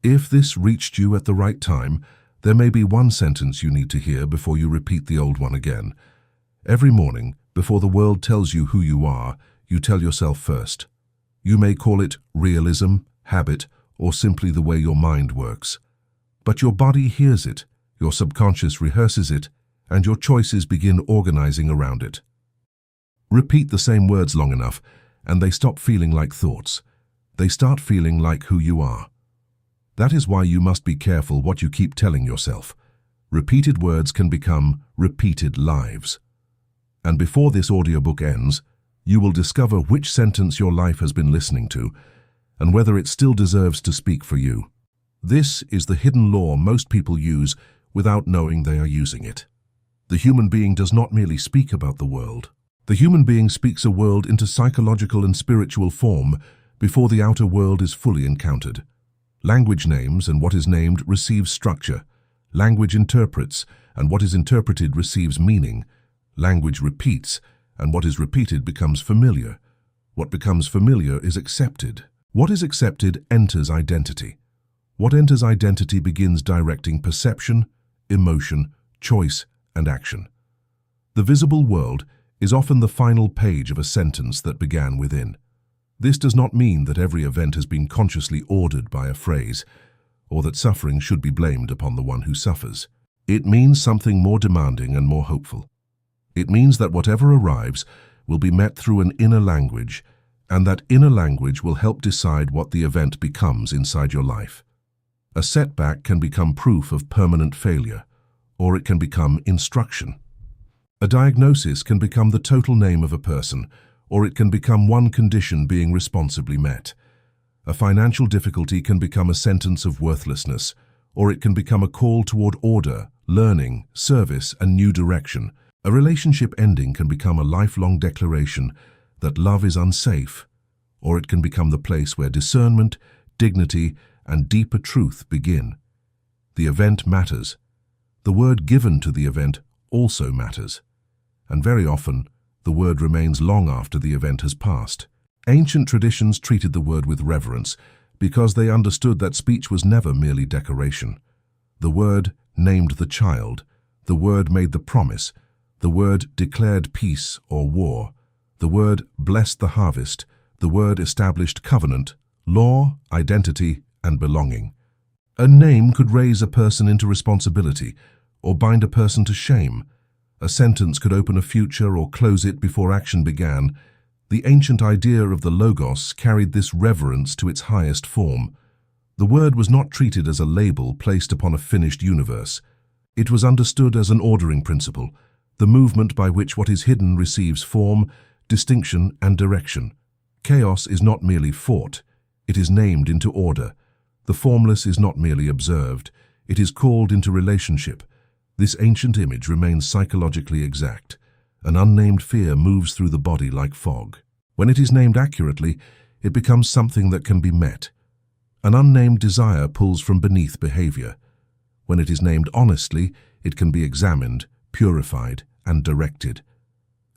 If this reached you at the right time, there may be one sentence you need to hear before you repeat the old one again. Every morning, before the world tells you who you are, you tell yourself first. You may call it realism, habit, or simply the way your mind works. But your body hears it, your subconscious rehearses it, and your choices begin organizing around it. Repeat the same words long enough, and they stop feeling like thoughts. They start feeling like who you are. That is why you must be careful what you keep telling yourself. Repeated words can become repeated lives. And before this audiobook ends, you will discover which sentence your life has been listening to, and whether it still deserves to speak for you. This is the hidden law most people use without knowing they are using it. The human being does not merely speak about the world. The human being speaks a world into psychological and spiritual form before the outer world is fully encountered. Language names, and what is named receives structure. Language interprets, and what is interpreted receives meaning. Language repeats, and what is repeated becomes familiar. What becomes familiar is accepted. What is accepted enters identity. What enters identity begins directing perception, emotion, choice, and action. The visible world is often the final page of a sentence that began within. This does not mean that every event has been consciously ordered by a phrase, or that suffering should be blamed upon the one who suffers. It means something more demanding and more hopeful. It means that whatever arrives will be met through an inner language, and that inner language will help decide what the event becomes inside your life. A setback can become proof of permanent failure, or it can become instruction. A diagnosis can become the total name of a person, or it can become one condition being responsibly met. A financial difficulty can become a sentence of worthlessness, or it can become a call toward order, learning, service, and new direction. A relationship ending can become a lifelong declaration that love is unsafe, or it can become the place where discernment, dignity, and deeper truth begin. The event matters. The word given to the event also matters. And very often, the word remains long after the event has passed. Ancient traditions treated the word with reverence because they understood that speech was never merely decoration. The word named the child. The word made the promise. The word declared peace or war. The word blessed the harvest. The word established covenant, law, identity, and belonging. A name could raise a person into responsibility or bind a person to shame. A sentence could open a future or close it before action began. The ancient idea of the Logos carried this reverence to its highest form. The word was not treated as a label placed upon a finished universe. It was understood as an ordering principle, the movement by which what is hidden receives form, distinction, and direction. Chaos is not merely fought, it is named into order. The formless is not merely observed, it is called into relationship. This ancient image remains psychologically exact. An unnamed fear moves through the body like fog. When it is named accurately, it becomes something that can be met. An unnamed desire pulls from beneath behavior. When it is named honestly, it can be examined, purified, and directed.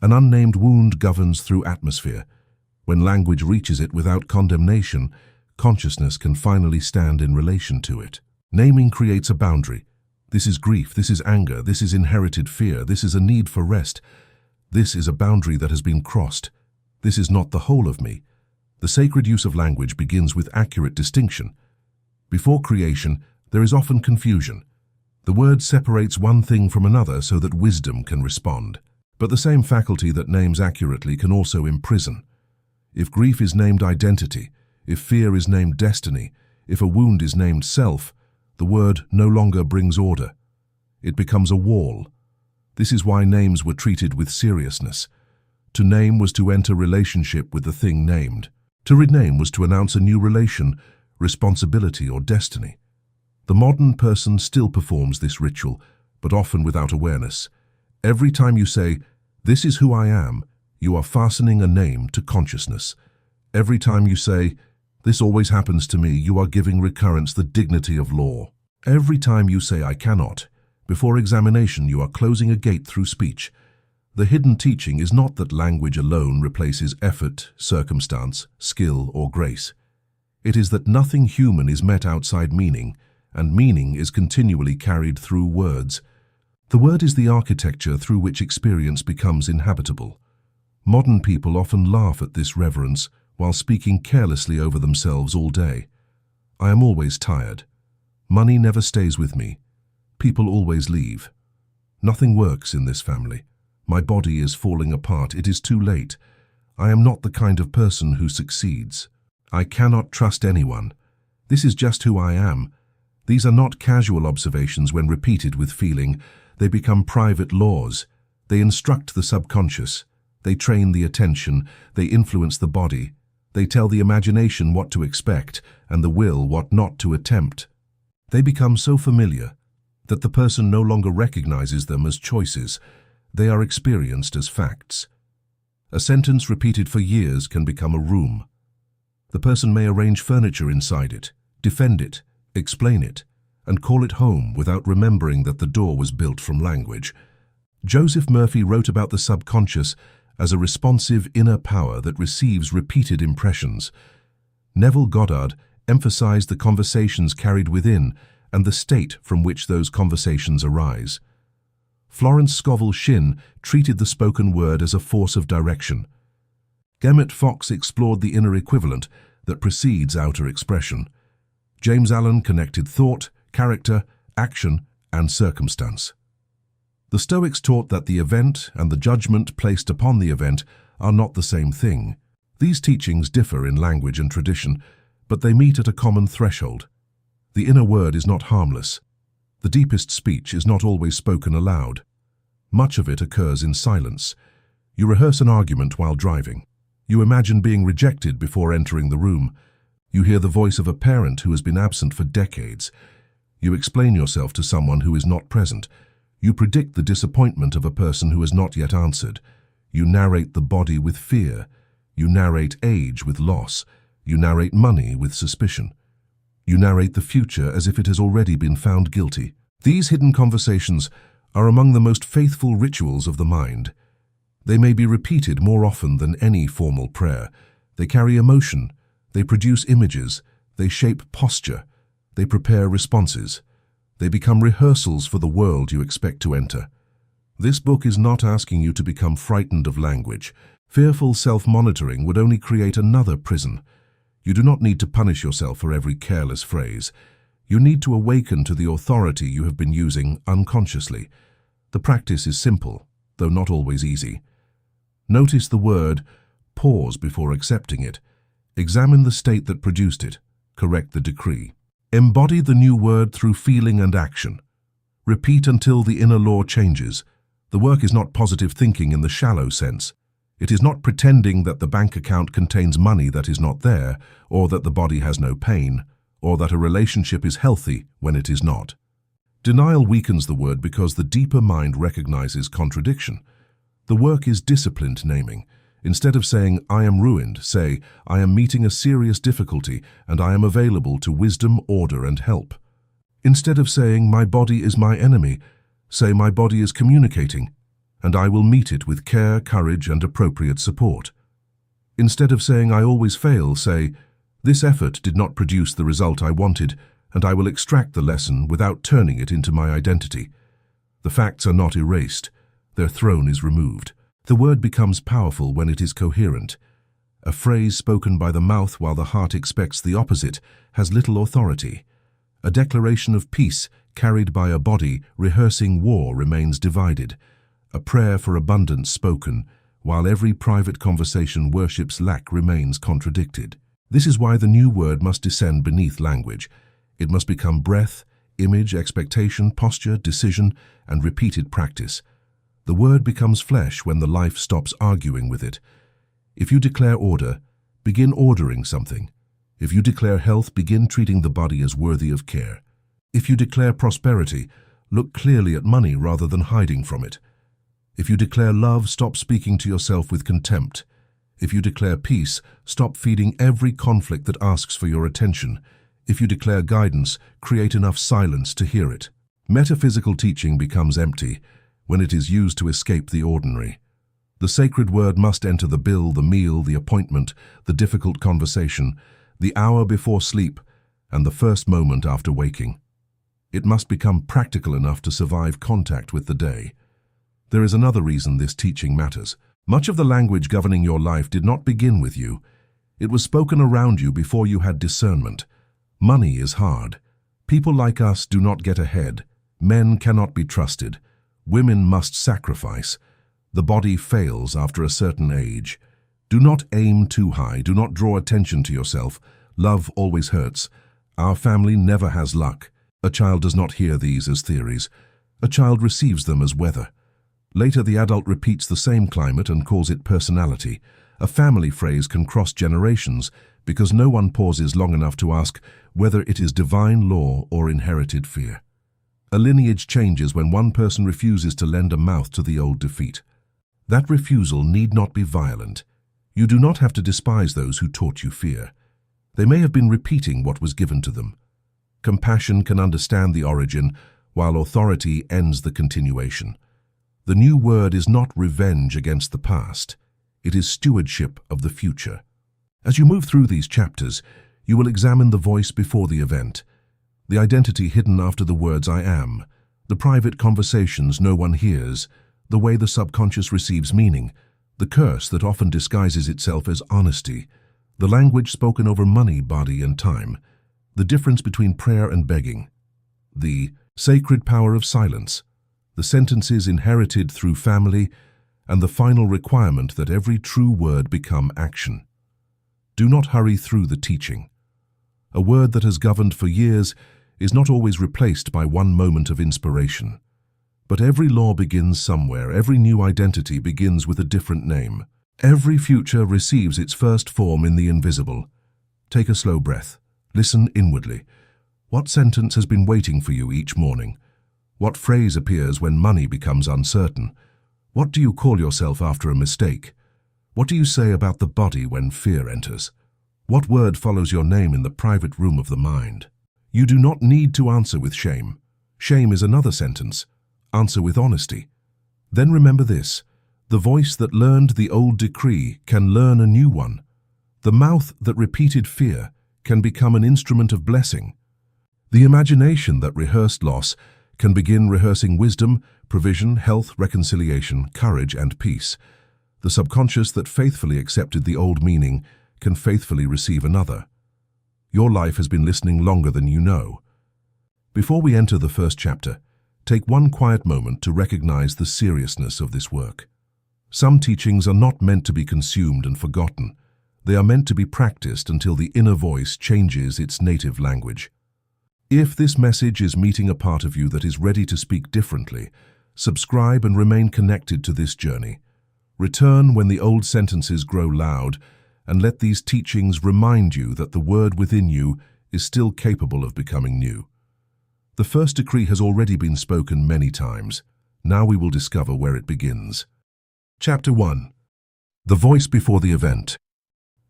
An unnamed wound governs through atmosphere. When language reaches it without condemnation, consciousness can finally stand in relation to it. Naming creates a boundary. This is grief, this is anger, this is inherited fear, this is a need for rest. This is a boundary that has been crossed. This is not the whole of me. The sacred use of language begins with accurate distinction. Before creation, there is often confusion. The word separates one thing from another so that wisdom can respond. But the same faculty that names accurately can also imprison. If grief is named identity, if fear is named destiny, if a wound is named self, the word no longer brings order. It becomes a wall. This is why names were treated with seriousness. To name was to enter relationship with the thing named. To rename was to announce a new relation, responsibility, or destiny. The modern person still performs this ritual, but often without awareness. Every time you say, "This is who I am," you are fastening a name to consciousness. Every time you say, "This always happens to me," you are giving recurrence the dignity of law. Every time you say, "I cannot," before examination you are closing a gate through speech. The hidden teaching is not that language alone replaces effort, circumstance, skill, or grace. It is that nothing human is met outside meaning, and meaning is continually carried through words. The word is the architecture through which experience becomes inhabitable. Modern people often laugh at this reverence while speaking carelessly over themselves all day. I am always tired. Money never stays with me. People always leave. Nothing works in this family. My body is falling apart. It is too late. I am not the kind of person who succeeds. I cannot trust anyone. This is just who I am. These are not casual observations when repeated with feeling. They become private laws. They instruct the subconscious. They train the attention. They influence the body. They tell the imagination what to expect and the will what not to attempt. They become so familiar that the person no longer recognizes them as choices. They are experienced as facts. A sentence repeated for years can become a room. The person may arrange furniture inside it, defend it, explain it, and call it home without remembering that the door was built from language. Joseph Murphy wrote about the subconscious as a responsive inner power that receives repeated impressions. Neville Goddard emphasized the conversations carried within and the state from which those conversations arise. Florence Scovel Shinn treated the spoken word as a force of direction. Emmett Fox explored the inner equivalent that precedes outer expression. James Allen connected thought, character, action, and circumstance. The Stoics taught that the event and the judgment placed upon the event are not the same thing. These teachings differ in language and tradition, but they meet at a common threshold. The inner word is not harmless. The deepest speech is not always spoken aloud. Much of it occurs in silence. You rehearse an argument while driving. You imagine being rejected before entering the room. You hear the voice of a parent who has been absent for decades. You explain yourself to someone who is not present. You predict the disappointment of a person who has not yet answered. You narrate the body with fear. You narrate age with loss. You narrate money with suspicion. You narrate the future as if it has already been found guilty. These hidden conversations are among the most faithful rituals of the mind. They may be repeated more often than any formal prayer. They carry emotion. They produce images. They shape posture. They prepare responses. They become rehearsals for the world you expect to enter. This book is not asking you to become frightened of language. Fearful self-monitoring would only create another prison. You do not need to punish yourself for every careless phrase. You need to awaken to the authority you have been using unconsciously. The practice is simple, though not always easy. Notice the word, pause before accepting it. Examine the state that produced it. Correct the decree. Embody the new word through feeling and action. Repeat until the inner law changes. The work is not positive thinking in the shallow sense. It is not pretending that the bank account contains money that is not there, or that the body has no pain, or that a relationship is healthy when it is not. Denial weakens the word because the deeper mind recognizes contradiction. The work is disciplined naming. Instead of saying, I am ruined, say, I am meeting a serious difficulty and I am available to wisdom, order, and help. Instead of saying, my body is my enemy, say, my body is communicating, and I will meet it with care, courage, and appropriate support. Instead of saying, I always fail, say, this effort did not produce the result I wanted, and I will extract the lesson without turning it into my identity. The facts are not erased. Their throne is removed. The word becomes powerful when it is coherent. A phrase spoken by the mouth while the heart expects the opposite has little authority. A declaration of peace carried by a body rehearsing war remains divided. A prayer for abundance spoken, while every private conversation worships lack remains contradicted. This is why the new word must descend beneath language. It must become breath, image, expectation, posture, decision, and repeated practice. The word becomes flesh when the life stops arguing with it. If you declare order, begin ordering something. If you declare health, begin treating the body as worthy of care. If you declare prosperity, look clearly at money rather than hiding from it. If you declare love, stop speaking to yourself with contempt. If you declare peace, stop feeding every conflict that asks for your attention. If you declare guidance, create enough silence to hear it. Metaphysical teaching becomes empty when it is used to escape the ordinary. The sacred word must enter the bill, the meal, the appointment, the difficult conversation. the hour before sleep, and the first moment after waking. It must become practical enough to survive contact with the day. There is another reason this teaching matters. Much of the language governing your life did not begin with you. It was spoken around you before you had discernment. Money is hard. People like us do not get ahead. Men cannot be trusted. Women must sacrifice. The body fails after a certain age. Do not aim too high. Do not draw attention to yourself. Love always hurts. Our family never has luck. A child does not hear these as theories. A child receives them as weather. Later, the adult repeats the same climate and calls it personality. A family phrase can cross generations because no one pauses long enough to ask whether it is divine law or inherited fear. A lineage changes when one person refuses to lend a mouth to the old defeat. That refusal need not be violent. You do not have to despise those who taught you fear. They may have been repeating what was given to them. Compassion can understand the origin, while authority ends the continuation. The new word is not revenge against the past. It is stewardship of the future. As you move through these chapters, you will examine the voice before the event, the identity hidden after the words I am, the private conversations no one hears, the way the subconscious receives meaning, the curse that often disguises itself as honesty, the language spoken over money, body, and time, the difference between prayer and begging, the sacred power of silence, the sentences inherited through family, and the final requirement that every true word become action. Do not hurry through the teaching. A word that has governed for years is not always replaced by one moment of inspiration. But every law begins somewhere. Every new identity begins with a different name. Every future receives its first form in the invisible. Take a slow breath. Listen inwardly. What sentence has been waiting for you each morning? What phrase appears when money becomes uncertain? What do you call yourself after a mistake? What do you say about the body when fear enters? What word follows your name in the private room of the mind? You do not need to answer with shame. Shame is another sentence. Answer with honesty. Then remember this: the voice that learned the old decree can learn a new one. The mouth that repeated fear can become an instrument of blessing. The imagination that rehearsed loss can begin rehearsing wisdom, provision, health, reconciliation, courage, and peace. The subconscious that faithfully accepted the old meaning can faithfully receive another. Your life has been listening longer than you know. Before we enter the first chapter, take one quiet moment to recognize the seriousness of this work. Some teachings are not meant to be consumed and forgotten. They are meant to be practiced until the inner voice changes its native language. If this message is meeting a part of you that is ready to speak differently, subscribe and remain connected to this journey. Return when the old sentences grow loud, and let these teachings remind you that the word within you is still capable of becoming new. The first decree has already been spoken many times. Now we will discover where it begins. Chapter 1. The voice before the event.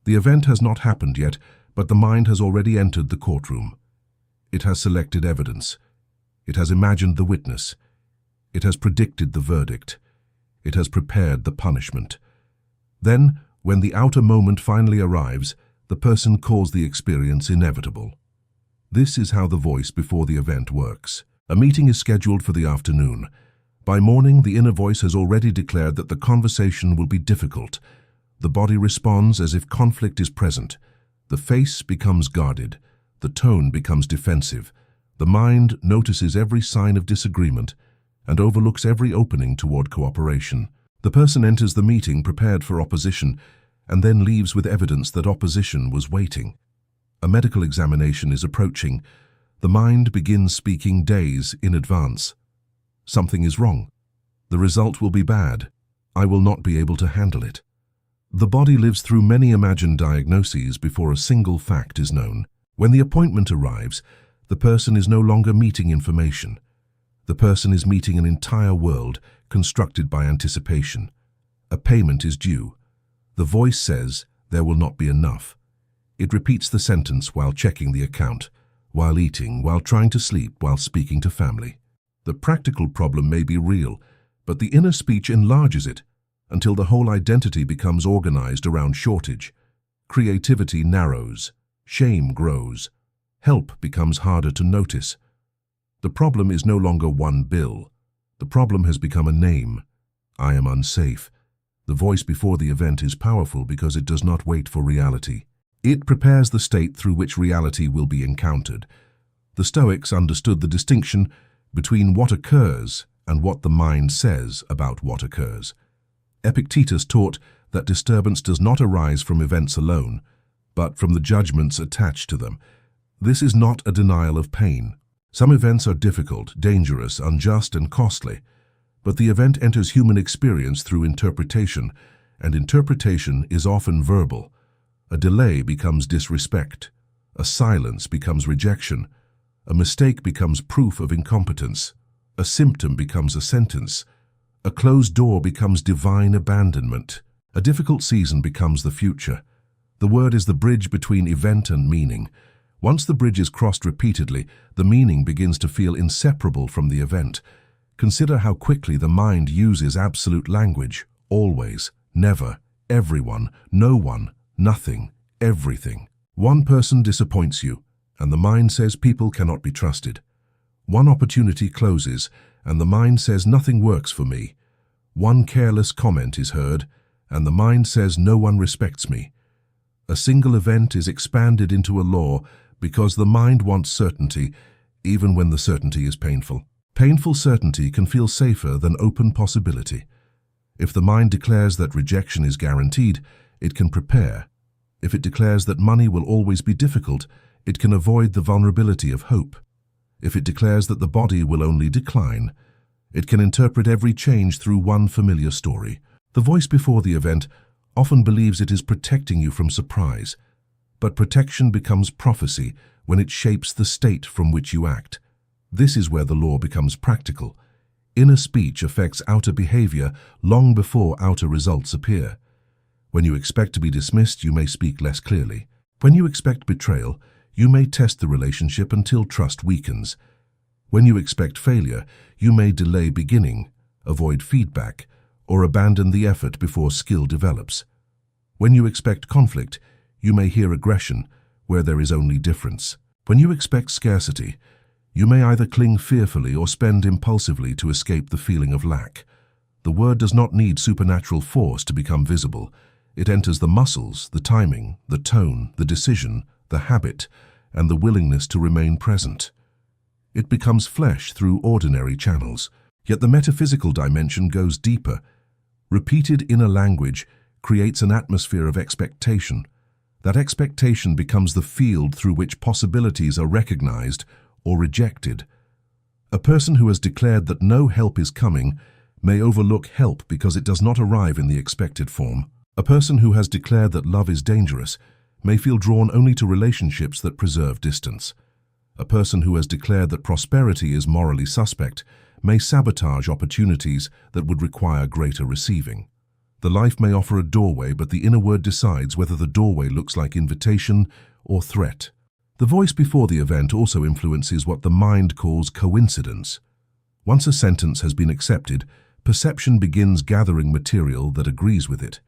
The event has not happened yet, but the mind has already entered the courtroom. It has selected evidence. It has imagined the witness. It has predicted the verdict. It has prepared the punishment. Then, when the outer moment finally arrives, the person calls the experience inevitable. This is how the voice before the event works. A meeting is scheduled for the afternoon. By morning, the inner voice has already declared that the conversation will be difficult. The body responds as if conflict is present. The face becomes guarded. The tone becomes defensive. The mind notices every sign of disagreement and overlooks every opening toward cooperation. The person enters the meeting prepared for opposition and then leaves with evidence that opposition was waiting. A medical examination is approaching. The mind begins speaking days in advance. Something is wrong. The result will be bad. I will not be able to handle it. The body lives through many imagined diagnoses before a single fact is known. When the appointment arrives, the person is no longer meeting information. The person is meeting an entire world constructed by anticipation. A payment is due. The voice says there will not be enough. It repeats the sentence while checking the account, while eating, while trying to sleep, while speaking to family. The practical problem may be real, but the inner speech enlarges it until the whole identity becomes organized around shortage. Creativity narrows. Shame grows. Help becomes harder to notice. The problem is no longer one bill. The problem has become a name. I am unsafe. The voice before the event is powerful because it does not wait for reality. It prepares the state through which reality will be encountered. The Stoics understood the distinction between what occurs and what the mind says about what occurs. Epictetus taught that disturbance does not arise from events alone, but from the judgments attached to them. This is not a denial of pain. Some events are difficult, dangerous, unjust, and costly, but the event enters human experience through interpretation, and interpretation is often verbal. A delay becomes disrespect. A silence becomes rejection. A mistake becomes proof of incompetence. A symptom becomes a sentence. A closed door becomes divine abandonment. A difficult season becomes the future. The word is the bridge between event and meaning. Once the bridge is crossed repeatedly, the meaning begins to feel inseparable from the event. Consider how quickly the mind uses absolute language. Always, never, everyone, no one, nothing, everything. One person disappoints you, and the mind says people cannot be trusted. One opportunity closes, and the mind says nothing works for me. One careless comment is heard, and the mind says no one respects me. A single event is expanded into a law because the mind wants certainty, even when the certainty is painful. Painful certainty can feel safer than open possibility. If the mind declares that rejection is guaranteed, it can prepare. If it declares that money will always be difficult, it can avoid the vulnerability of hope. If it declares that the body will only decline, it can interpret every change through one familiar story. The voice before the event often believes it is protecting you from surprise, but protection becomes prophecy when it shapes the state from which you act. This is where the law becomes practical. Inner speech affects outer behavior long before outer results appear. When you expect to be dismissed, you may speak less clearly. When you expect betrayal, you may test the relationship until trust weakens. When you expect failure, you may delay beginning, avoid feedback, or abandon the effort before skill develops. When you expect conflict, you may hear aggression where there is only difference. When you expect scarcity, you may either cling fearfully or spend impulsively to escape the feeling of lack. The word does not need supernatural force to become visible. It enters the muscles, the timing, the tone, the decision, the habit, and the willingness to remain present. It becomes flesh through ordinary channels. Yet the metaphysical dimension goes deeper. Repeated inner language creates an atmosphere of expectation. That expectation becomes the field through which possibilities are recognized or rejected. A person who has declared that no help is coming may overlook help because it does not arrive in the expected form. A person who has declared that love is dangerous may feel drawn only to relationships that preserve distance. A person who has declared that prosperity is morally suspect may sabotage opportunities that would require greater receiving. The life may offer a doorway, but the inner word decides whether the doorway looks like invitation or threat. The voice before the event also influences what the mind calls coincidence. Once a sentence has been accepted, perception begins gathering material that agrees with it.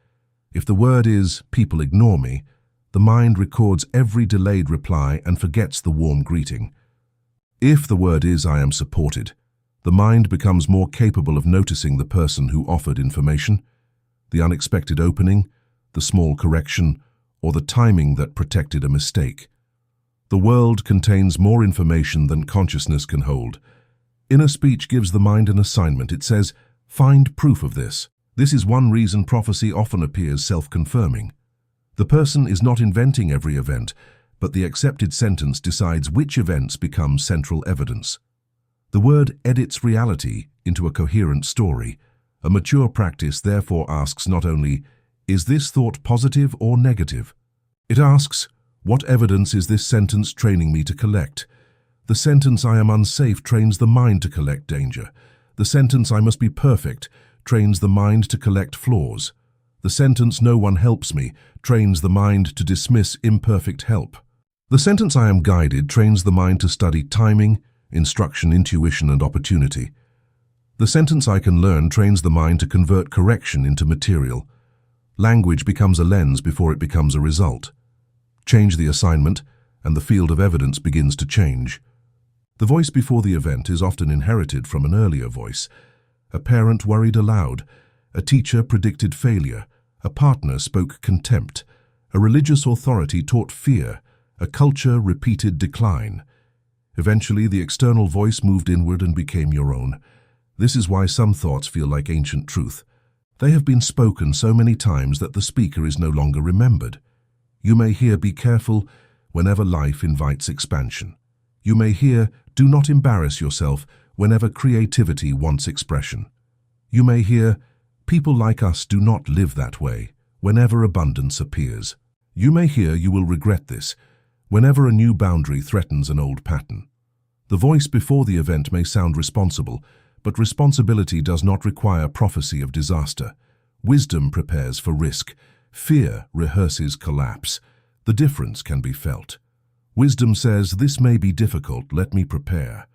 If the word is, "people ignore me," the mind records every delayed reply and forgets the warm greeting. If the word is, "I am supported," the mind becomes more capable of noticing the person who offered information, the unexpected opening, the small correction, or the timing that protected a mistake. The world contains more information than consciousness can hold. Inner speech gives the mind an assignment. It says, "Find proof of this." This is one reason prophecy often appears self-confirming. The person is not inventing every event, but the accepted sentence decides which events become central evidence. The word edits reality into a coherent story. A mature practice therefore asks not only, "Is this thought positive or negative?" It asks, "What evidence is this sentence training me to collect?" The sentence "I am unsafe" trains the mind to collect danger. The sentence "I must be perfect" trains the mind to collect flaws. The sentence "No one helps me" trains the mind to dismiss imperfect help. The sentence "I am guided" trains the mind to study timing, instruction, intuition, and opportunity. The sentence "I can learn" trains the mind to convert correction into material. Language becomes a lens before it becomes a result. Change the assignment, and the field of evidence begins to change. The voice before the event is often inherited from an earlier voice. A parent worried aloud, a teacher predicted failure, a partner spoke contempt, a religious authority taught fear, a culture repeated decline. Eventually, the external voice moved inward and became your own. This is why some thoughts feel like ancient truth. They have been spoken so many times that the speaker is no longer remembered. You may hear "be careful" whenever life invites expansion. You may hear "do not embarrass yourself" whenever creativity wants expression. You may hear "people like us do not live that way" whenever abundance appears. You may hear "you will regret this" whenever a new boundary threatens an old pattern. The voice before the event may sound responsible, but responsibility does not require prophecy of disaster. Wisdom prepares for risk. Fear rehearses collapse. The difference can be felt. Wisdom says, "This may be difficult, let me prepare."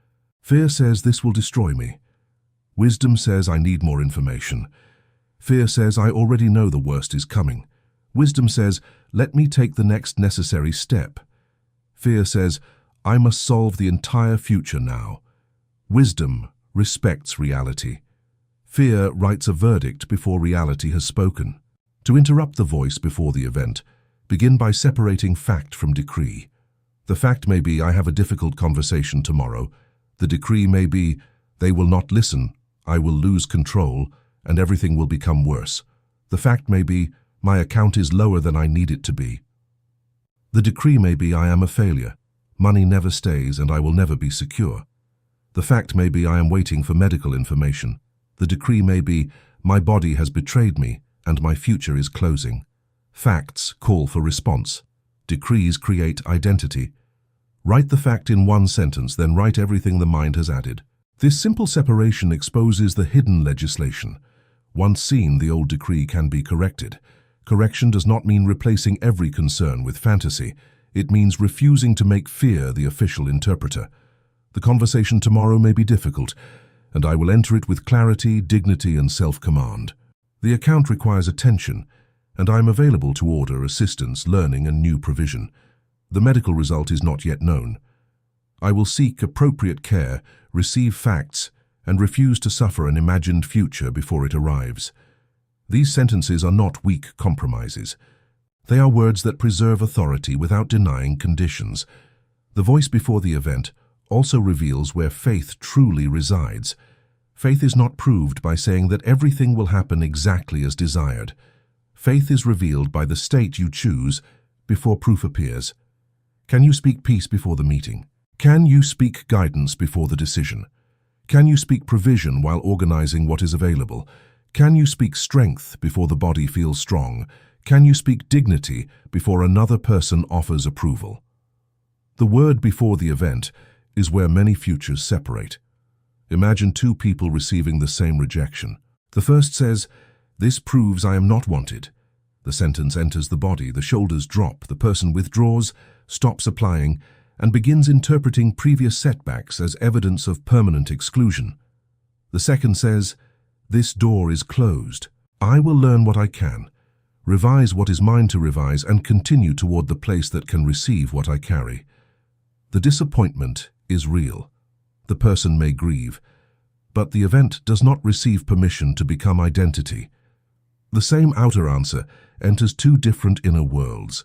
Fear says, "This will destroy me." Wisdom says, "I need more information." Fear says, "I already know the worst is coming." Wisdom says, "Let me take the next necessary step." Fear says, "I must solve the entire future now." Wisdom respects reality. Fear writes a verdict before reality has spoken. To interrupt the voice before the event, begin by separating fact from decree. The fact may be, "I have a difficult conversation tomorrow." The decree may be, "They will not listen, I will lose control, and everything will become worse." The fact may be, "My account is lower than I need it to be." The decree may be, "I am a failure. Money never stays and I will never be secure." The fact may be, "I am waiting for medical information." The decree may be, "My body has betrayed me and my future is closing." Facts call for response. Decrees create identity. Write the fact in one sentence, then write everything the mind has added. This simple separation exposes the hidden legislation. Once seen, the old decree can be corrected. Correction does not mean replacing every concern with fantasy. It means refusing to make fear the official interpreter. The conversation tomorrow may be difficult, and I will enter it with clarity, dignity, and self-command. The account requires attention, and I am available to order, assistance, learning, and new provision. The medical result is not yet known. I will seek appropriate care, receive facts, and refuse to suffer an imagined future before it arrives. These sentences are not weak compromises. They are words that preserve authority without denying conditions. The voice before the event also reveals where faith truly resides. Faith is not proved by saying that everything will happen exactly as desired. Faith is revealed by the state you choose before proof appears. Can you speak peace before the meeting? Can you speak guidance before the decision? Can you speak provision while organizing what is available? Can you speak strength before the body feels strong? Can you speak dignity before another person offers approval? The word before the event is where many futures separate. Imagine two people receiving the same rejection. The first says, "This proves I am not wanted." The sentence enters the body, the shoulders drop, the person withdraws, stops applying, and begins interpreting previous setbacks as evidence of permanent exclusion. The second says, "This door is closed. I will learn what I can, revise what is mine to revise, and continue toward the place that can receive what I carry." The disappointment is real. The person may grieve, but the event does not receive permission to become identity. The same outer answer enters two different inner worlds.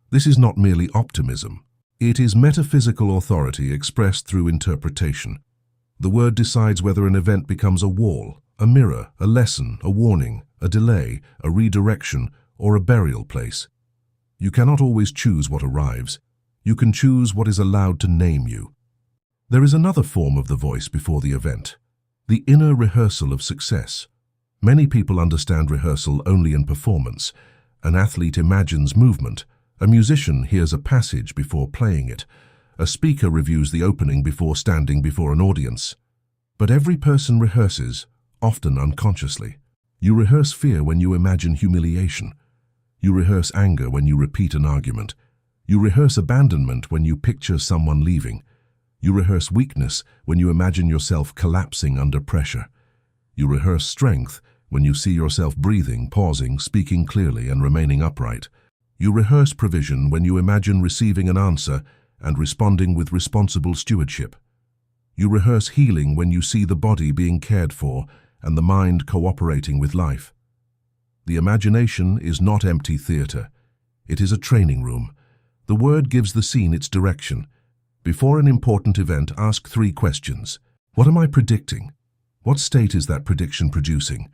This is not merely optimism. It is metaphysical authority expressed through interpretation. The word decides whether an event becomes a wall, a mirror, a lesson, a warning, a delay, a redirection, or a burial place. You cannot always choose what arrives. You can choose what is allowed to name you. There is another form of the voice before the event, the inner rehearsal of success. Many people understand rehearsal only in performance. An athlete imagines movement. A musician hears a passage before playing it. A speaker reviews the opening before standing before an audience. But every person rehearses, often unconsciously. You rehearse fear when you imagine humiliation. You rehearse anger when you repeat an argument. You rehearse abandonment when you picture someone leaving. You rehearse weakness when you imagine yourself collapsing under pressure. You rehearse strength when you see yourself breathing, pausing, speaking clearly, and remaining upright. You rehearse provision when you imagine receiving an answer and responding with responsible stewardship. You rehearse healing when you see the body being cared for and the mind cooperating with life. The imagination is not empty theater. It is a training room. The word gives the scene its direction. Before an important event, ask 3 questions. What am I predicting? What state is that prediction producing?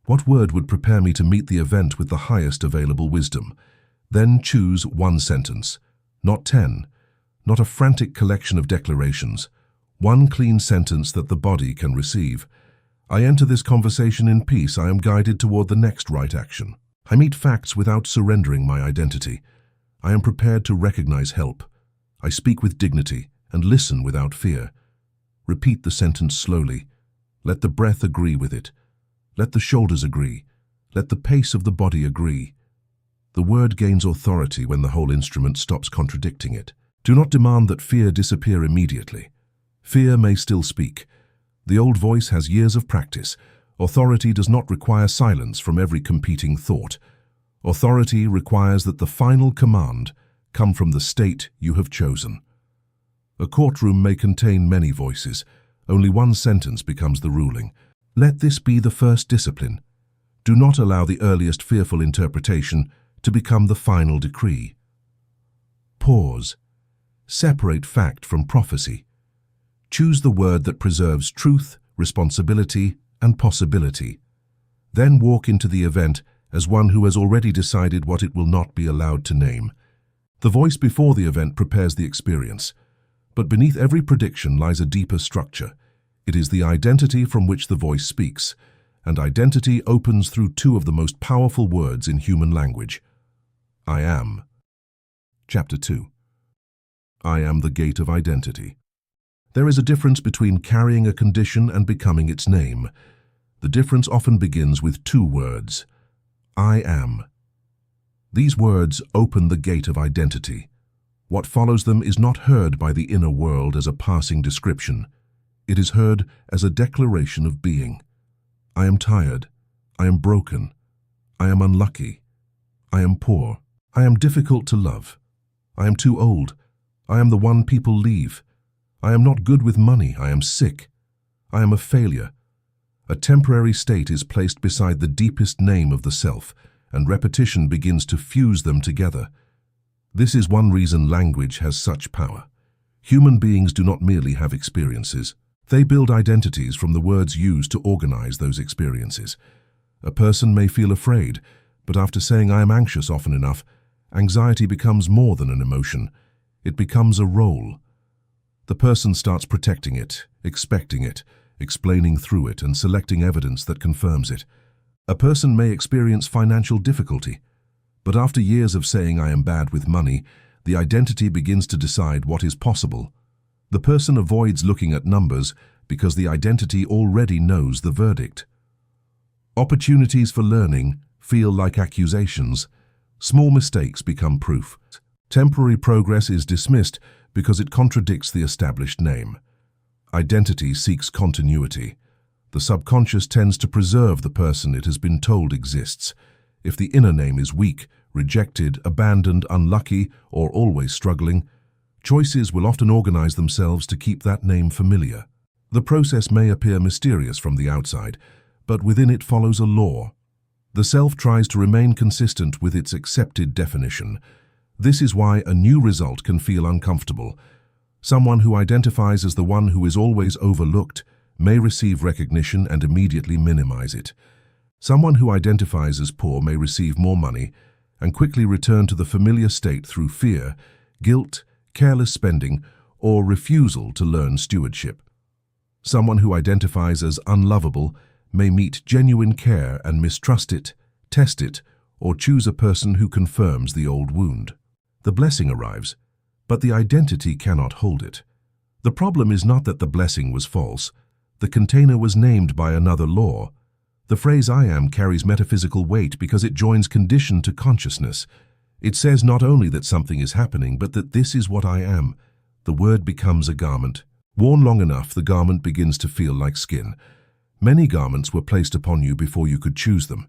What word would prepare me to meet the event with the highest available wisdom? Then choose 1 sentence, not 10, not a frantic collection of declarations. 1 clean sentence that the body can receive. I enter this conversation in peace. I am guided toward the next right action. I meet facts without surrendering my identity. I am prepared to recognize help. I speak with dignity and listen without fear. Repeat the sentence slowly. Let the breath agree with it. Let the shoulders agree. Let the pace of the body agree. The word gains authority when the whole instrument stops contradicting it. Do not demand that fear disappear immediately. Fear may still speak. The old voice has years of practice. Authority does not require silence from every competing thought. Authority requires that the final command come from the state you have chosen. A courtroom may contain many voices. Only 1 sentence becomes the ruling. Let this be the first discipline. Do not allow the earliest fearful interpretation to become the final decree. Pause. Separate fact from prophecy. Choose the word that preserves truth, responsibility, and possibility. Then walk into the event as one who has already decided what it will not be allowed to name. The voice before the event prepares the experience, but beneath every prediction lies a deeper structure. It is the identity from which the voice speaks, and identity opens through 2 of the most powerful words in human language. I am. Chapter 2. I am the gate of identity. There is a difference between carrying a condition and becoming its name. The difference often begins with 2 words. I am. These words open the gate of identity. What follows them is not heard by the inner world as a passing description. It is heard as a declaration of being. I am tired. I am broken. I am unlucky. I am poor. I am difficult to love. I am too old. I am the one people leave. I am not good with money. I am sick. I am a failure. A temporary state is placed beside the deepest name of the self, and repetition begins to fuse them together. This is one reason language has such power. Human beings do not merely have experiences. They build identities from the words used to organize those experiences. A person may feel afraid, but after saying I am anxious often enough, anxiety becomes more than an emotion. It becomes a role. The person starts protecting it, expecting it, explaining through it, and selecting evidence that confirms it. A person may experience financial difficulty, but after years of saying I am bad with money, the identity begins to decide what is possible. The person avoids looking at numbers because the identity already knows the verdict. Opportunities for learning feel like accusations. Small mistakes become proof. Temporary progress is dismissed because it contradicts the established name. Identity seeks continuity. The subconscious tends to preserve the person it has been told exists. If the inner name is weak, rejected, abandoned, unlucky, or always struggling, choices will often organize themselves to keep that name familiar. The process may appear mysterious from the outside, but within it follows a law. The self tries to remain consistent with its accepted definition. This is why a new result can feel uncomfortable. Someone who identifies as the one who is always overlooked may receive recognition and immediately minimize it. Someone who identifies as poor may receive more money and quickly return to the familiar state through fear, guilt, careless spending, or refusal to learn stewardship. Someone who identifies as unlovable may meet genuine care and mistrust it, test it, or choose a person who confirms the old wound. The blessing arrives, but the identity cannot hold it. The problem is not that the blessing was false. The container was named by another law. The phrase I am carries metaphysical weight because it joins condition to consciousness. It says not only that something is happening, but that this is what I am. The word becomes a garment. Worn long enough, the garment begins to feel like skin. Many garments were placed upon you before you could choose them.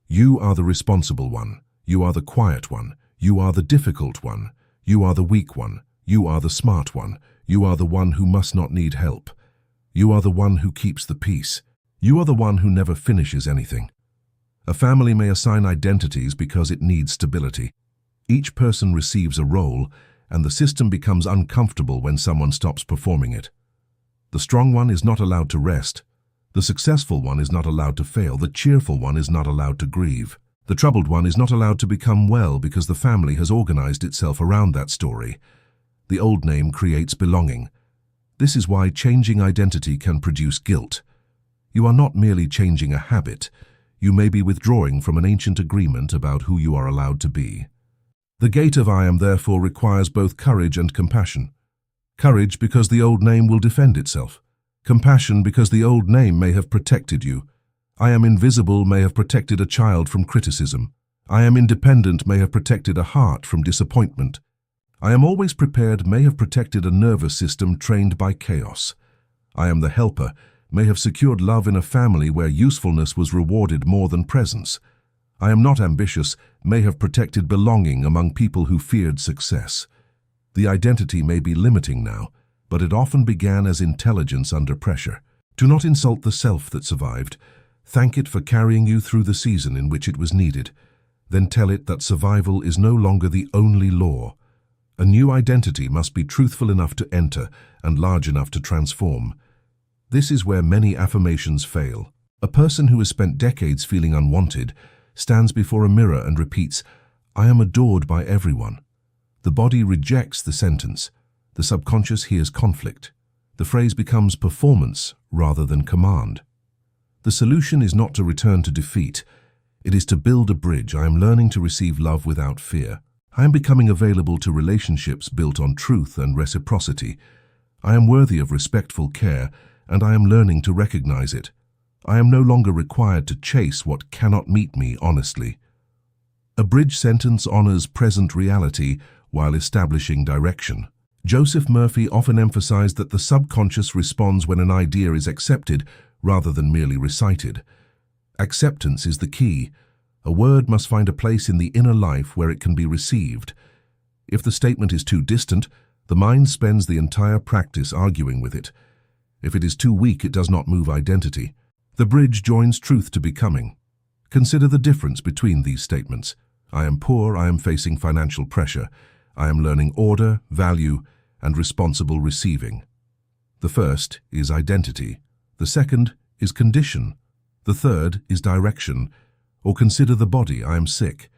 You are the responsible one. You are the quiet one. You are the difficult one. You are the weak one. You are the smart one. You are the one who must not need help. You are the one who keeps the peace. You are the one who never finishes anything. A family may assign identities because it needs stability. Each person receives a role, and the system becomes uncomfortable when someone stops performing it. The strong one is not allowed to rest. The successful one is not allowed to fail. The cheerful one is not allowed to grieve. The troubled one is not allowed to become well because the family has organized itself around that story. The old name creates belonging. This is why changing identity can produce guilt. You are not merely changing a habit. You may be withdrawing from an ancient agreement about who you are allowed to be. The gate of I am therefore requires both courage and compassion. Courage because the old name will defend itself. Compassion because the old name may have protected you. I am invisible may have protected a child from criticism. I am independent may have protected a heart from disappointment. I am always prepared may have protected a nervous system trained by chaos. I am the helper may have secured love in a family where usefulness was rewarded more than presence. I am not ambitious may have protected belonging among people who feared success. The identity may be limiting now, but it often began as intelligence under pressure. Do not insult the self that survived. Thank it for carrying you through the season in which it was needed. Then tell it that survival is no longer the only law. A new identity must be truthful enough to enter and large enough to transform. This is where many affirmations fail. A person who has spent decades feeling unwanted stands before a mirror and repeats, "I am adored by everyone." The body rejects the sentence. The subconscious hears conflict. The phrase becomes performance rather than command. The solution is not to return to defeat. It is to build a bridge. I am learning to receive love without fear. I am becoming available to relationships built on truth and reciprocity. I am worthy of respectful care, and I am learning to recognize it. I am no longer required to chase what cannot meet me honestly. A bridge sentence honors present reality while establishing direction. Joseph Murphy often emphasized that the subconscious responds when an idea is accepted rather than merely recited. Acceptance is the key. A word must find a place in the inner life where it can be received. If the statement is too distant, the mind spends the entire practice arguing with it. If it is too weak, it does not move identity. The bridge joins truth to becoming. Consider the difference between these statements. I am poor, I am facing financial pressure. I am learning order, value, and responsible receiving. The first is identity. The second is condition. The third is direction. Or consider the body. I am sick.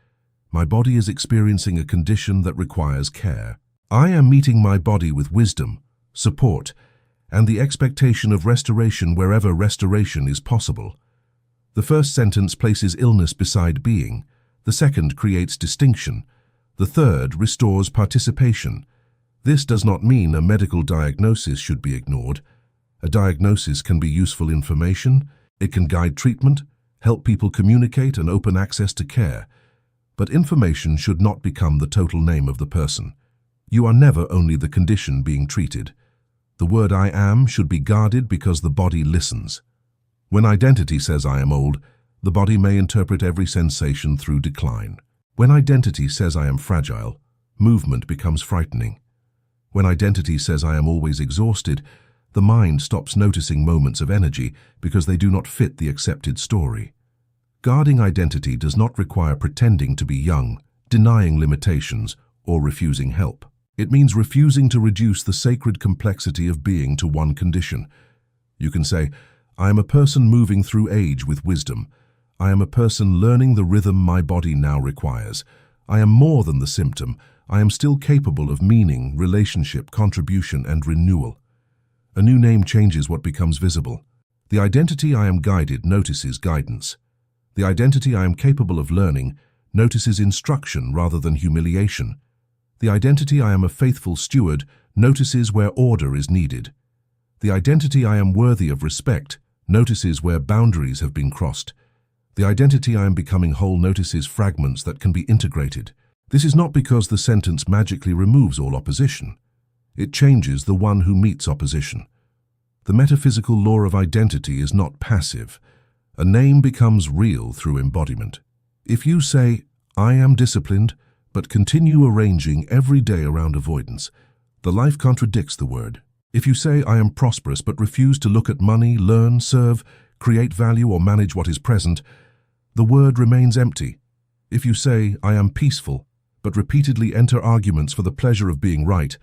My body is experiencing a condition that requires care. I am meeting my body with wisdom, support, and the expectation of restoration wherever restoration is possible. The first sentence places illness beside being. The second creates distinction. The third restores participation. This does not mean a medical diagnosis should be ignored. A diagnosis can be useful information, it can guide treatment, help people communicate and open access to care. But information should not become the total name of the person. You are never only the condition being treated. The word I am should be guarded because the body listens. When identity says I am old, the body may interpret every sensation through decline. When identity says I am fragile, movement becomes frightening. When identity says I am always exhausted, the mind stops noticing moments of energy because they do not fit the accepted story. Guarding identity does not require pretending to be young, denying limitations, or refusing help. It means refusing to reduce the sacred complexity of being to one condition. You can say, I am a person moving through age with wisdom. I am a person learning the rhythm my body now requires. I am more than the symptom. I am still capable of meaning, relationship, contribution, and renewal. A new name changes what becomes visible. The identity I am guided notices guidance. The identity I am capable of learning notices instruction rather than humiliation. The identity I am a faithful steward notices where order is needed. The identity I am worthy of respect notices where boundaries have been crossed. The identity I am becoming whole notices fragments that can be integrated. This is not because the sentence magically removes all opposition. It changes the one who meets opposition. The metaphysical law of identity is not passive. A name becomes real through embodiment. If you say, I am disciplined, but continue arranging every day around avoidance, The life contradicts the word. If you say, I am prosperous, but refuse to look at money, learn, serve, create value, or manage what is present, the word remains empty. If you say, I am peaceful, but repeatedly enter arguments for the pleasure of being right,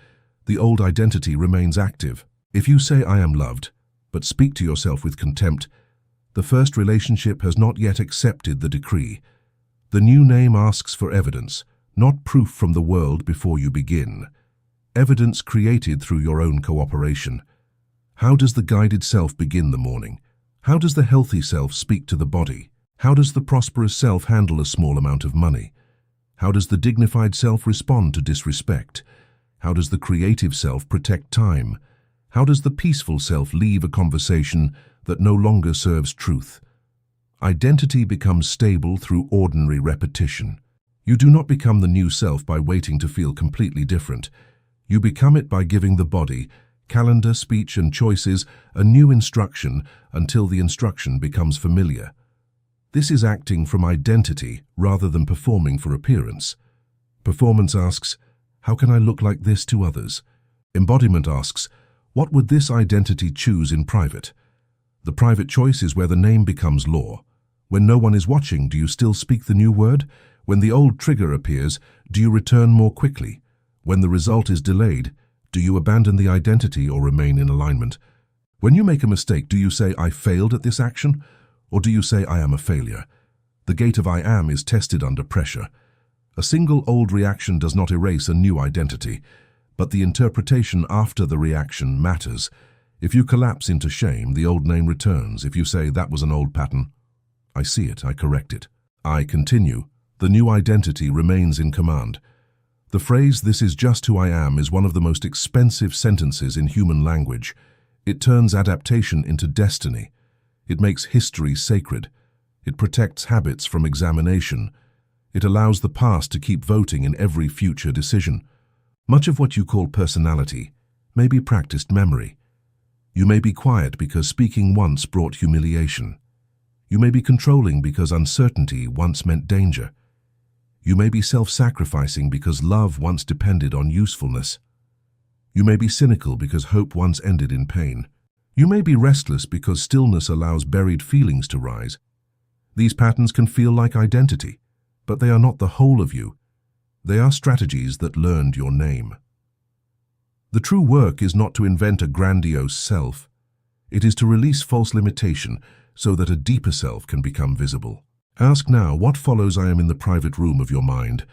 the old identity remains active. If you say, I am loved, but speak to yourself with contempt, the first relationship has not yet accepted the decree. The new name asks for evidence, not proof from the world before you begin. Evidence created through your own cooperation. How does the guided self begin the morning? How does the healthy self speak to the body? How does the prosperous self handle a small amount of money? How does the dignified self respond to disrespect? How does the creative self protect time? How does the peaceful self leave a conversation that no longer serves truth? Identity becomes stable through ordinary repetition. You do not become the new self by waiting to feel completely different. You become it by giving the body, calendar, speech, and choices a new instruction until the instruction becomes familiar. This is acting from identity rather than performing for appearance. Performance asks, how can I look like this to others? Embodiment asks, what would this identity choose in private? The private choice is where the name becomes law. When no one is watching, do you still speak the new word? When the old trigger appears, do you return more quickly? When the result is delayed, do you abandon the identity or remain in alignment? When you make a mistake, do you say, I failed at this action? Or do you say, I am a failure? The gate of I am is tested under pressure. A single old reaction does not erase a new identity, but the interpretation after the reaction matters. If you collapse into shame, the old name returns. If you say, that was an old pattern, I see it, I correct it. I continue. The new identity remains in command. The phrase, this is just who I am, is one of the most expensive sentences in human language. It turns adaptation into destiny. It makes history sacred. It protects habits from examination. It allows the past to keep voting in every future decision. Much of what you call personality may be practiced memory. You may be quiet because speaking once brought humiliation. You may be controlling because uncertainty once meant danger. You may be self-sacrificing because love once depended on usefulness. You may be cynical because hope once ended in pain. You may be restless because stillness allows buried feelings to rise. These patterns can feel like identity, but they are not the whole of you. They are strategies that learned your name. The true work is not to invent a grandiose self. It is to release false limitation so that a deeper self can become visible. Ask now, what follows I am in the private room of your mind?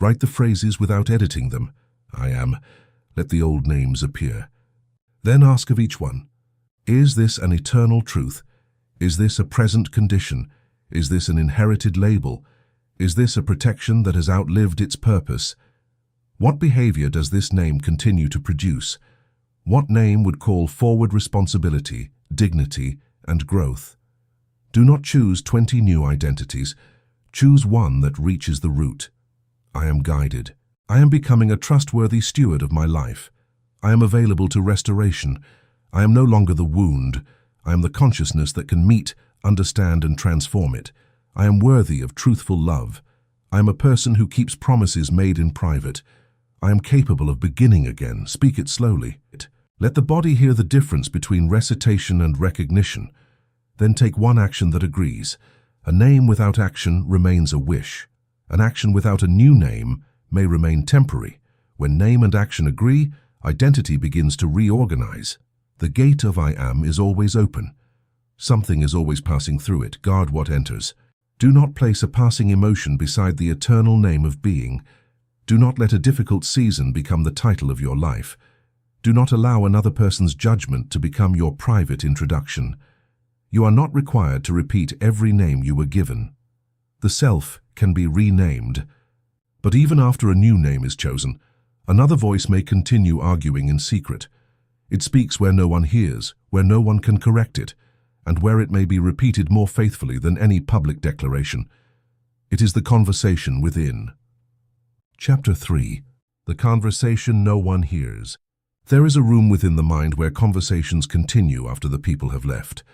Write the phrases without editing them. I am. Let the old names appear. Then ask of each one, is this an eternal truth? Is this a present condition? Is this an inherited label? Is this a protection that has outlived its purpose? What behavior does this name continue to produce? What name would call forward responsibility, dignity, and growth? Do not choose 20 new identities. Choose one that reaches the root. I am guided. I am becoming a trustworthy steward of my life. I am available to restoration. I am no longer the wound. I am the consciousness that can meet, understand, and transform it. I am worthy of truthful love. I am a person who keeps promises made in private. I am capable of beginning again. Speak it slowly. Let the body hear the difference between recitation and recognition. Then take one action that agrees. A name without action remains a wish. An action without a new name may remain temporary. When name and action agree, identity begins to reorganize. The gate of I am is always open. Something is always passing through it. Guard what enters. Do not place a passing emotion beside the eternal name of being. Do not let a difficult season become the title of your life. Do not allow another person's judgment to become your private introduction. You are not required to repeat every name you were given. The self can be renamed. But even after a new name is chosen, another voice may continue arguing in secret. It speaks where no one hears, where no one can correct it, and where it may be repeated more faithfully than any public declaration. It is the conversation within. Chapter 3. The conversation no one hears. There is a room within the mind where conversations continue after the people have left.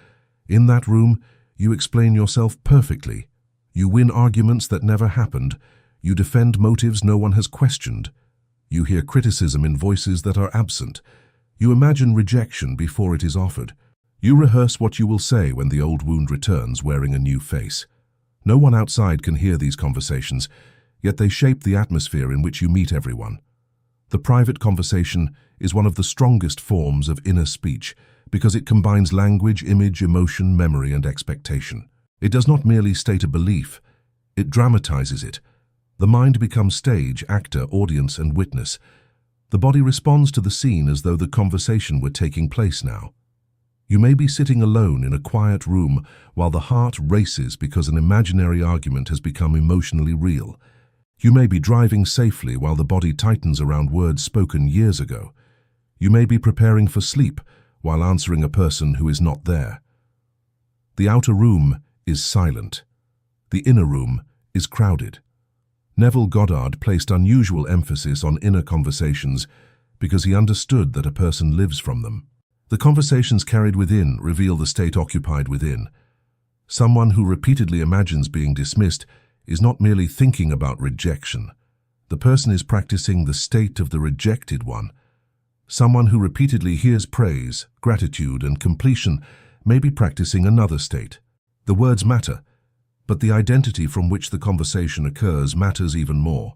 In that room, you explain yourself perfectly. You win arguments that never happened. You defend motives no one has questioned. You hear criticism in voices that are absent. You imagine rejection before it is offered. You rehearse what you will say when the old wound returns wearing a new face. No one outside can hear these conversations, yet they shape the atmosphere in which you meet everyone. The private conversation is one of the strongest forms of inner speech because it combines language, image, emotion, memory, and expectation. It does not merely state a belief, it dramatizes it. The mind becomes stage, actor, audience, and witness. The body responds to the scene as though the conversation were taking place now. You may be sitting alone in a quiet room while the heart races because an imaginary argument has become emotionally real. You may be driving safely while the body tightens around words spoken years ago. You may be preparing for sleep while answering a person who is not there. The outer room is silent. The inner room is crowded. Neville Goddard placed unusual emphasis on inner conversations because he understood that a person lives from them. The conversations carried within reveal the state occupied within. Someone who repeatedly imagines being dismissed is not merely thinking about rejection. The person is practicing the state of the rejected one. Someone who repeatedly hears praise, gratitude, and completion may be practicing another state. The words matter, but the identity from which the conversation occurs matters even more.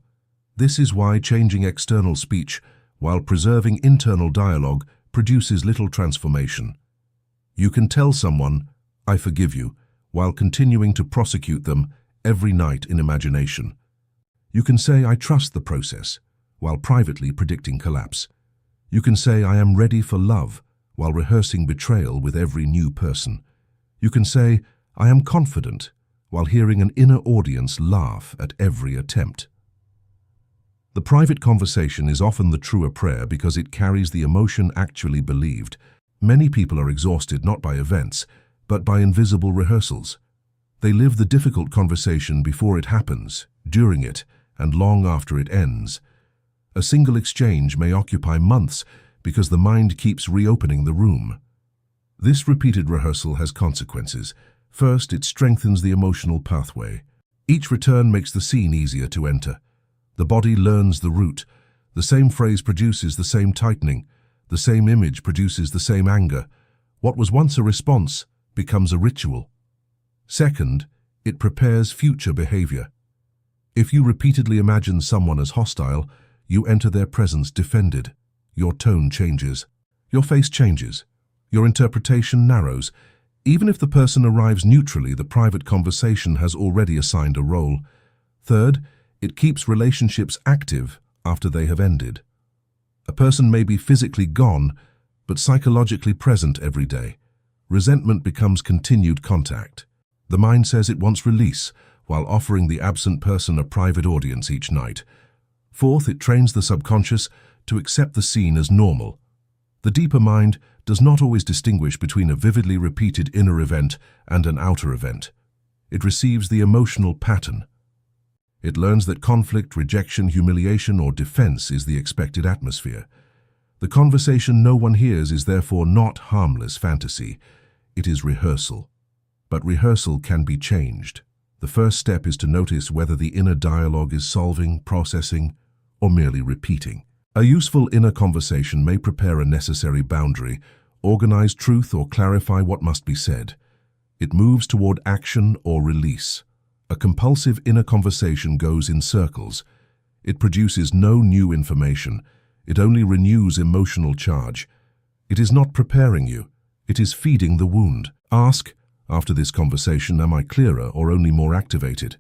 This is why changing external speech while preserving internal dialogue produces little transformation. You can tell someone, "I forgive you," while continuing to prosecute them every night in imagination. You can say, "I trust the process," while privately predicting collapse. You can say, "I am ready for love," while rehearsing betrayal with every new person. You can say, "I am confident," while hearing an inner audience laugh at every attempt. The private conversation is often the truer prayer because it carries the emotion actually believed. Many people are exhausted not by events, but by invisible rehearsals. They live the difficult conversation before it happens, during it, and long after it ends. A single exchange may occupy months because the mind keeps reopening the room. This repeated rehearsal has consequences. First, it strengthens the emotional pathway. Each return makes the scene easier to enter. The body learns the route. The same phrase produces the same tightening. The same image produces the same anger. What was once a response becomes a ritual. Second, it prepares future behavior. If you repeatedly imagine someone as hostile, you enter their presence defended. Your tone changes. Your face changes. Your interpretation narrows. Even if the person arrives neutrally, the private conversation has already assigned a role. Third, it keeps relationships active after they have ended. A person may be physically gone, but psychologically present every day. Resentment becomes continued contact. The mind says it wants release, while offering the absent person a private audience each night. Fourth, it trains the subconscious to accept the scene as normal. The deeper mind does not always distinguish between a vividly repeated inner event and an outer event. It receives the emotional pattern. It learns that conflict, rejection, humiliation, or defense is the expected atmosphere. The conversation no one hears is therefore not harmless fantasy. It is rehearsal. But rehearsal can be changed. The first step is to notice whether the inner dialogue is solving, processing, or merely repeating. A useful inner conversation may prepare a necessary boundary, organize truth, or clarify what must be said. It moves toward action or release. A compulsive inner conversation goes in circles. It produces no new information. It only renews emotional charge. It is not preparing you. It is feeding the wound. Ask, after this conversation, am I clearer or only more activated?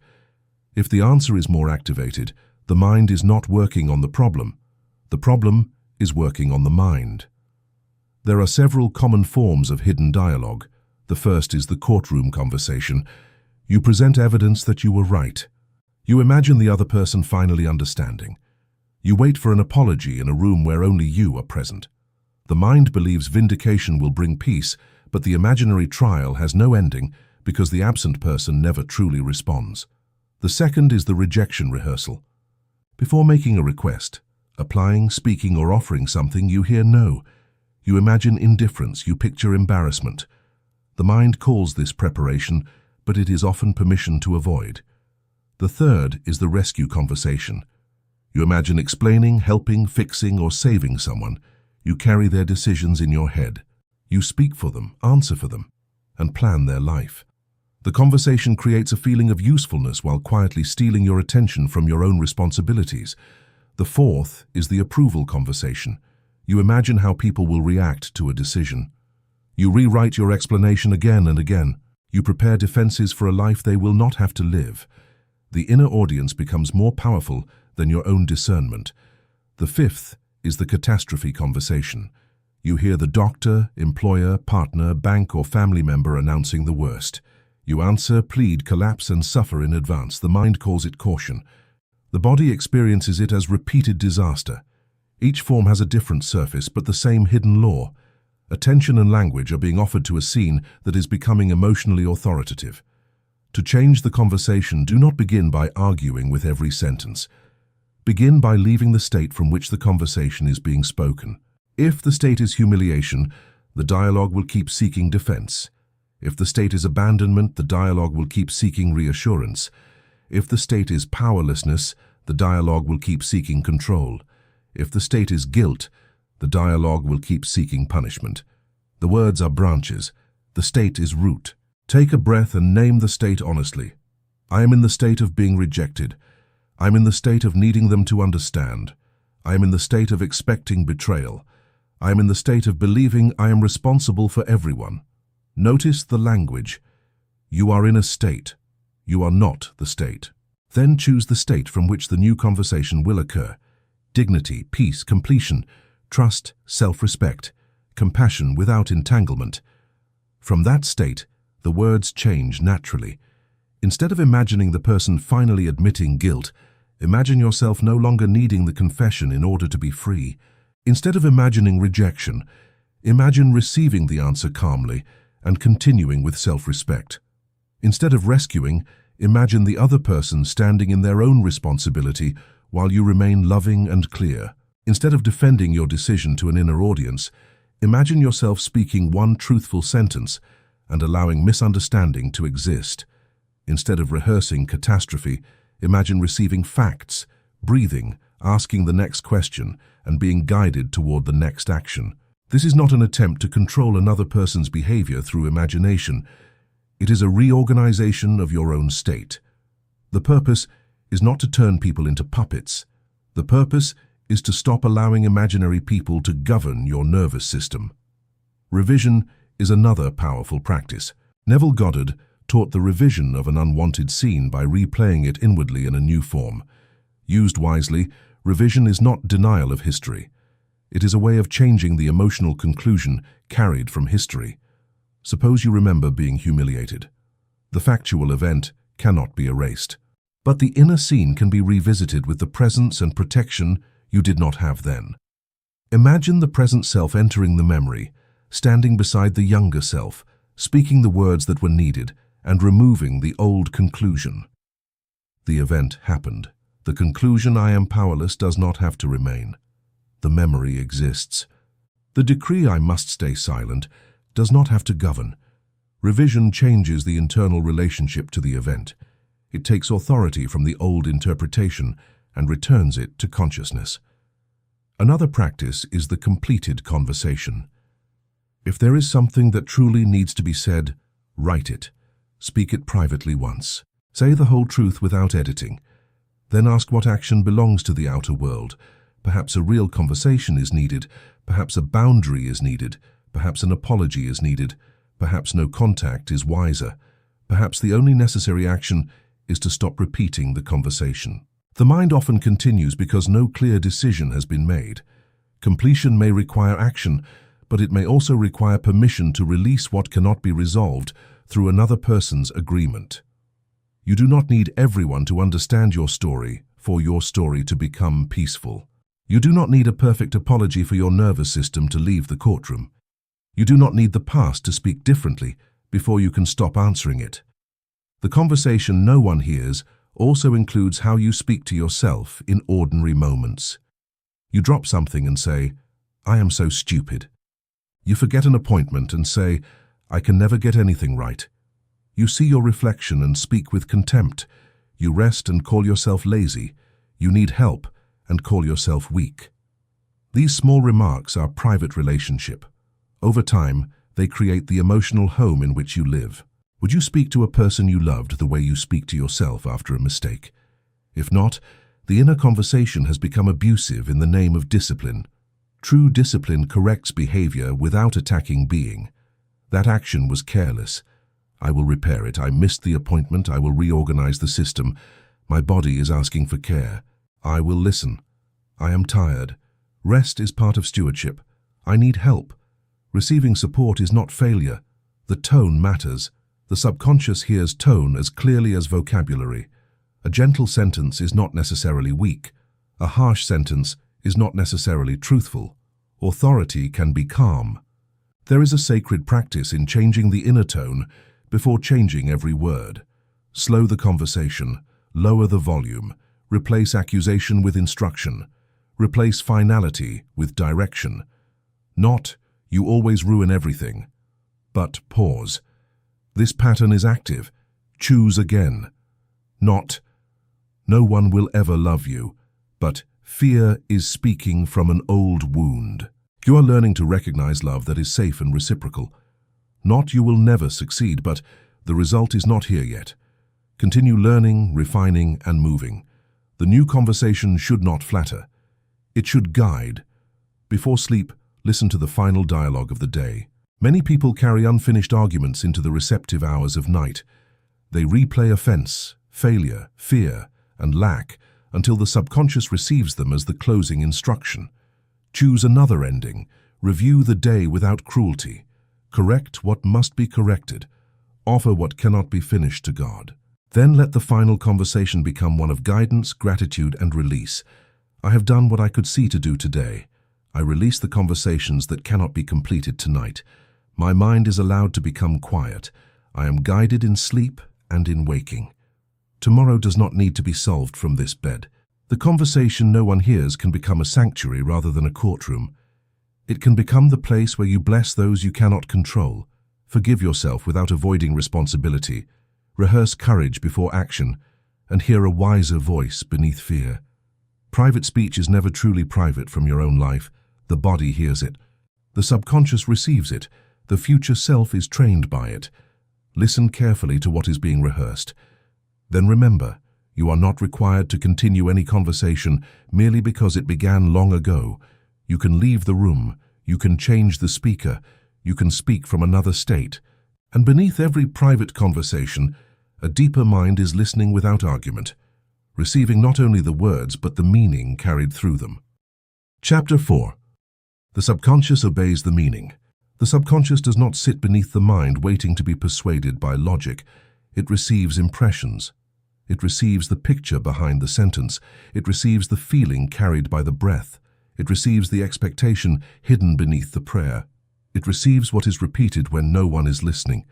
If the answer is more activated, the mind is not working on the problem. The problem is working on the mind. There are several common forms of hidden dialogue. The first is the courtroom conversation. You present evidence that you were right. You imagine the other person finally understanding. You wait for an apology in a room where only you are present. The mind believes vindication will bring peace, but the imaginary trial has no ending because the absent person never truly responds. The second is the rejection rehearsal. Before making a request, applying, speaking, or offering something, you hear no. You imagine indifference, you picture embarrassment. The mind calls this preparation, but it is often permission to avoid. The third is the rescue conversation. You imagine explaining, helping, fixing, or saving someone. You carry their decisions in your head. You speak for them, answer for them, and plan their life. The conversation creates a feeling of usefulness while quietly stealing your attention from your own responsibilities. The fourth is the approval conversation. You imagine how people will react to a decision. You rewrite your explanation again and again. You prepare defenses for a life they will not have to live. The inner audience becomes more powerful than your own discernment. The fifth is the catastrophe conversation. You hear the doctor, employer, partner, bank, or family member announcing the worst. You answer, plead, collapse, and suffer in advance. The mind calls it caution. The body experiences it as repeated disaster. Each form has a different surface, but the same hidden law. Attention and language are being offered to a scene that is becoming emotionally authoritative. To change the conversation, do not begin by arguing with every sentence. Begin by leaving the state from which the conversation is being spoken. If the state is humiliation, the dialogue will keep seeking defense. If the state is abandonment, the dialogue will keep seeking reassurance. If the state is powerlessness, the dialogue will keep seeking control. If the state is guilt, the dialogue will keep seeking punishment. The words are branches. The state is root. Take a breath and name the state honestly. I am in the state of being rejected. I am in the state of needing them to understand. I am in the state of expecting betrayal. I am in the state of believing I am responsible for everyone. Notice the language. You are in a state. You are not the state. Then choose the state from which the new conversation will occur. Dignity, peace, completion, trust, self-respect, compassion without entanglement. From that state, the words change naturally. Instead of imagining the person finally admitting guilt, imagine yourself no longer needing the confession in order to be free. Instead of imagining rejection, imagine receiving the answer calmly and continuing with self-respect. Instead of rescuing, imagine the other person standing in their own responsibility while you remain loving and clear. Instead of defending your decision to an inner audience, imagine yourself speaking one truthful sentence and allowing misunderstanding to exist. Instead of rehearsing catastrophe, imagine receiving facts, breathing, asking the next question, and being guided toward the next action. This is not an attempt to control another person's behavior through imagination. It is a reorganization of your own state. The purpose is not to turn people into puppets. The purpose is to stop allowing imaginary people to govern your nervous system. Revision is another powerful practice. Neville Goddard taught the revision of an unwanted scene by replaying it inwardly in a new form. Used wisely, revision is not denial of history. It is a way of changing the emotional conclusion carried from history. Suppose you remember being humiliated. The factual event cannot be erased. But the inner scene can be revisited with the presence and protection you did not have then. Imagine the present self entering the memory, standing beside the younger self, speaking the words that were needed, and removing the old conclusion. The event happened. The conclusion, I am powerless, does not have to remain. The memory exists. The decree, I must stay silent, does not have to govern. Revision changes the internal relationship to the event. It takes authority from the old interpretation and returns it to consciousness. Another practice is the completed conversation. If there is something that truly needs to be said, write it. Speak it privately once. Say the whole truth without editing. Then ask what action belongs to the outer world. Perhaps a real conversation is needed. Perhaps a boundary is needed. Perhaps an apology is needed. Perhaps no contact is wiser. Perhaps the only necessary action is to stop repeating the conversation. The mind often continues because no clear decision has been made. Completion may require action, but it may also require permission to release what cannot be resolved through another person's agreement. You do not need everyone to understand your story for your story to become peaceful. You do not need a perfect apology for your nervous system to leave the courtroom. You do not need the past to speak differently before you can stop answering it. The conversation no one hears also includes how you speak to yourself in ordinary moments. You drop something and say, I am so stupid. You forget an appointment and say, I can never get anything right. You see your reflection and speak with contempt. You rest and call yourself lazy. You need help and call yourself weak. These small remarks are private relationship. Over time, they create the emotional home in which you live. Would you speak to a person you loved the way you speak to yourself after a mistake? If not, the inner conversation has become abusive in the name of discipline. True discipline corrects behavior without attacking being. That action was careless. I will repair it. I missed the appointment. I will reorganize the system. My body is asking for care. I will listen. I am tired. Rest is part of stewardship. I need help. Receiving support is not failure. The tone matters. The subconscious hears tone as clearly as vocabulary. A gentle sentence is not necessarily weak. A harsh sentence is not necessarily truthful. Authority can be calm. There is a sacred practice in changing the inner tone before changing every word. Slow the conversation, lower the volume, replace accusation with instruction, replace finality with direction. Not, you always ruin everything, but pause. This pattern is active. Choose again. Not, no one will ever love you, but fear is speaking from an old wound. You are learning to recognize love that is safe and reciprocal. Not, you will never succeed, but the result is not here yet. Continue learning, refining, and moving. The new conversation should not flatter. It should guide. Before sleep, listen to the final dialogue of the day. Many people carry unfinished arguments into the receptive hours of night. They replay offense, failure, fear, and lack until the subconscious receives them as the closing instruction. Choose another ending. Review the day without cruelty. Correct what must be corrected. Offer what cannot be finished to God. Then let the final conversation become one of guidance, gratitude, and release. I have done what I could see to do today. I release the conversations that cannot be completed tonight. My mind is allowed to become quiet. I am guided in sleep and in waking. Tomorrow does not need to be solved from this bed. The conversation no one hears can become a sanctuary rather than a courtroom. It can become the place where you bless those you cannot control. Forgive yourself without avoiding responsibility. Rehearse courage before action, and hear a wiser voice beneath fear. Private speech is never truly private from your own life. The body hears it. The subconscious receives it. The future self is trained by it. Listen carefully to what is being rehearsed. Then remember, you are not required to continue any conversation merely because it began long ago. You can leave the room. You can change the speaker. You can speak from another state. And beneath every private conversation, a deeper mind is listening without argument, receiving not only the words but the meaning carried through them. Chapter 4. The subconscious obeys the meaning. The subconscious does not sit beneath the mind waiting to be persuaded by logic. It receives impressions. It receives the picture behind the sentence. It receives the feeling carried by the breath. It receives the expectation hidden beneath the prayer. It receives what is repeated when no one is listening.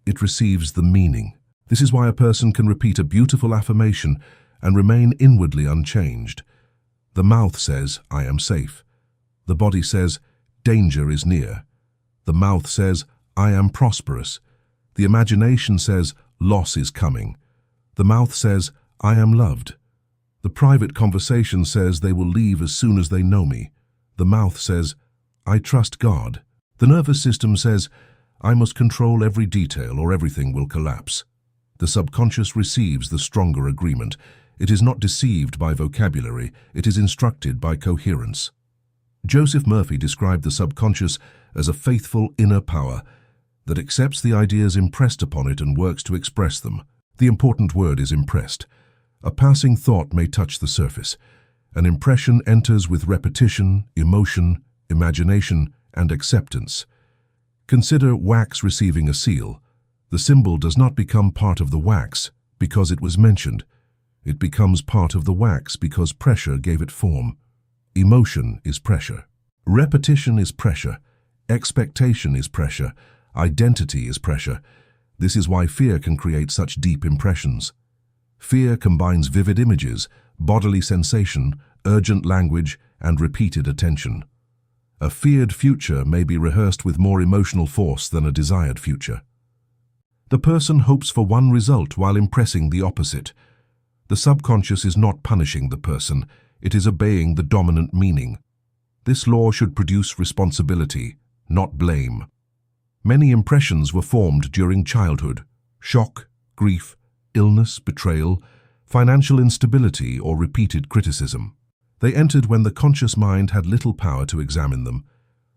It receives the meaning. This is why a person can repeat a beautiful affirmation and remain inwardly unchanged. The mouth says, I am safe. The body says, danger is near. The mouth says, I am prosperous. The imagination says, loss is coming. The mouth says, I am loved. The private conversation says they will leave as soon as they know me. The mouth says, I trust God. The nervous system says, I must control every detail or everything will collapse. The subconscious receives the stronger agreement. It is not deceived by vocabulary, it is instructed by coherence. Joseph Murphy described the subconscious as a faithful inner power that accepts the ideas impressed upon it and works to express them. The important word is impressed. A passing thought may touch the surface. An impression enters with repetition, emotion, imagination, and acceptance. Consider wax receiving a seal. The symbol does not become part of the wax because it was mentioned. It becomes part of the wax because pressure gave it form. Emotion is pressure. Repetition is pressure. Expectation is pressure. Identity is pressure. This is why fear can create such deep impressions. Fear combines vivid images, bodily sensation, urgent language, and repeated attention. A feared future may be rehearsed with more emotional force than a desired future. The person hopes for one result while impressing the opposite. The subconscious is not punishing the person, it is obeying the dominant meaning. This law should produce responsibility, not blame. Many impressions were formed during childhood: shock, grief, illness, betrayal, financial instability, or repeated criticism. They entered when the conscious mind had little power to examine them.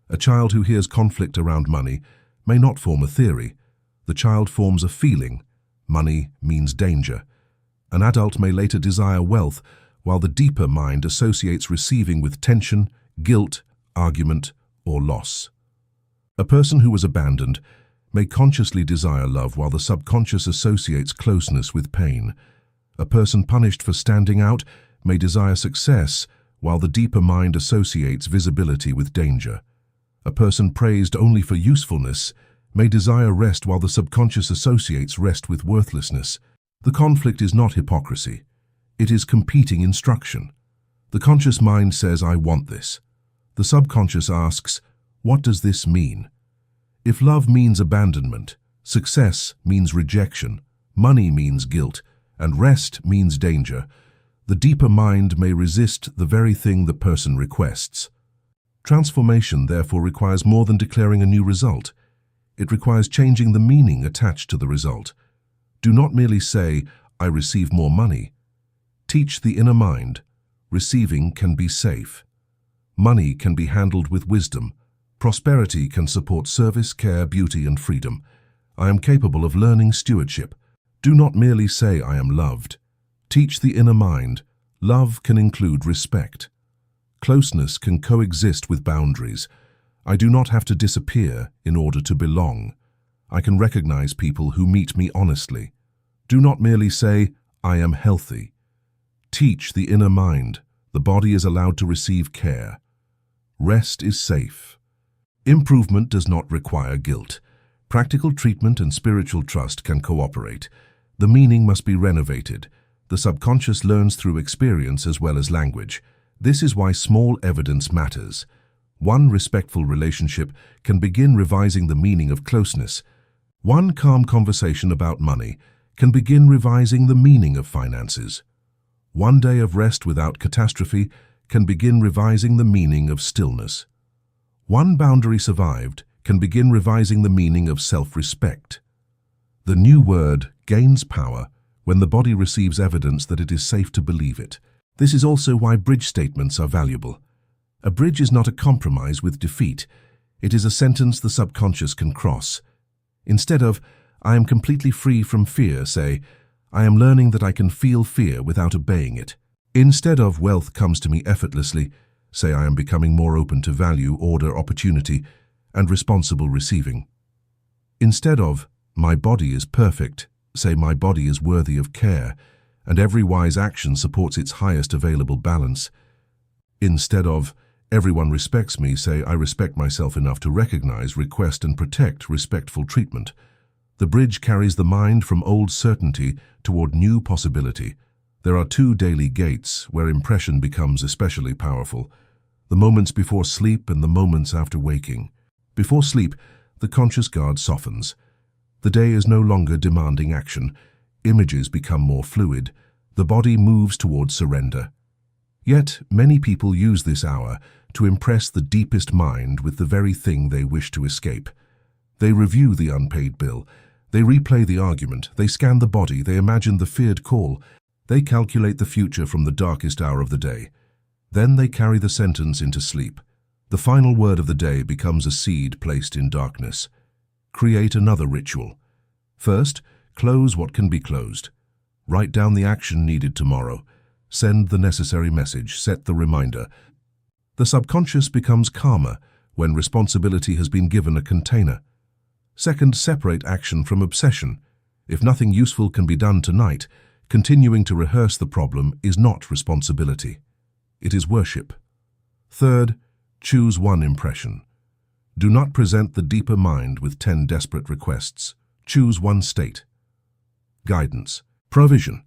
A child who hears conflict around money may not form a theory. The child forms a feeling. Money means danger. An adult may later desire wealth, while the deeper mind associates receiving with tension, guilt, argument, or loss. A person who was abandoned may consciously desire love, while the subconscious associates closeness with pain. A person punished for standing out may desire success, while the deeper mind associates visibility with danger. A person praised only for usefulness may desire rest, while the subconscious associates rest with worthlessness. The conflict is not hypocrisy. It is competing instruction. The conscious mind says, "I want this." The subconscious asks, "What does this mean?" If love means abandonment, success means rejection, money means guilt, and rest means danger, the deeper mind may resist the very thing the person requests. Transformation, therefore, requires more than declaring a new result. It requires changing the meaning attached to the result. Do not merely say, "I receive more money." Teach the inner mind, receiving can be safe. Money can be handled with wisdom. Prosperity can support service, care, beauty, and freedom. I am capable of learning stewardship. Do not merely say, "I am loved." Teach the inner mind. Love can include respect. Closeness can coexist with boundaries. I do not have to disappear in order to belong. I can recognize people who meet me honestly. Do not merely say, "I am healthy." Teach the inner mind. The body is allowed to receive care. Rest is safe. Improvement does not require guilt. Practical treatment and spiritual trust can cooperate. The meaning must be renovated. The subconscious learns through experience as well as language. This is why small evidence matters. One respectful relationship can begin revising the meaning of closeness. One calm conversation about money can begin revising the meaning of finances. One day of rest without catastrophe can begin revising the meaning of stillness. One boundary survived can begin revising the meaning of self-respect. The new word gains power when the body receives evidence that it is safe to believe it. This is also why bridge statements are valuable. A bridge is not a compromise with defeat. It is a sentence the subconscious can cross. Instead of, "I am completely free from fear," say, "I am learning that I can feel fear without obeying it." Instead of, "Wealth comes to me effortlessly," say, "I am becoming more open to value, order, opportunity, and responsible receiving." Instead of, "My body is perfect," say, "My body is worthy of care, and every wise action supports its highest available balance." Instead of, "Everyone respects me," say, "I respect myself enough to recognize, request, and protect respectful treatment." The bridge carries the mind from old certainty toward new possibility. There are two daily gates where impression becomes especially powerful: the moments before sleep and the moments after waking. Before sleep, the conscious guard softens. The day is no longer demanding action. Images become more fluid. The body moves towards surrender. Yet, many people use this hour to impress the deepest mind with the very thing they wish to escape. They review the unpaid bill. They replay the argument. They scan the body. They imagine the feared call. They calculate the future from the darkest hour of the day. Then they carry the sentence into sleep. The final word of the day becomes a seed placed in darkness. Create another ritual. First, close what can be closed. Write down the action needed tomorrow. Send the necessary message. Set the reminder. The subconscious becomes calmer when responsibility has been given a container. Second, separate action from obsession. If nothing useful can be done tonight, continuing to rehearse the problem is not responsibility. It is worship. Third, choose one impression. Do not present the deeper mind with 10 desperate requests. Choose one state. Guidance, provision,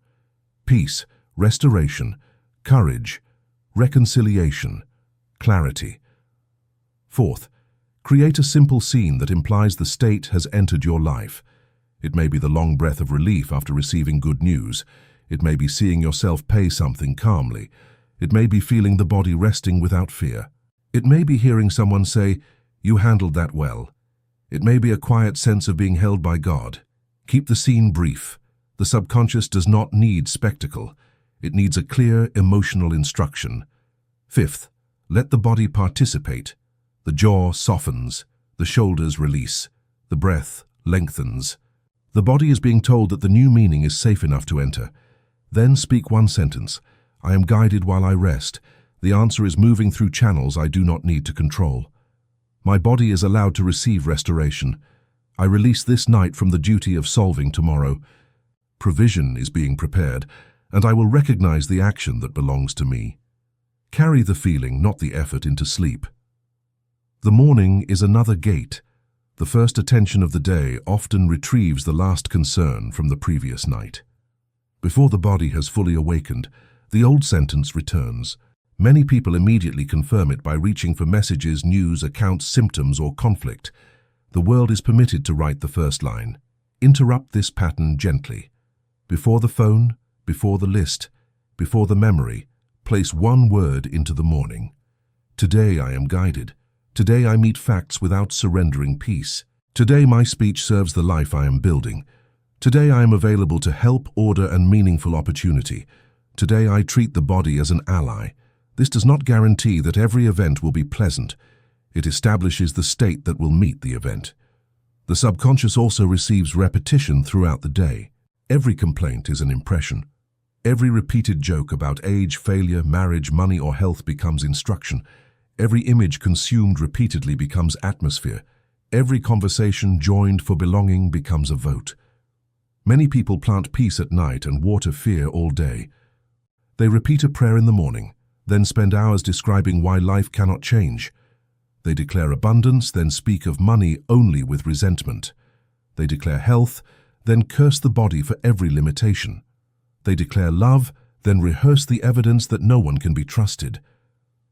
peace, restoration, courage, reconciliation, clarity. Fourth, create a simple scene that implies the state has entered your life. It may be the long breath of relief after receiving good news. It may be seeing yourself pay something calmly. It may be feeling the body resting without fear. It may be hearing someone say, "You handled that well." It may be a quiet sense of being held by God. Keep the scene brief. The subconscious does not need spectacle. It needs a clear emotional instruction. Fifth, let the body participate. The jaw softens, the shoulders release, the breath lengthens. The body is being told that the new meaning is safe enough to enter. Then speak one sentence. I am guided while I rest. The answer is moving through channels I do not need to control. My body is allowed to receive restoration. I release this night from the duty of solving tomorrow. Provision is being prepared, and I will recognize the action that belongs to me. Carry the feeling, not the effort, into sleep. The morning is another gate. The first attention of the day often retrieves the last concern from the previous night. Before the body has fully awakened, the old sentence returns. Many people immediately confirm it by reaching for messages, news, accounts, symptoms, or conflict. The world is permitted to write the first line. Interrupt this pattern gently. Before the phone, before the list, before the memory, place one word into the morning. Today I am guided. Today I meet facts without surrendering peace. Today my speech serves the life I am building. Today I am available to help, order, and meaningful opportunity. Today I treat the body as an ally. This does not guarantee that every event will be pleasant. It establishes the state that will meet the event. The subconscious also receives repetition throughout the day. Every complaint is an impression. Every repeated joke about age, failure, marriage, money, or health becomes instruction. Every image consumed repeatedly becomes atmosphere. Every conversation joined for belonging becomes a vote. Many people plant peace at night and water fear all day. They repeat a prayer in the morning, then spend hours describing why life cannot change. They declare abundance, then speak of money only with resentment. They declare health, then curse the body for every limitation. They declare love, then rehearse the evidence that no one can be trusted.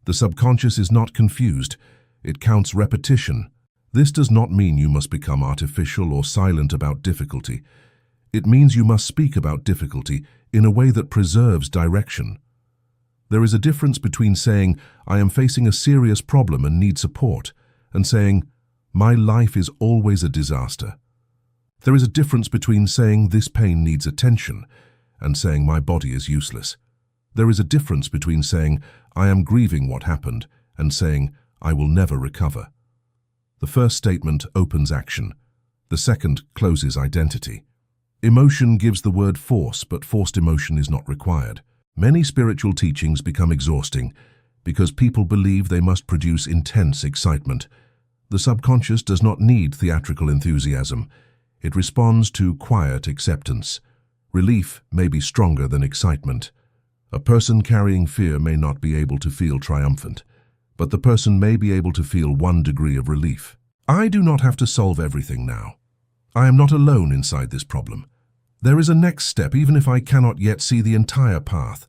The subconscious is not confused. It counts repetition. This does not mean you must become artificial or silent about difficulty. It means you must speak about difficulty in a way that preserves direction. There is a difference between saying, "I am facing a serious problem and need support," and saying, "My life is always a disaster." There is a difference between saying, "This pain needs attention," and saying, "My body is useless." There is a difference between saying, "I am grieving what happened," and saying, "I will never recover." The first statement opens action. The second closes identity. Emotion gives the word force, but forced emotion is not required. Many spiritual teachings become exhausting because people believe they must produce intense excitement. The subconscious does not need theatrical enthusiasm. It responds to quiet acceptance. Relief may be stronger than excitement. A person carrying fear may not be able to feel triumphant, but the person may be able to feel one degree of relief. I do not have to solve everything now. I am not alone inside this problem. There is a next step, even if I cannot yet see the entire path.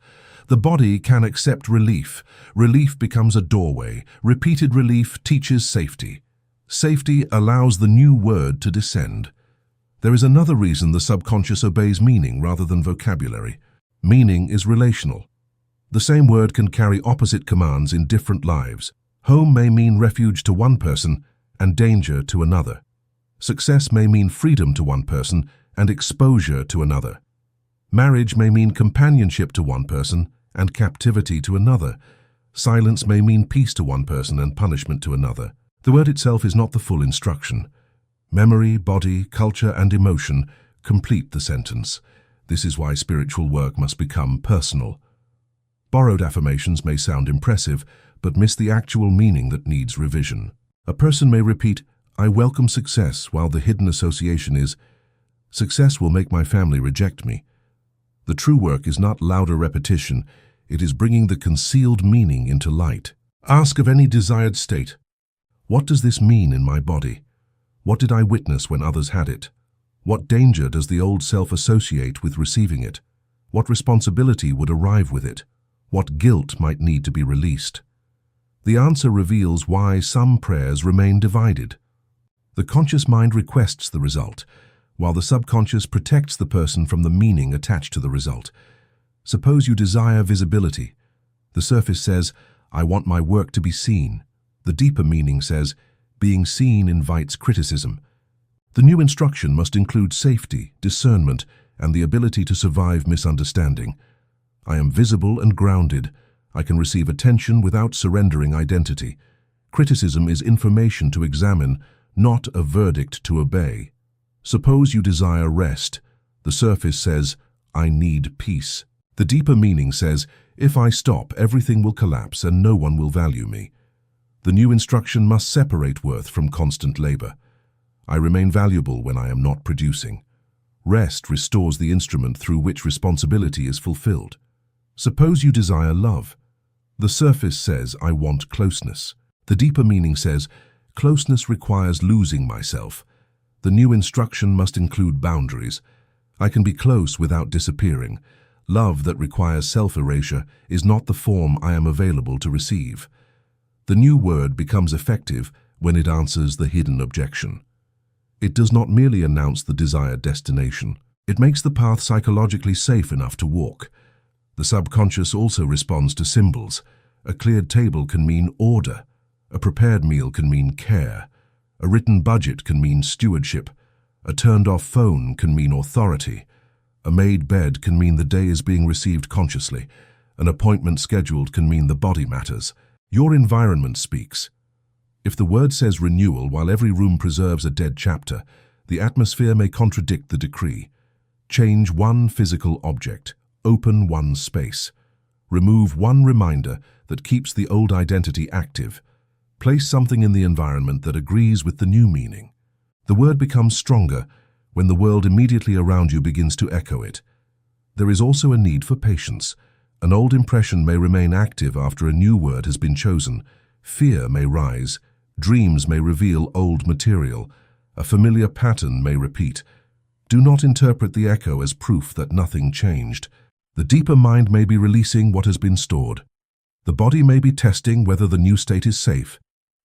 The body can accept relief. Relief becomes a doorway. Repeated relief teaches safety. Safety allows the new word to descend. There is another reason the subconscious obeys meaning rather than vocabulary. Meaning is relational. The same word can carry opposite commands in different lives. Home may mean refuge to one person and danger to another. Success may mean freedom to one person and exposure to another. Marriage may mean companionship to one person and captivity to another. Silence may mean peace to one person and punishment to another. The word itself is not the full instruction. Memory, body, culture, and emotion complete the sentence. This is why spiritual work must become personal. Borrowed affirmations may sound impressive, but miss the actual meaning that needs revision. A person may repeat, "I welcome success," while the hidden association is, "Success will make my family reject me." The true work is not louder repetition, it is bringing the concealed meaning into light. Ask of any desired state, "What does this mean in my body? What did I witness when others had it? What danger does the old self associate with receiving it? What responsibility would arrive with it? What guilt might need to be released?" The answer reveals why some prayers remain divided. The conscious mind requests the result, while the subconscious protects the person from the meaning attached to the result. Suppose you desire visibility. The surface says, I want my work to be seen. The deeper meaning says, being seen invites criticism. The new instruction must include safety, discernment, and the ability to survive misunderstanding. I am visible and grounded. I can receive attention without surrendering identity. Criticism is information to examine, not a verdict to obey. Suppose you desire rest. The surface says, I need peace. The deeper meaning says, if I stop, everything will collapse and no one will value me. The new instruction must separate worth from constant labor. I remain valuable when I am not producing. Rest restores the instrument through which responsibility is fulfilled. Suppose you desire love. The surface says, I want closeness. The deeper meaning says, closeness requires losing myself. The new instruction must include boundaries. I can be close without disappearing. Love that requires self-erasure is not the form I am available to receive. The new word becomes effective when it answers the hidden objection. It does not merely announce the desired destination. It makes the path psychologically safe enough to walk. The subconscious also responds to symbols. A cleared table can mean order. A prepared meal can mean care. A written budget can mean stewardship. A turned-off phone can mean authority. A made bed can mean the day is being received consciously. An appointment scheduled can mean the body matters. Your environment speaks. If the word says renewal while every room preserves a dead chapter, the atmosphere may contradict the decree. Change one physical object. Open one space. Remove one reminder that keeps the old identity active. Place something in the environment that agrees with the new meaning. The word becomes stronger when the world immediately around you begins to echo it. There is also a need for patience. An old impression may remain active after a new word has been chosen. Fear may rise. Dreams may reveal old material. A familiar pattern may repeat. Do not interpret the echo as proof that nothing changed. The deeper mind may be releasing what has been stored. The body may be testing whether the new state is safe.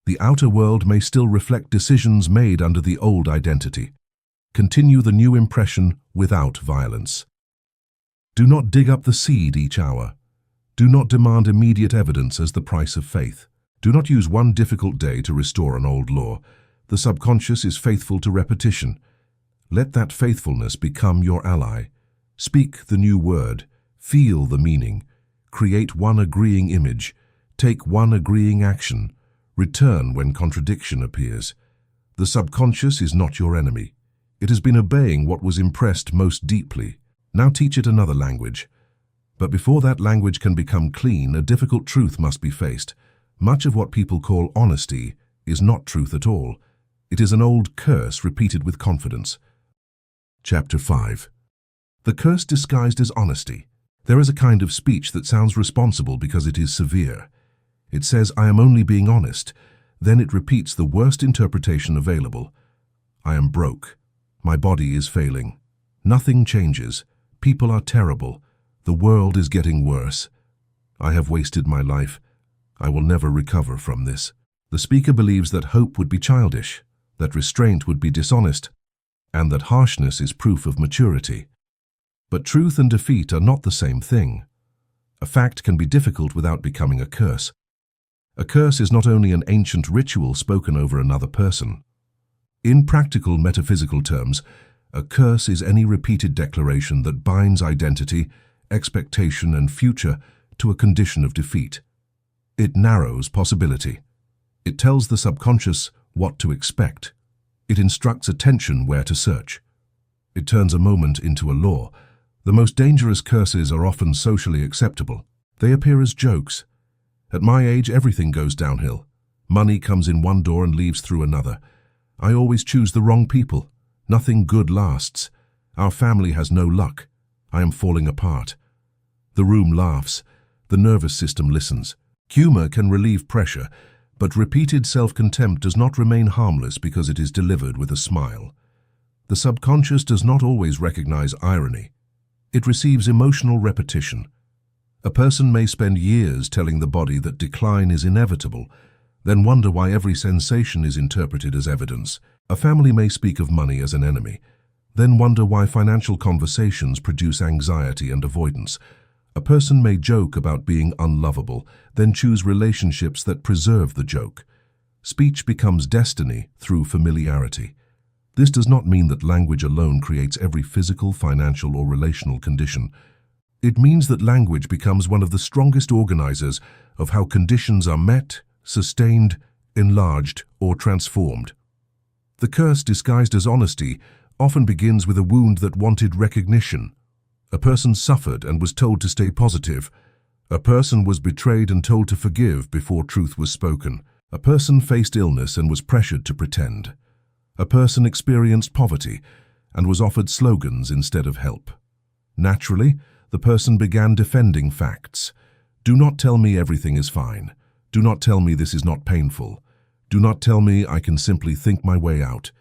The outer world may still reflect decisions made under the old identity. Continue the new impression without violence. Do not dig up the seed each hour. Do not demand immediate evidence as the price of faith. Do not use one difficult day to restore an old law. The subconscious is faithful to repetition. Let that faithfulness become your ally. Speak the new word. Feel the meaning. Create one agreeing image. Take one agreeing action. Return when contradiction appears. The subconscious is not your enemy. It has been obeying what was impressed most deeply. Now teach it another language. But before that language can become clean, a difficult truth must be faced. Much of what people call honesty is not truth at all. It is an old curse repeated with confidence. Chapter 5. The curse disguised as honesty. There is a kind of speech that sounds responsible because it is severe. It says, I am only being honest. Then it repeats the worst interpretation available. I am broke. My body is failing. Nothing changes. People are terrible. The world is getting worse. I have wasted my life. I will never recover from this. The speaker believes that hope would be childish, that restraint would be dishonest, and that harshness is proof of maturity. But truth and defeat are not the same thing. A fact can be difficult without becoming a curse. A curse is not only an ancient ritual spoken over another person. In practical metaphysical terms, a curse is any repeated declaration that binds identity, expectation, and future to a condition of defeat. It narrows possibility. It tells the subconscious what to expect. It instructs attention where to search. It turns a moment into a law. The most dangerous curses are often socially acceptable. They appear as jokes. At my age, everything goes downhill. Money comes in one door and leaves through another. I always choose the wrong people. Nothing good lasts. Our family has no luck. I am falling apart. The room laughs. The nervous system listens. Humor can relieve pressure, but repeated self-contempt does not remain harmless because it is delivered with a smile. The subconscious does not always recognize irony. It receives emotional repetition. A person may spend years telling the body that decline is inevitable, then wonder why every sensation is interpreted as evidence. A family may speak of money as an enemy, then wonder why financial conversations produce anxiety and avoidance. A person may joke about being unlovable, then choose relationships that preserve the joke. Speech becomes destiny through familiarity. This does not mean that language alone creates every physical, financial, or relational condition. It means that language becomes one of the strongest organizers of how conditions are met, sustained, enlarged, or transformed. The curse disguised as honesty often begins with a wound that wanted recognition. A person suffered and was told to stay positive. A person was betrayed and told to forgive before truth was spoken. A person faced illness and was pressured to pretend. A person experienced poverty and was offered slogans instead of help. Naturally, the person began defending facts. Do not tell me everything is fine. Do not tell me this is not painful. Do not tell me I can simply think my way out.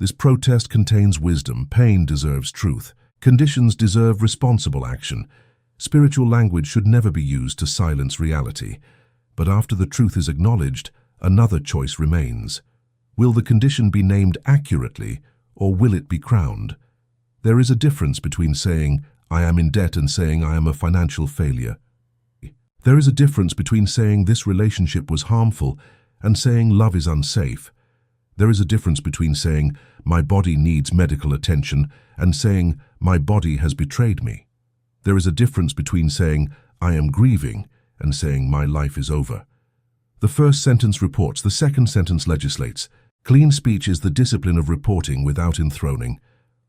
This protest contains wisdom. Pain deserves truth. Conditions deserve responsible action. Spiritual language should never be used to silence reality. But after the truth is acknowledged, another choice remains. Will the condition be named accurately, or will it be crowned? There is a difference between saying, I am in debt, and saying, I am a financial failure. There is a difference between saying this relationship was harmful and saying love is unsafe. There is a difference between saying, my body needs medical attention, and saying, my body has betrayed me. There is a difference between saying, I am grieving, and saying, my life is over. The first sentence reports, the second sentence legislates. Clean speech is the discipline of reporting without enthroning.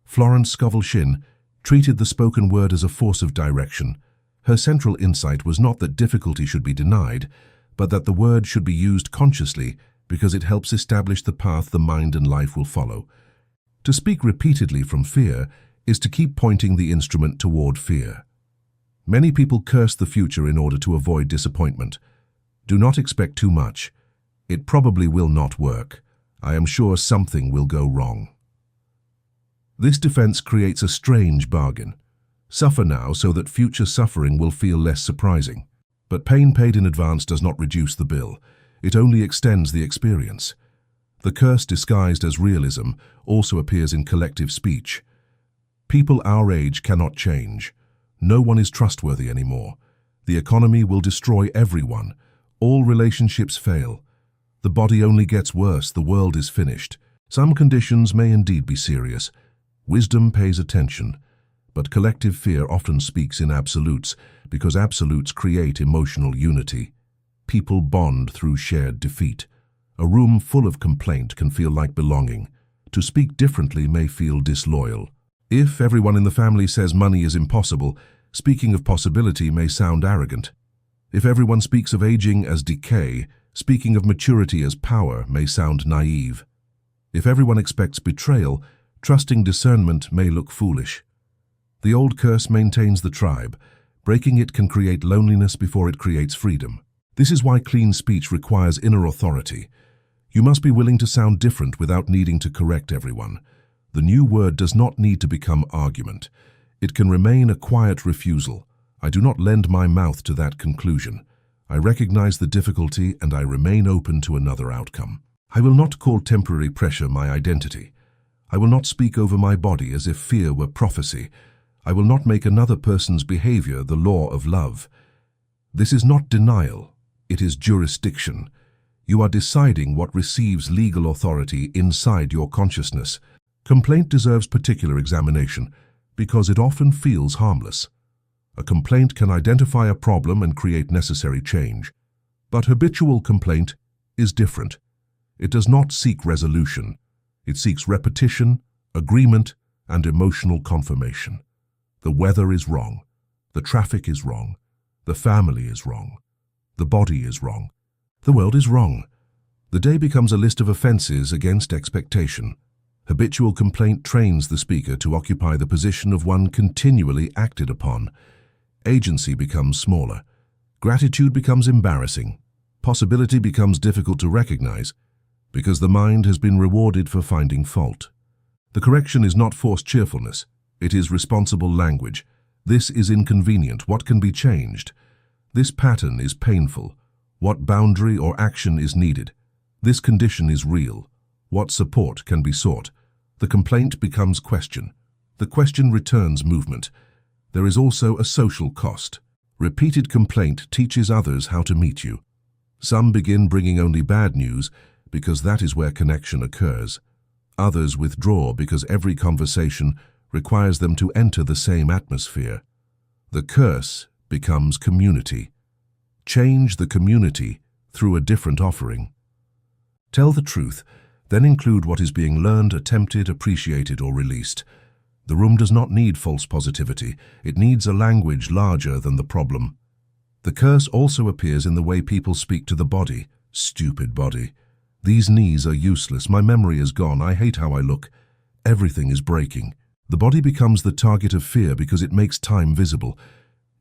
Florence Scovel Shinn treated the spoken word as a force of direction. Her central insight was not that difficulty should be denied, but that the word should be used consciously because it helps establish the path the mind and life will follow. To speak repeatedly from fear is to keep pointing the instrument toward fear. Many people curse the future in order to avoid disappointment. Do not expect too much. It probably will not work. I am sure something will go wrong. This defense creates a strange bargain. Suffer now so that future suffering will feel less surprising. But pain paid in advance does not reduce the bill. It only extends the experience. The curse disguised as realism also appears in collective speech. People our age cannot change. No one is trustworthy anymore. The economy will destroy everyone. All relationships fail. The body only gets worse. The world is finished. Some conditions may indeed be serious. Wisdom pays attention. But collective fear often speaks in absolutes because absolutes create emotional unity. People bond through shared defeat. A room full of complaint can feel like belonging. To speak differently may feel disloyal. If everyone in the family says money is impossible, speaking of possibility may sound arrogant. If everyone speaks of aging as decay, speaking of maturity as power may sound naive. If everyone expects betrayal, trusting discernment may look foolish. The old curse maintains the tribe. Breaking it can create loneliness before it creates freedom. This is why clean speech requires inner authority. You must be willing to sound different without needing to correct everyone. The new word does not need to become argument. It can remain a quiet refusal. I do not lend my mouth to that conclusion. I recognize the difficulty and I remain open to another outcome. I will not call temporary pressure my identity. I will not speak over my body as if fear were prophecy. I will not make another person's behavior the law of love. This is not denial. It is jurisdiction. You are deciding what receives legal authority inside your consciousness. Complaint deserves particular examination because it often feels harmless. A complaint can identify a problem and create necessary change. But habitual complaint is different. It does not seek resolution. It seeks repetition, agreement, and emotional confirmation. The weather is wrong. The traffic is wrong. The family is wrong. The body is wrong. The world is wrong. The day becomes a list of offenses against expectation. Habitual complaint trains the speaker to occupy the position of one continually acted upon. Agency becomes smaller. Gratitude becomes embarrassing. Possibility becomes difficult to recognize because the mind has been rewarded for finding fault. The correction is not forced cheerfulness. It is responsible language. This is inconvenient. What can be changed? This pattern is painful. What boundary or action is needed? This condition is real. What support can be sought? The complaint becomes question. The question returns movement. There is also a social cost. Repeated complaint teaches others how to meet you. Some begin bringing only bad news because that is where connection occurs. Others withdraw because every conversation requires them to enter the same atmosphere. The curse becomes community. Change the community through a different offering. Tell the truth, then include what is being learned, attempted, appreciated, or released. The room does not need false positivity. It needs a language larger than the problem. The curse also appears in the way people speak to the body. Stupid body. These knees are useless. My memory is gone. I hate how I look. Everything is breaking. The body becomes the target of fear because it makes time visible.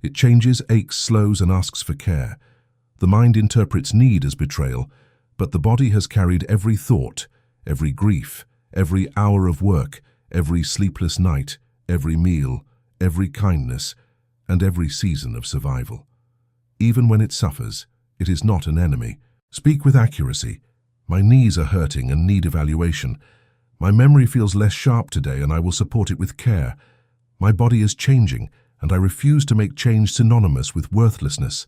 It changes, aches, slows, and asks for care. The mind interprets need as betrayal, but the body has carried every thought, every grief, every hour of work, every sleepless night, every meal, every kindness, and every season of survival. Even when it suffers, it is not an enemy. Speak with accuracy. My knees are hurting and need evaluation. My memory feels less sharp today and I will support it with care. My body is changing and I refuse to make change synonymous with worthlessness.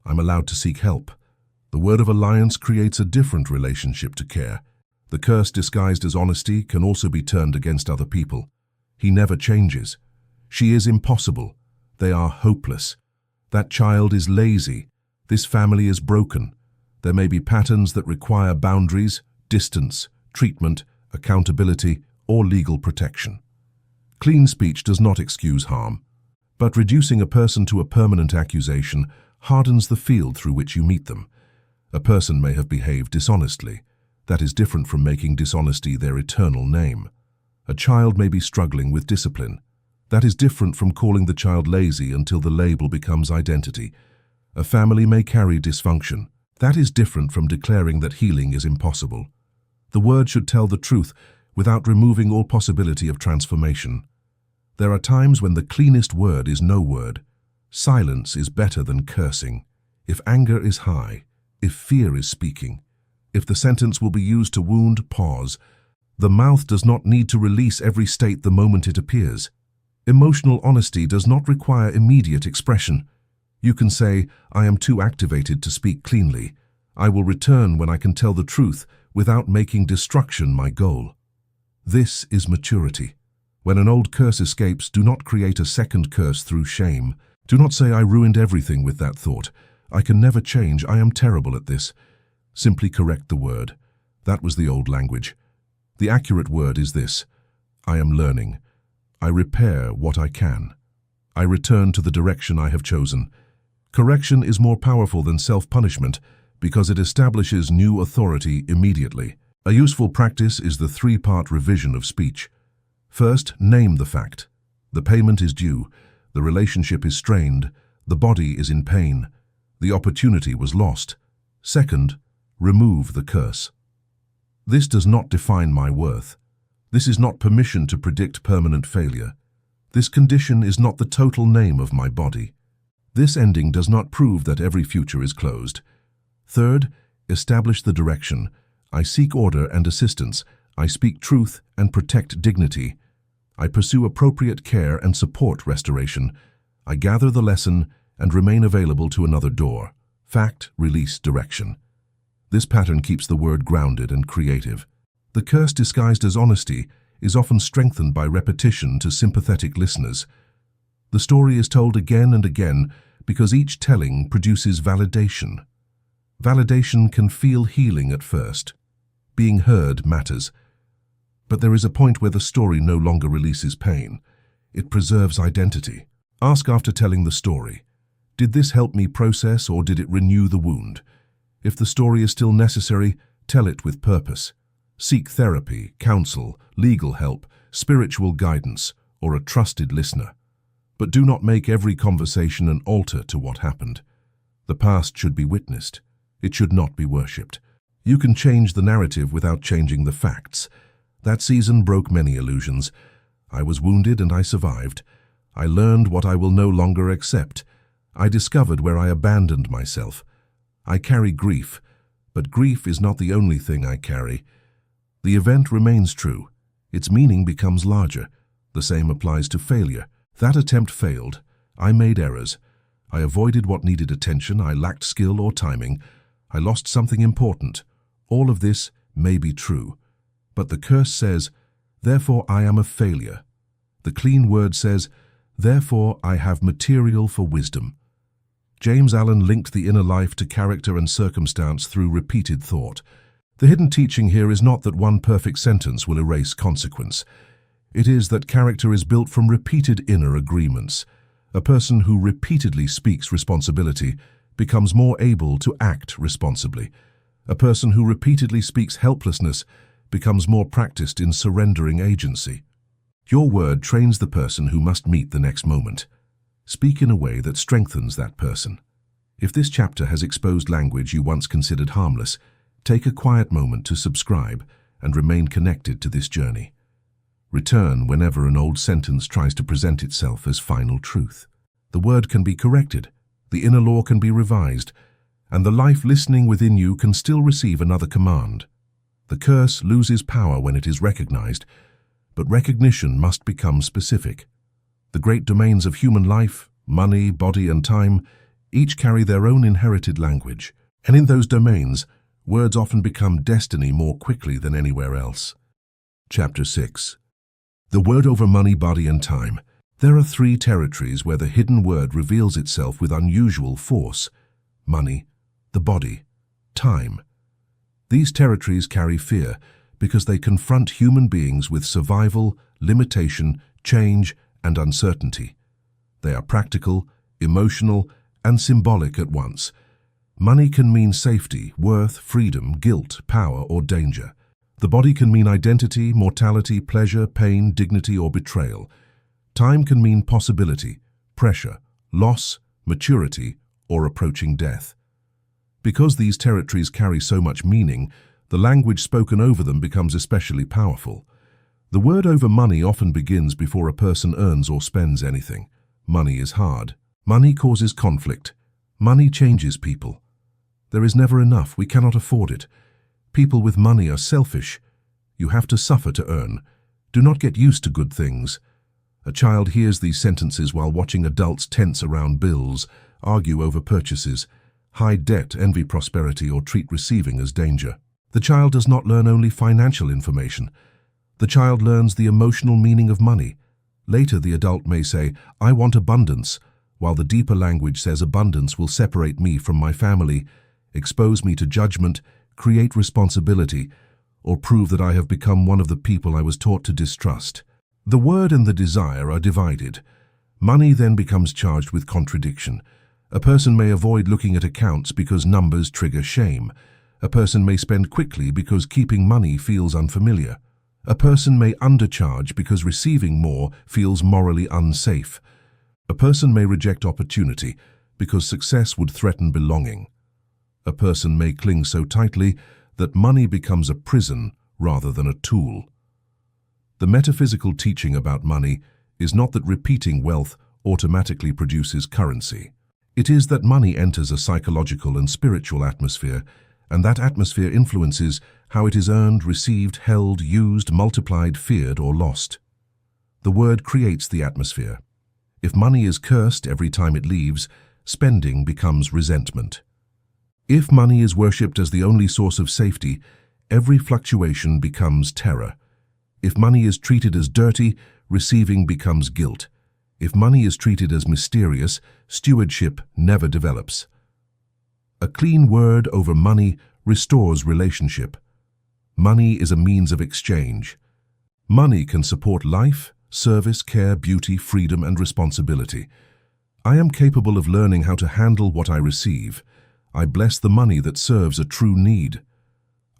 I'm allowed to seek help. The word of alliance creates a different relationship to care. The curse disguised as honesty can also be turned against other people. He never changes. She is impossible. They are hopeless. That child is lazy. This family is broken. There may be patterns that require boundaries, distance, treatment, accountability, or legal protection. Clean speech does not excuse harm, but reducing a person to a permanent accusation hardens the field through which you meet them. A person may have behaved dishonestly. That is different from making dishonesty their eternal name. A child may be struggling with discipline. That is different from calling the child lazy until the label becomes identity. A family may carry dysfunction. That is different from declaring that healing is impossible. The word should tell the truth without removing all possibility of transformation. There are times when the cleanest word is no word. Silence is better than cursing. If anger is high, if fear is speaking, if the sentence will be used to wound, pause. The mouth does not need to release every state the moment it appears. Emotional honesty does not require immediate expression. You can say, I am too activated to speak cleanly. I will return when I can tell the truth without making destruction my goal. This is maturity. When an old curse escapes, do not create a second curse through shame. Do not say, I ruined everything with that thought. I can never change. I am terrible at this. Simply correct the word. That was the old language. The accurate word is this. I am learning. I repair what I can. I return to the direction I have chosen. Correction is more powerful than self-punishment because it establishes new authority immediately. A useful practice is the three-part revision of speech. First, name the fact. The payment is due. The relationship is strained. The body is in pain. The opportunity was lost. Second, remove the curse. This does not define my worth. This is not permission to predict permanent failure. This condition is not the total name of my body. This ending does not prove that every future is closed. Third, establish the direction. I seek order and assistance. I speak truth and protect dignity. I pursue appropriate care and support restoration. I gather the lesson and remain available to another door. Fact, release, direction. This pattern keeps the word grounded and creative. The curse disguised as honesty is often strengthened by repetition to sympathetic listeners. The story is told again and again because each telling produces validation. Validation can feel healing at first. Being heard matters. But there is a point where the story no longer releases pain. It preserves identity. Ask after telling the story. Did this help me process or did it renew the wound? If the story is still necessary, tell it with purpose. Seek therapy, counsel, legal help, spiritual guidance, or a trusted listener. But do not make every conversation an altar to what happened. The past should be witnessed. It should not be worshipped. You can change the narrative without changing the facts. That season broke many illusions. I was wounded and I survived. I learned what I will no longer accept. I discovered where I abandoned myself. I carry grief, but grief is not the only thing I carry. The event remains true. Its meaning becomes larger. The same applies to failure. That attempt failed. I made errors. I avoided what needed attention, I lacked skill or timing, I lost something important. All of this may be true. But the curse says, therefore I am a failure. The clean word says, therefore I have material for wisdom. James Allen linked the inner life to character and circumstance through repeated thought. The hidden teaching here is not that one perfect sentence will erase consequence. It is that character is built from repeated inner agreements. A person who repeatedly speaks responsibility becomes more able to act responsibly. A person who repeatedly speaks helplessness becomes more practiced in surrendering agency. Your word trains the person who must meet the next moment. Speak in a way that strengthens that person. If this chapter has exposed language you once considered harmless, take a quiet moment to subscribe and remain connected to this journey. Return whenever an old sentence tries to present itself as final truth. The word can be corrected, the inner law can be revised, and the life listening within you can still receive another command. The curse loses power when it is recognized, but recognition must become specific. The great domains of human life, money, body, and time, each carry their own inherited language, and in those domains, words often become destiny more quickly than anywhere else. Chapter 6. The word over money, body, and time. There are 3 territories where the hidden word reveals itself with unusual force: money, the body, time. These territories carry fear because they confront human beings with survival, limitation, change, and uncertainty. They are practical, emotional, and symbolic at once. Money can mean safety, worth, freedom, guilt, power, or danger. The body can mean identity, mortality, pleasure, pain, dignity, or betrayal. Time can mean possibility, pressure, loss, maturity, or approaching death. Because these territories carry so much meaning, the language spoken over them becomes especially powerful. The word over money often begins before a person earns or spends anything. Money is hard. Money causes conflict. Money changes people. There is never enough. We cannot afford it. People with money are selfish. You have to suffer to earn. Do not get used to good things. A child hears these sentences while watching adults tense around bills, argue over purchases, hide debt, envy prosperity, or treat receiving as danger. The child does not learn only financial information. The child learns the emotional meaning of money. Later, the adult may say, I want abundance, while the deeper language says abundance will separate me from my family, expose me to judgment, create responsibility, or prove that I have become one of the people I was taught to distrust. The word and the desire are divided. Money then becomes charged with contradiction. A person may avoid looking at accounts because numbers trigger shame. A person may spend quickly because keeping money feels unfamiliar. A person may undercharge because receiving more feels morally unsafe. A person may reject opportunity because success would threaten belonging. A person may cling so tightly that money becomes a prison rather than a tool. The metaphysical teaching about money is not that repeating wealth automatically produces currency. It is that money enters a psychological and spiritual atmosphere, and that atmosphere influences how it is earned, received, held, used, multiplied, feared, or lost. The word creates the atmosphere. If money is cursed every time it leaves, spending becomes resentment. If money is worshipped as the only source of safety, every fluctuation becomes terror. If money is treated as dirty, receiving becomes guilt. If money is treated as mysterious, stewardship never develops. A clean word over money restores relationship. Money is a means of exchange. Money can support life, service, care, beauty, freedom, and responsibility. I am capable of learning how to handle what I receive. I bless the money that serves a true need.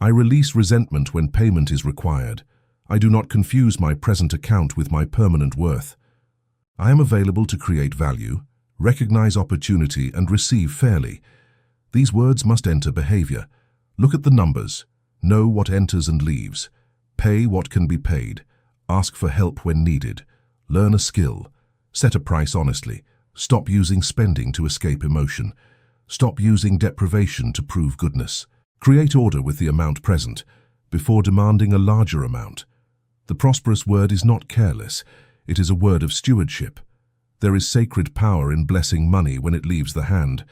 I release resentment when payment is required. I do not confuse my present account with my permanent worth. I am available to create value, recognize opportunity, and receive fairly. These words must enter behavior. Look at the numbers. Know what enters and leaves. Pay what can be paid. Ask for help when needed. Learn a skill. Set a price honestly. Stop using spending to escape emotion. Stop using deprivation to prove goodness. Create order with the amount present before demanding a larger amount. The prosperous word is not careless. It is a word of stewardship. There is sacred power in blessing money when it leaves the hand.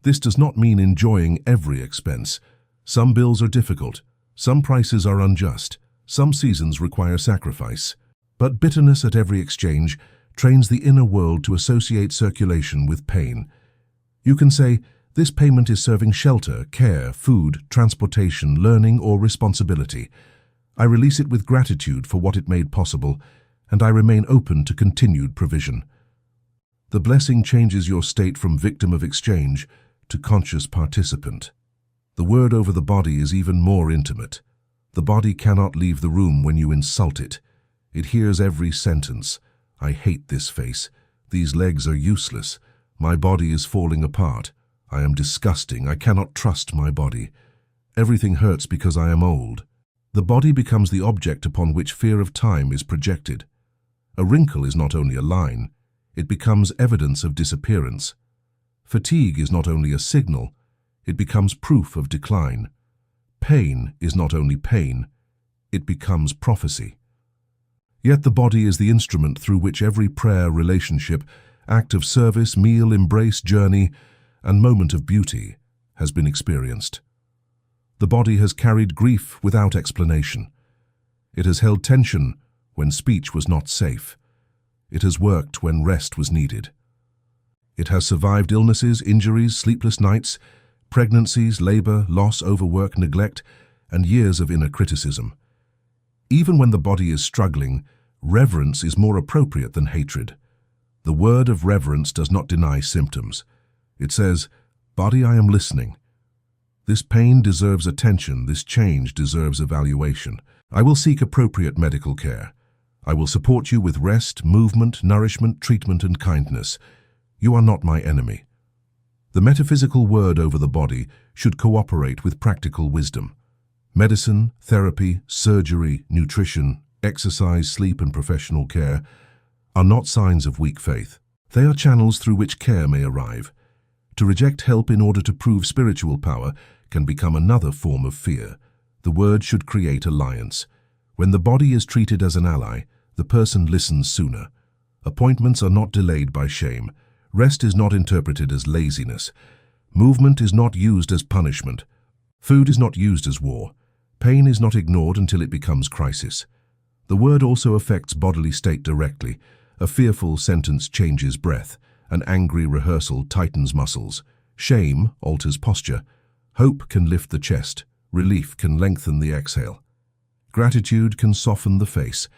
This does not mean enjoying every expense. Some bills are difficult, some prices are unjust, some seasons require sacrifice. But bitterness at every exchange trains the inner world to associate circulation with pain. You can say, this payment is serving shelter, care, food, transportation, learning, or responsibility. I release it with gratitude for what it made possible, and I remain open to continued provision. The blessing changes your state from victim of exchange to conscious participant. The word over the body is even more intimate. The body cannot leave the room when you insult it. It hears every sentence. I hate this face. These legs are useless. My body is falling apart. I am disgusting. I cannot trust my body. Everything hurts because I am old. The body becomes the object upon which fear of time is projected. A wrinkle is not only a line, it becomes evidence of disappearance. Fatigue is not only a signal, it becomes proof of decline. Pain is not only pain, it becomes prophecy. Yet the body is the instrument through which every prayer, relationship, act of service, meal, embrace, journey, and moment of beauty has been experienced. The body has carried grief without explanation. It has held tension when speech was not safe. It has worked when rest was needed. It has survived illnesses, injuries, sleepless nights, pregnancies, labor, loss, overwork, neglect, and years of inner criticism. Even when the body is struggling, reverence is more appropriate than hatred. The word of reverence does not deny symptoms. It says, "Body, I am listening. This pain deserves attention. This change deserves evaluation. I will seek appropriate medical care. I will support you with rest, movement, nourishment, treatment, and kindness. You are not my enemy." The metaphysical word over the body should cooperate with practical wisdom. Medicine, therapy, surgery, nutrition, exercise, sleep, and professional care are not signs of weak faith. They are channels through which care may arrive. To reject help in order to prove spiritual power can become another form of fear. The word should create alliance. When the body is treated as an ally, the person listens sooner. Appointments are not delayed by shame. Rest is not interpreted as laziness. Movement is not used as punishment. Food is not used as war. Pain is not ignored until it becomes crisis. The word also affects bodily state directly. A fearful sentence changes breath. An angry rehearsal tightens muscles. Shame alters posture. Hope can lift the chest. Relief can lengthen the exhale. Gratitude can soften the face.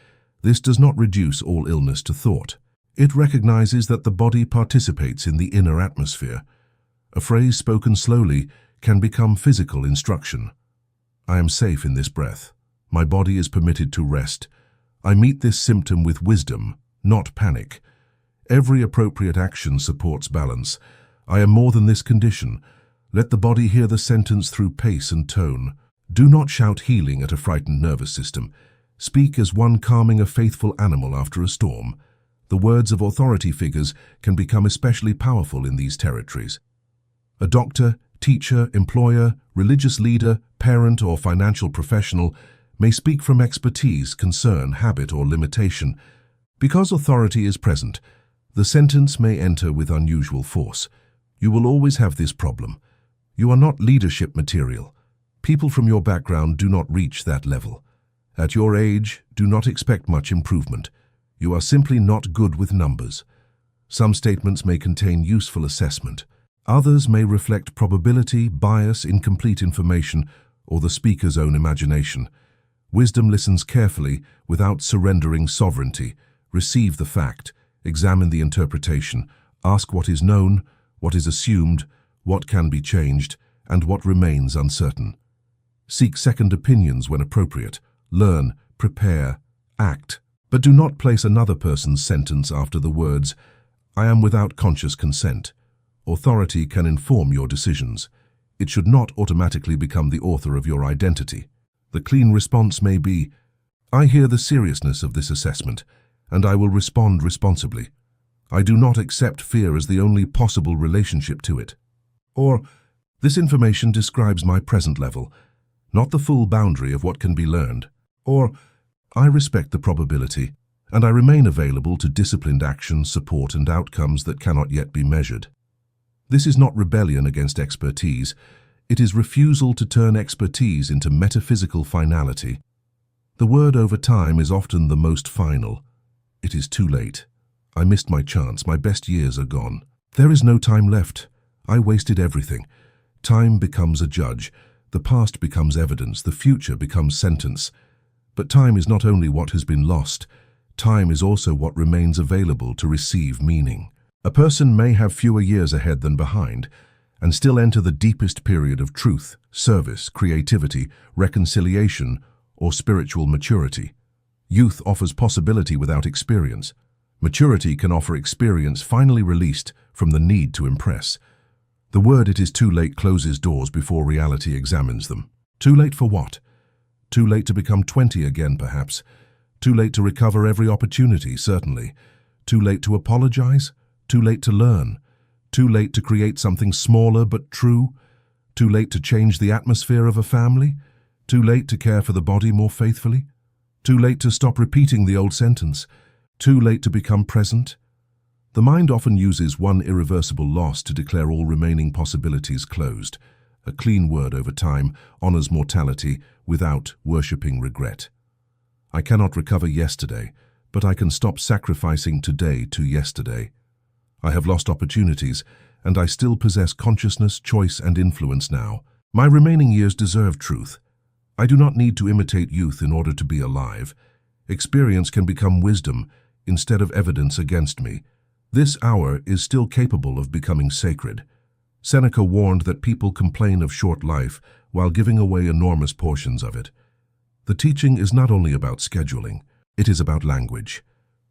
This does not reduce all illness to thought. It recognizes that the body participates in the inner atmosphere. A phrase spoken slowly can become physical instruction. I am safe in this breath. My body is permitted to rest. I meet this symptom with wisdom, not panic. Every appropriate action supports balance. I am more than this condition. Let the body hear the sentence through pace and tone. Do not shout healing at a frightened nervous system. Speak as one calming a faithful animal after a storm. The words of authority figures can become especially powerful in these territories. A doctor, teacher, employer, religious leader, parent, or financial professional may speak from expertise, concern, habit, or limitation. Because authority is present, the sentence may enter with unusual force. You will always have this problem. You are not leadership material. People from your background do not reach that level. At your age, do not expect much improvement. You are simply not good with numbers. Some statements may contain useful assessment. Others may reflect probability, bias, incomplete information, or the speaker's own imagination. Wisdom listens carefully without surrendering sovereignty. Receive the fact, examine the interpretation, ask what is known, what is assumed, what can be changed, and what remains uncertain. Seek second opinions when appropriate. Learn, prepare, act. But do not place another person's sentence after the words, "I am without conscious consent." Authority can inform your decisions. It should not automatically become the author of your identity. The clean response may be, "I hear the seriousness of this assessment, and I will respond responsibly. I do not accept fear as the only possible relationship to it." Or, "This information describes my present level, not the full boundary of what can be learned." Or, "I respect the probability. and I remain available to disciplined action, support, and outcomes that cannot yet be measured. This is not rebellion against expertise. It is refusal to turn expertise into metaphysical finality. The word over time is often the most final. It is too late. I missed my chance. My best years are gone. There is no time left. I wasted everything. Time becomes a judge. The past becomes evidence. The future becomes sentence. But time is not only what has been lost. Time is also what remains available to receive meaning. A person may have fewer years ahead than behind, and still enter the deepest period of truth, service, creativity, reconciliation, or spiritual maturity. Youth offers possibility without experience. Maturity can offer experience finally released from the need to impress. The word "it is too late" closes doors before reality examines them. Too late for what? Too late to become 20 again, perhaps. Too late to recover every opportunity, certainly. Too late to apologize? Too late to learn? Too late to create something smaller but true? Too late to change the atmosphere of a family? Too late to care for the body more faithfully? Too late to stop repeating the old sentence? Too late to become present? The mind often uses one irreversible loss to declare all remaining possibilities closed. A clean word over time honors mortality without worshipping regret. I cannot recover yesterday, but I can stop sacrificing today to yesterday. I have lost opportunities, and I still possess consciousness, choice, and influence now. My remaining years deserve truth. I do not need to imitate youth in order to be alive. Experience can become wisdom instead of evidence against me. This hour is still capable of becoming sacred. Seneca warned that people complain of short life while giving away enormous portions of it. The teaching is not only about scheduling, it is about language.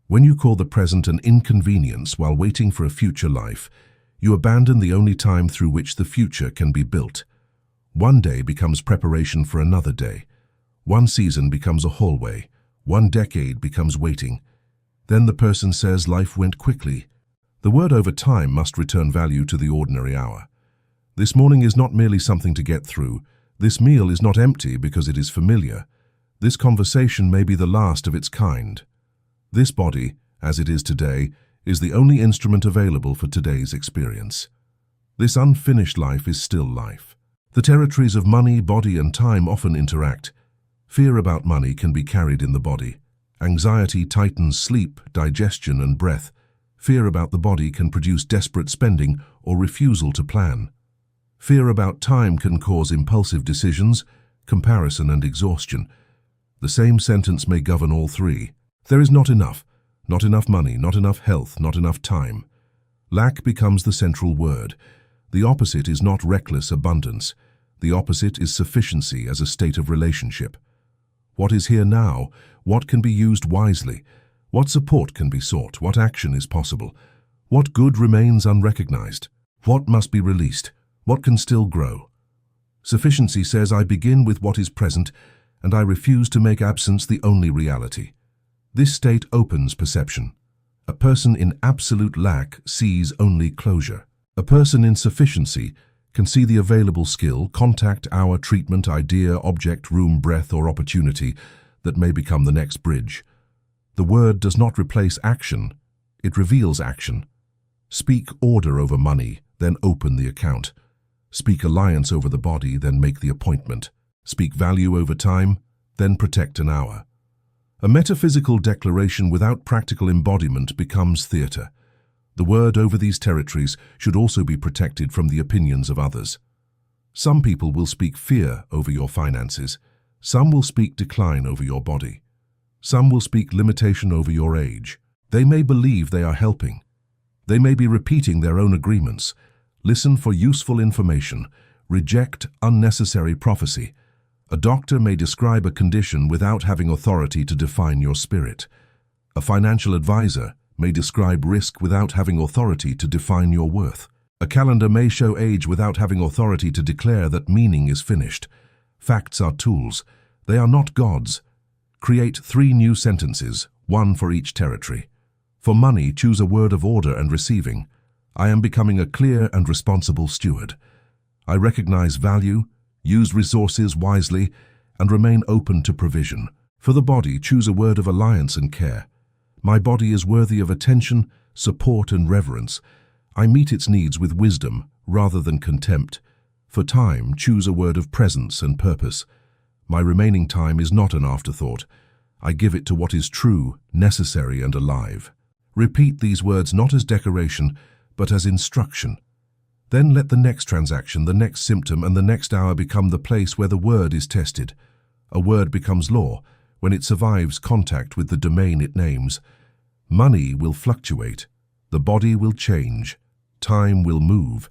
When you call the present an inconvenience while waiting for a future life, you abandon the only time through which the future can be built. One day becomes preparation for another day. One season becomes a hallway. One decade becomes waiting. Then the person says life went quickly. The word over time must return value to the ordinary hour. This morning is not merely something to get through. This meal is not empty because it is familiar. This conversation may be the last of its kind. This body, as it is today, is the only instrument available for today's experience. This unfinished life is still life. The territories of money, body, and time often interact. Fear about money can be carried in the body. Anxiety tightens sleep, digestion, and breath. Fear about the body can produce desperate spending or refusal to plan. Fear about time can cause impulsive decisions, comparison, and exhaustion. The same sentence may govern all three. There is not enough money, not enough health, not enough time. Lack becomes the central word. The opposite is not reckless abundance. The opposite is sufficiency as a state of relationship. What is here now? What can be used wisely? What support can be sought? What action is possible? What good remains unrecognized? What must be released? What can still grow? Sufficiency says I begin with what is present, and I refuse to make absence the only reality. This state opens perception. A person in absolute lack sees only closure. A person in sufficiency can see the available skill, contact, hour, treatment, idea, object, room, breath, or opportunity that may become the next bridge. The word does not replace action, it reveals action. Speak order over money, then open the account. Speak alliance over the body, then make the appointment. Speak value over time, then protect an hour. A metaphysical declaration without practical embodiment becomes theatre. The word over these territories should also be protected from the opinions of others. Some people will speak fear over your finances. Some will speak decline over your body. Some will speak limitation over your age. They may believe they are helping. They may be repeating their own agreements. Listen for useful information. Reject unnecessary prophecy. A doctor may describe a condition without having authority to define your spirit. A financial advisor may describe risk without having authority to define your worth. A calendar may show age without having authority to declare that meaning is finished. Facts are tools. They are not gods. Create 3 new sentences, 1 for each territory. For money, choose a word of order and receiving. I am becoming a clear and responsible steward. I recognize value, use resources wisely, and remain open to provision. For the body, choose a word of alliance and care. My body is worthy of attention, support, and reverence. I meet its needs with wisdom rather than contempt. For time, choose a word of presence and purpose. My remaining time is not an afterthought. I give it to what is true, necessary, and alive. Repeat these words not as decoration, but as instruction. Then let the next transaction, the next symptom, and the next hour become the place where the word is tested. A word becomes law when it survives contact with the domain it names. Money will fluctuate. The body will change. Time will move.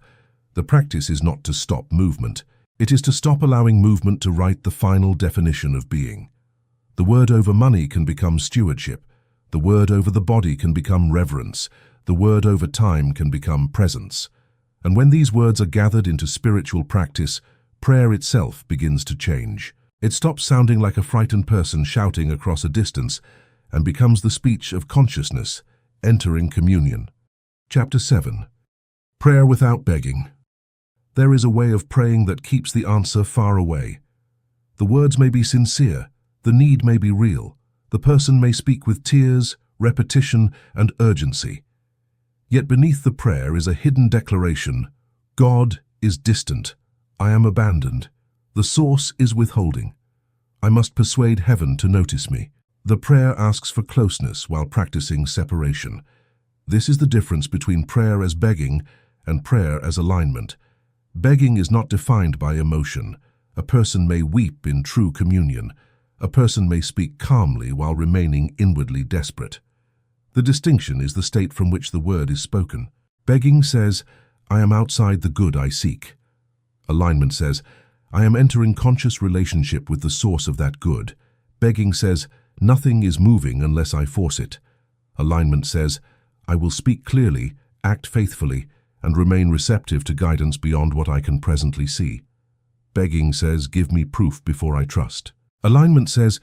The practice is not to stop movement. It is to stop allowing movement to write the final definition of being. The word over money can become stewardship. The word over the body can become reverence. The word over time can become presence. And when these words are gathered into spiritual practice, prayer itself begins to change. It stops sounding like a frightened person shouting across a distance and becomes the speech of consciousness, entering communion. Chapter 7. Prayer without begging. There is a way of praying that keeps the answer far away. The words may be sincere, the need may be real, the person may speak with tears, repetition, and urgency. Yet beneath the prayer is a hidden declaration: God is distant, I am abandoned, the source is withholding. I must persuade heaven to notice me. The prayer asks for closeness while practicing separation. This is the difference between prayer as begging and prayer as alignment. Begging is not defined by emotion. A person may weep in true communion. A person may speak calmly while remaining inwardly desperate. The distinction is the state from which the word is spoken. Begging says, I am outside the good I seek. Alignment says, I am entering conscious relationship with the source of that good. Begging says, nothing is moving unless I force it. Alignment says, I will speak clearly, act faithfully, and remain receptive to guidance beyond what I can presently see. Begging says, give me proof before I trust. Alignment says,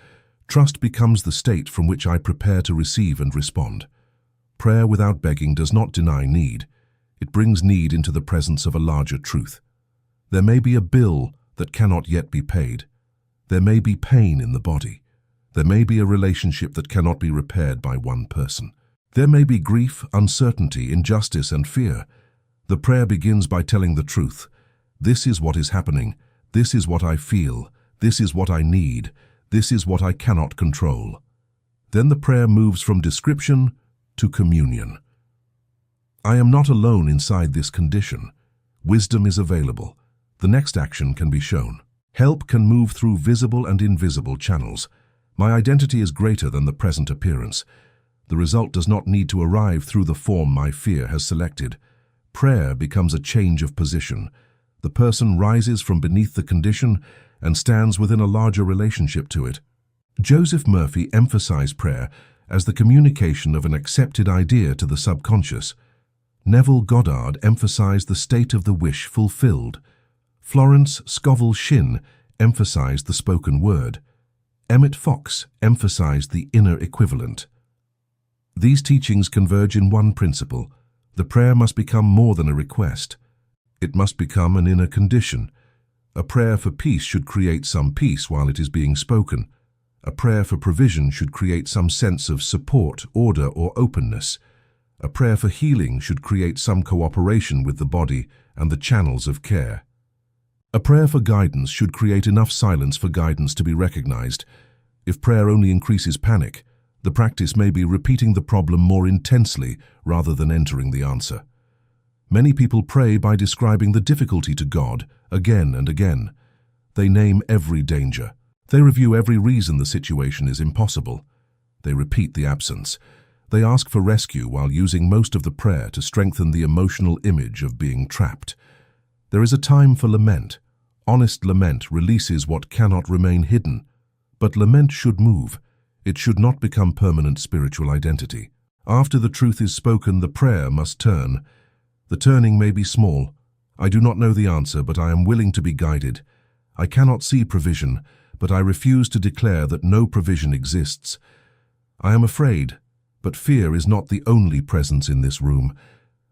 trust becomes the state from which I prepare to receive and respond. Prayer without begging does not deny need. It brings need into the presence of a larger truth. There may be a bill that cannot yet be paid. There may be pain in the body. There may be a relationship that cannot be repaired by one person. There may be grief, uncertainty, injustice, and fear. The prayer begins by telling the truth. This is what is happening. This is what I feel. This is what I need. This is what I cannot control. Then the prayer moves from description to communion. I am not alone inside this condition. Wisdom is available. The next action can be shown. Help can move through visible and invisible channels. My identity is greater than the present appearance. The result does not need to arrive through the form my fear has selected. Prayer becomes a change of position. The person rises from beneath the condition and stands within a larger relationship to it. Joseph Murphy emphasized prayer as the communication of an accepted idea to the subconscious. Neville Goddard emphasized the state of the wish fulfilled. Florence Scovel Shinn emphasized the spoken word. Emmett Fox emphasized the inner equivalent. These teachings converge in one principle. The prayer must become more than a request. It must become an inner condition. A prayer for peace should create some peace while it is being spoken. A prayer for provision should create some sense of support, order, or openness. A prayer for healing should create some cooperation with the body and the channels of care. A prayer for guidance should create enough silence for guidance to be recognized. If prayer only increases panic, the practice may be repeating the problem more intensely rather than entering the answer. Many people pray by describing the difficulty to God again and again. They name every danger. They review every reason the situation is impossible. They repeat the absence. They ask for rescue while using most of the prayer to strengthen the emotional image of being trapped. There is a time for lament. Honest lament releases what cannot remain hidden. But lament should move. It should not become permanent spiritual identity. After the truth is spoken, the prayer must turn. The turning may be small. I do not know the answer, but I am willing to be guided. I cannot see provision, but I refuse to declare that no provision exists. I am afraid, but fear is not the only presence in this room.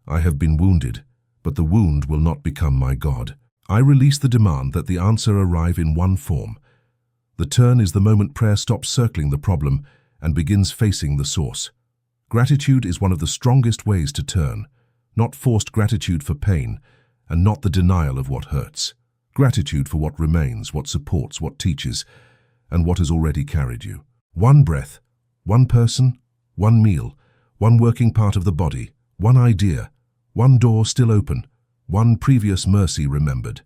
I have been wounded, but the wound will not become my God. I release the demand that the answer arrive in one form. The turn is the moment prayer stops circling the problem and begins facing the source. Gratitude is one of the strongest ways to turn, not forced gratitude for pain, and not the denial of what hurts. Gratitude for what remains, what supports, what teaches, and what has already carried you. One breath, one person, one meal, one working part of the body, one idea, one door still open, one previous mercy remembered.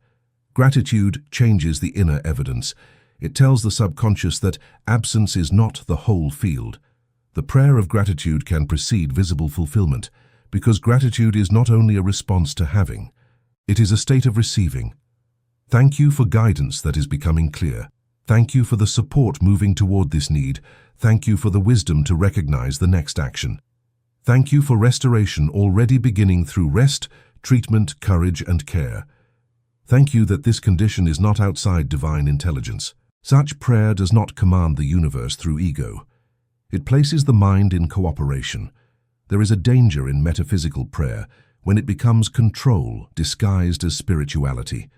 Gratitude changes the inner evidence. It tells the subconscious that absence is not the whole field. The prayer of gratitude can precede visible fulfillment, because gratitude is not only a response to having, it is a state of receiving. Thank you for guidance that is becoming clear. Thank you for the support moving toward this need. Thank you for the wisdom to recognize the next action. Thank you for restoration already beginning through rest, treatment, courage, and care. Thank you that this condition is not outside divine intelligence. Such prayer does not command the universe through ego. It places the mind in cooperation. There is a danger in metaphysical prayer when it becomes control disguised as spirituality.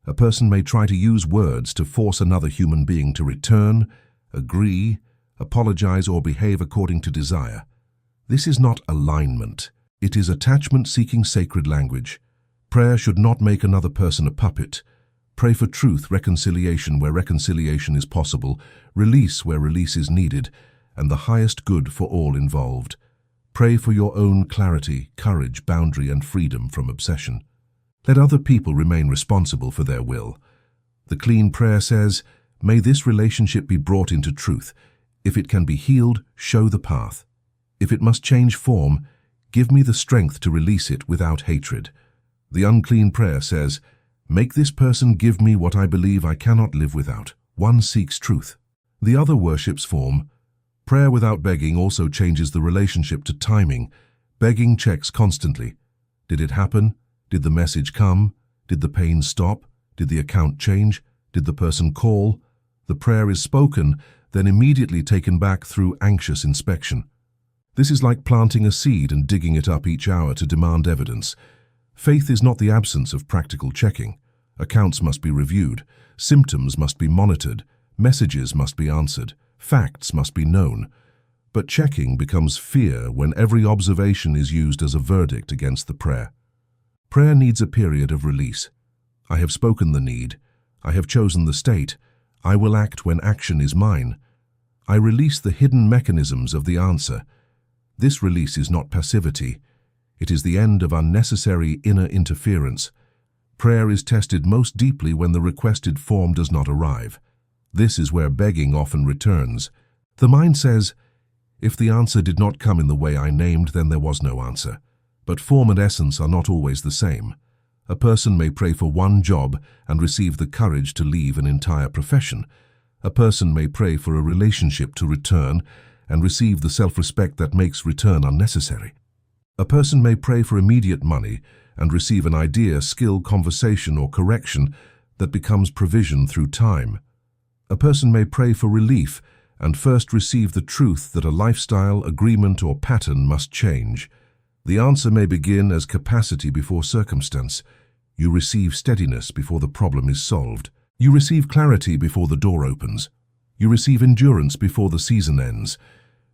A person may try to use words to force another human being to return, agree, apologize, or behave according to desire. This is not alignment. It is attachment-seeking sacred language. Prayer should not make another person a puppet. Pray for truth, reconciliation where reconciliation is possible, release where release is needed, and the highest good for all involved. Pray for your own clarity, courage, boundary, and freedom from obsession. Let other people remain responsible for their will. The clean prayer says, may this relationship be brought into truth. If it can be healed, show the path. If it must change form, give me the strength to release it without hatred. The unclean prayer says, make this person give me what I believe I cannot live without. One seeks truth. The other worships form. Prayer without begging also changes the relationship to timing. Begging checks constantly. Did it happen? Did the message come? Did the pain stop? Did the account change? Did the person call? The prayer is spoken, then immediately taken back through anxious inspection. This is like planting a seed and digging it up each hour to demand evidence. Faith is not the absence of practical checking. Accounts must be reviewed, symptoms must be monitored, messages must be answered, facts must be known. But checking becomes fear when every observation is used as a verdict against the prayer. Prayer needs a period of release. I have spoken the need. I have chosen the state. I will act when action is mine. I release the hidden mechanisms of the answer. This release is not passivity. It is the end of unnecessary inner interference. Prayer is tested most deeply when the requested form does not arrive. This is where begging often returns. The mind says, if the answer did not come in the way I named, then there was no answer. But form and essence are not always the same. A person may pray for one job and receive the courage to leave an entire profession. A person may pray for a relationship to return and receive the self-respect that makes return unnecessary. A person may pray for immediate money and receive an idea, skill, conversation, or correction that becomes provision through time. A person may pray for relief and first receive the truth that a lifestyle, agreement, or pattern must change. The answer may begin as capacity before circumstance. You receive steadiness before the problem is solved. You receive clarity before the door opens. You receive endurance before the season ends.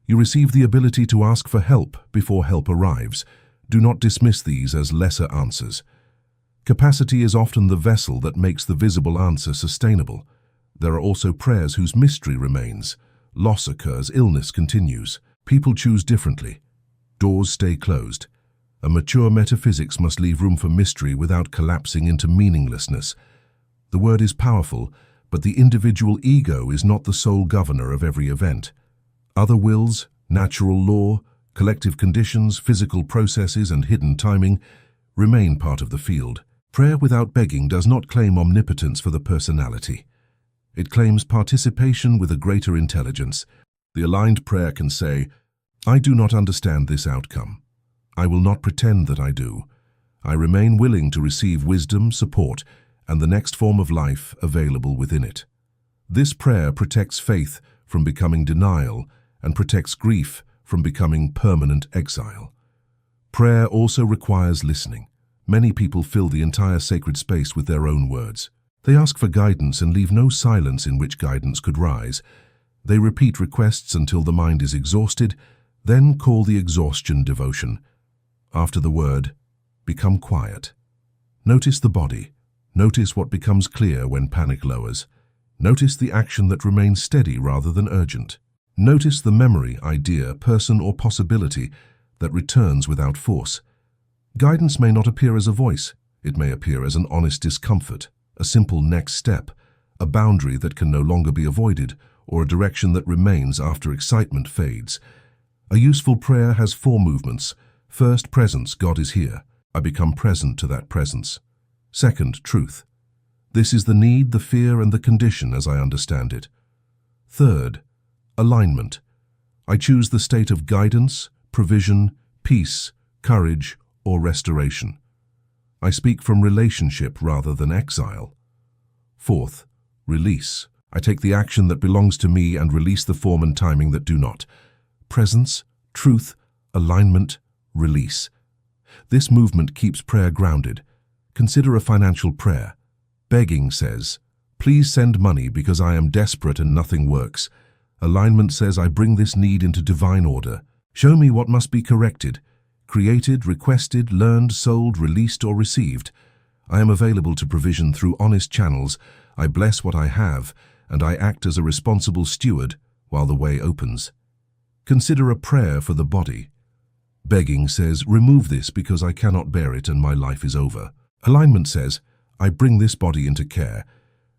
You receive the ability to ask for help before help arrives. Do not dismiss these as lesser answers. Capacity is often the vessel that makes the visible answer sustainable. There are also prayers whose mystery remains. Loss occurs, illness continues. People choose differently. Doors stay closed. A mature metaphysics must leave room for mystery without collapsing into meaninglessness. The word is powerful, but the individual ego is not the sole governor of every event. Other wills, natural law, collective conditions, physical processes, and hidden timing remain part of the field. Prayer without begging does not claim omnipotence for the personality. It claims participation with a greater intelligence. The aligned prayer can say, I do not understand this outcome. I will not pretend that I do. I remain willing to receive wisdom, support, and the next form of life available within it. This prayer protects faith from becoming denial and protects grief from becoming permanent exile. Prayer also requires listening. Many people fill the entire sacred space with their own words. They ask for guidance and leave no silence in which guidance could rise. They repeat requests until the mind is exhausted, Then call the exhaustion devotion. After the word, become quiet. Notice the body. Notice what becomes clear when panic lowers. Notice the action that remains steady rather than urgent. Notice the memory, idea, person, or possibility that returns without force. Guidance may not appear as a voice. It may appear as an honest discomfort, a simple next step, a boundary that can no longer be avoided, or a direction that remains after excitement fades. A useful prayer has 4 movements. First, presence, God is here. I become present to that presence. Second, truth. This is the need, the fear, and the condition as I understand it. Third, alignment. I choose the state of guidance, provision, peace, courage, or restoration. I speak from relationship rather than exile. Fourth, release. I take the action that belongs to me and release the form and timing that do not. Presence, truth, alignment, release. This movement keeps prayer grounded. Consider a financial prayer. Begging says, please send money because I am desperate and nothing works. Alignment says, I bring this need into divine order. Show me what must be corrected, created, requested, learned, sold, released, or received. I am available to provision through honest channels. I bless what I have, and I act as a responsible steward while the way opens. Consider a prayer for the body. Begging says, remove this because I cannot bear it and my life is over. Alignment says, I bring this body into care.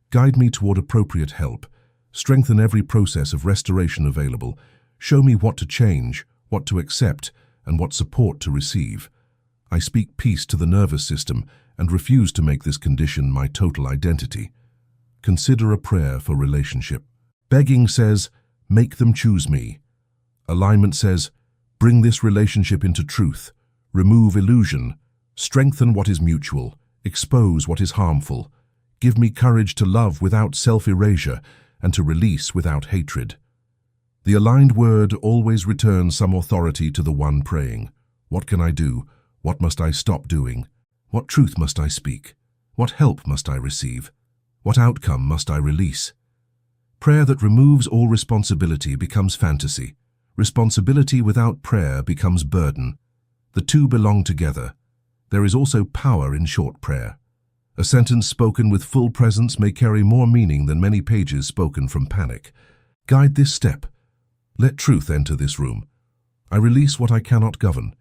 Guide me toward appropriate help. Strengthen every process of restoration available. Show me what to change, what to accept, and what support to receive. I speak peace to the nervous system and refuse to make this condition my total identity. Consider a prayer for relationship. Begging says, make them choose me. Alignment says, bring this relationship into truth. Remove illusion. Strengthen what is mutual. Expose what is harmful. Give me courage to love without self-erasure and to release without hatred. The aligned word always returns some authority to the one praying. What can I do? What must I stop doing? What truth must I speak? What help must I receive? What outcome must I release? Prayer that removes all responsibility becomes fantasy. Responsibility without prayer becomes burden. The two belong together. There is also power in short prayer. A sentence spoken with full presence may carry more meaning than many pages spoken from panic. Guide this step. Let truth enter this room. I release what I cannot govern.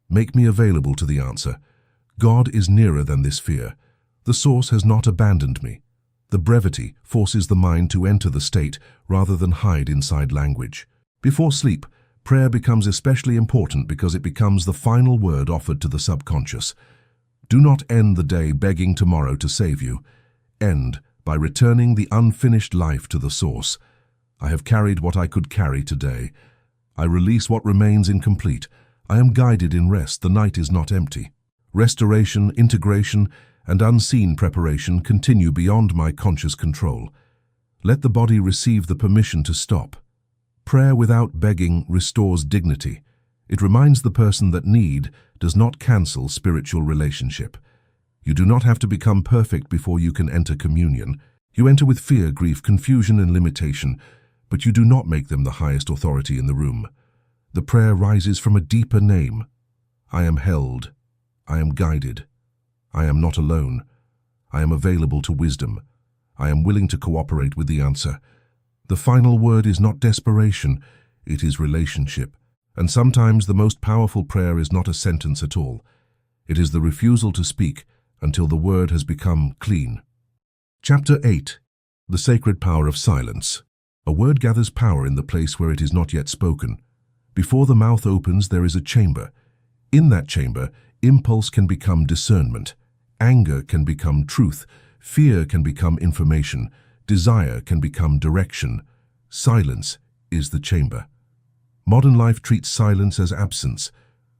Make me available to the answer. God is nearer than this fear. The source has not abandoned me. The brevity forces the mind to enter the state rather than hide inside language. Before sleep, prayer becomes especially important because it becomes the final word offered to the subconscious. Do not end the day begging tomorrow to save you. End by returning the unfinished life to the source. I have carried what I could carry today. I release what remains incomplete. I am guided in rest. The night is not empty. Restoration, integration, and unseen preparation continue beyond my conscious control. Let the body receive the permission to stop. Prayer without begging restores dignity. It reminds the person that need does not cancel spiritual relationship. You do not have to become perfect before you can enter communion. You enter with fear, grief, confusion, and limitation, but you do not make them the highest authority in the room. The prayer rises from a deeper name. I am held. I am guided. I am not alone. I am available to wisdom. I am willing to cooperate with the answer. The final word is not desperation, it is relationship. And sometimes the most powerful prayer is not a sentence at all. It is the refusal to speak until the word has become clean. Chapter 8. The Sacred Power of Silence. A word gathers power in the place where it is not yet spoken. Before the mouth opens, there is a chamber. In that chamber, impulse can become discernment. Anger can become truth. Fear can become information. Desire can become direction. Silence is the chamber. Modern life treats silence as absence.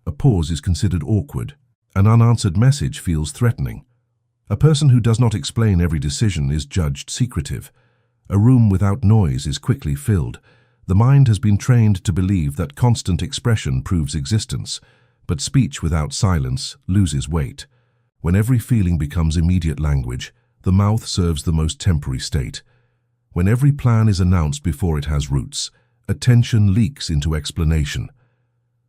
A pause is considered awkward. An unanswered message feels threatening. A person who does not explain every decision is judged secretive. A room without noise is quickly filled. The mind has been trained to believe that constant expression proves existence, but speech without silence loses weight. When every feeling becomes immediate language, the mouth serves the most temporary state. When every plan is announced before it has roots, attention leaks into explanation.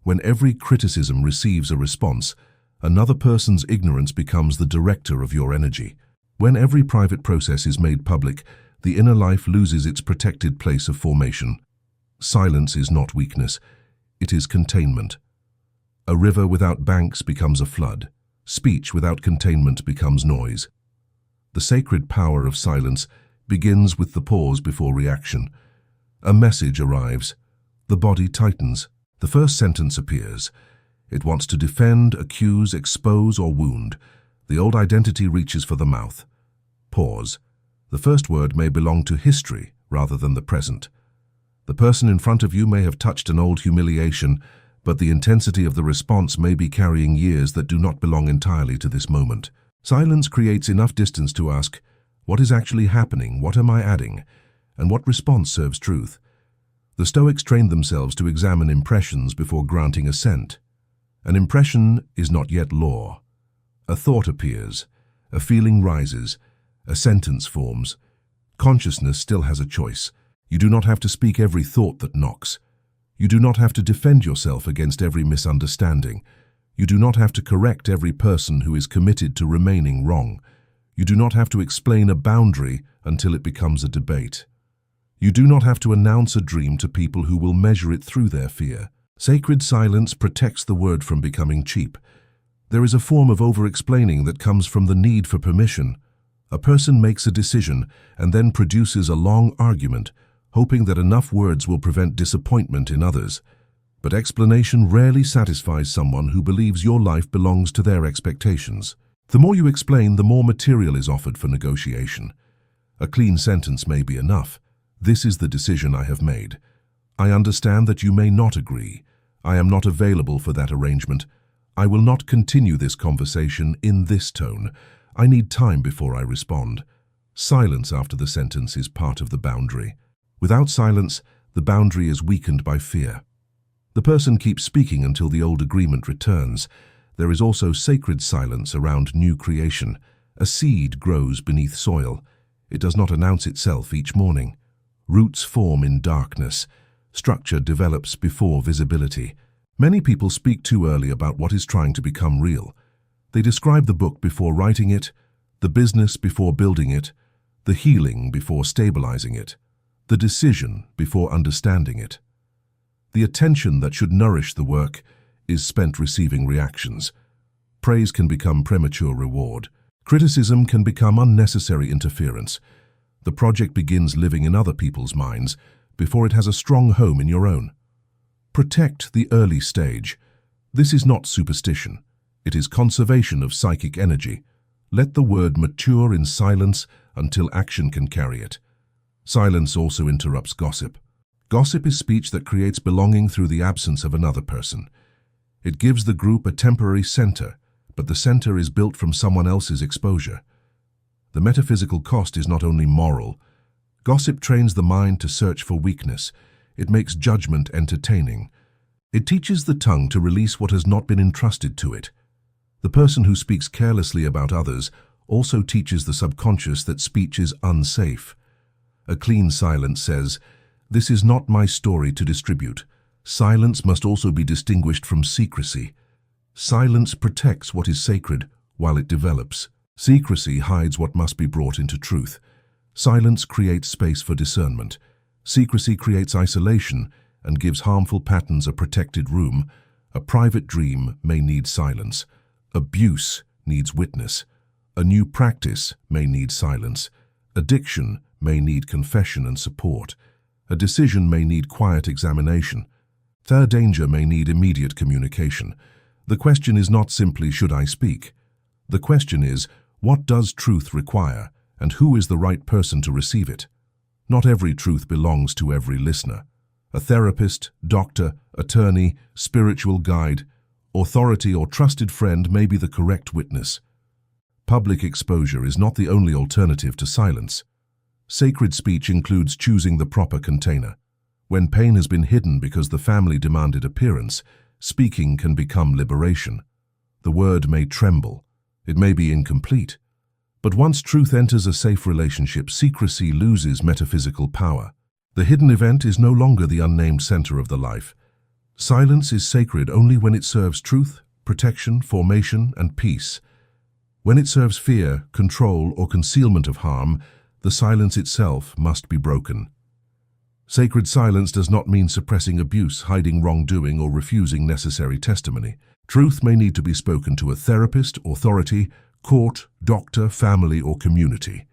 When every criticism receives a response, another person's ignorance becomes the director of your energy. When every private process is made public, the inner life loses its protected place of formation. Silence is not weakness, it is containment. A river without banks becomes a flood. Speech without containment becomes noise. The sacred power of silence begins with the pause before reaction. A message arrives. The body tightens. The first sentence appears. It wants to defend, accuse, expose, or wound. The old identity reaches for the mouth. Pause. The first word may belong to history rather than the present. The person in front of you may have touched an old humiliation, but the intensity of the response may be carrying years that do not belong entirely to this moment. Silence creates enough distance to ask, what is actually happening, what am I adding, and what response serves truth? The Stoics trained themselves to examine impressions before granting assent. An impression is not yet law. A thought appears, a feeling rises, a sentence forms. Consciousness still has a choice. You do not have to speak every thought that knocks. You do not have to defend yourself against every misunderstanding. You do not have to correct every person who is committed to remaining wrong. You do not have to explain a boundary until it becomes a debate. You do not have to announce a dream to people who will measure it through their fear. Sacred silence protects the word from becoming cheap. There is a form of over-explaining that comes from the need for permission. A person makes a decision and then produces a long argument, hoping that enough words will prevent disappointment in others. But explanation rarely satisfies someone who believes your life belongs to their expectations. The more you explain, the more material is offered for negotiation. A clean sentence may be enough. This is the decision I have made. I understand that you may not agree. I am not available for that arrangement. I will not continue this conversation in this tone. I need time before I respond. Silence after the sentence is part of the boundary. Without silence, the boundary is weakened by fear. The person keeps speaking until the old agreement returns. There is also sacred silence around new creation. A seed grows beneath soil. It does not announce itself each morning. Roots form in darkness. Structure develops before visibility. Many people speak too early about what is trying to become real. They describe the book before writing it, the business before building it, the healing before stabilizing it, the decision before understanding it. The attention that should nourish the work is spent receiving reactions. Praise can become premature reward. Criticism can become unnecessary interference. The project begins living in other people's minds before it has a strong home in your own. Protect the early stage. This is not superstition. It is conservation of psychic energy. Let the word mature in silence until action can carry it. Silence also interrupts gossip. Gossip is speech that creates belonging through the absence of another person. It gives the group a temporary center, but the center is built from someone else's exposure. The metaphysical cost is not only moral. Gossip trains the mind to search for weakness. It makes judgment entertaining. It teaches the tongue to release what has not been entrusted to it. The person who speaks carelessly about others also teaches the subconscious that speech is unsafe. A clean silence says, "This is not my story to distribute." Silence must also be distinguished from secrecy. Silence protects what is sacred while it develops. Secrecy hides what must be brought into truth. Silence creates space for discernment. Secrecy creates isolation and gives harmful patterns a protected room. A private dream may need silence. Abuse needs witness. A new practice may need silence. Addiction may need confession and support. A decision may need quiet examination. Their danger may need immediate communication. The question is not simply, should I speak? The question is, what does truth require, and who is the right person to receive it? Not every truth belongs to every listener. A therapist, doctor, attorney, spiritual guide, authority or trusted friend may be the correct witness. Public exposure is not the only alternative to silence. Sacred speech includes choosing the proper container. When pain has been hidden because the family demanded appearance, speaking can become liberation. The word may tremble. It may be incomplete. But once truth enters a safe relationship, secrecy loses metaphysical power. The hidden event is no longer the unnamed center of the life. Silence is sacred only when it serves truth, protection, formation, and peace. When it serves fear, control, or concealment of harm, the silence itself must be broken. Sacred silence does not mean suppressing abuse, hiding wrongdoing, or refusing necessary testimony. Truth may need to be spoken to a therapist, authority, court, doctor, family, or community.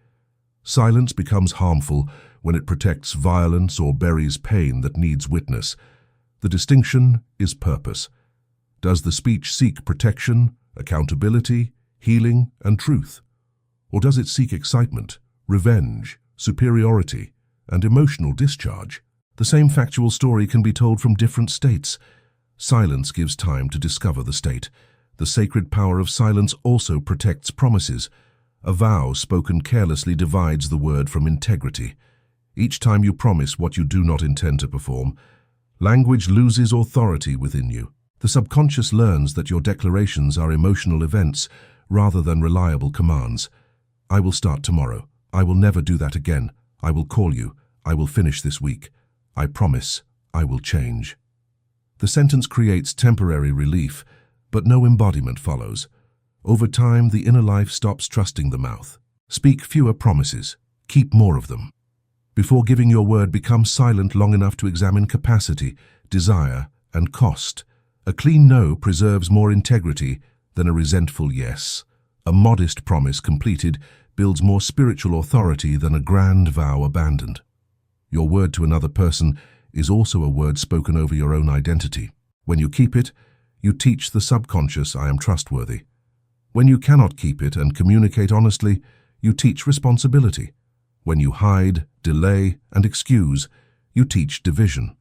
Silence becomes harmful when it protects violence or buries pain that needs witness. The distinction is purpose. Does the speech seek protection, accountability, healing, and truth? Or does it seek excitement, revenge, superiority, and emotional discharge? The same factual story can be told from different states. Silence gives time to discover the state. The sacred power of silence also protects promises. A vow spoken carelessly divides the word from integrity. Each time you promise what you do not intend to perform, language loses authority within you. The subconscious learns that your declarations are emotional events rather than reliable commands. I will start tomorrow. I will never do that again. I will call you. I will finish this week. I promise. I will change. The sentence creates temporary relief, but no embodiment follows. Over time, the inner life stops trusting the mouth. Speak fewer promises. Keep more of them. Before giving your word, become silent long enough to examine capacity, desire, and cost. A clean no preserves more integrity than a resentful yes. A modest promise completed builds more spiritual authority than a grand vow abandoned. Your word to another person is also a word spoken over your own identity. When you keep it, you teach the subconscious, I am trustworthy. When you cannot keep it and communicate honestly, you teach responsibility. When you hide, delay, and excuse, you teach division.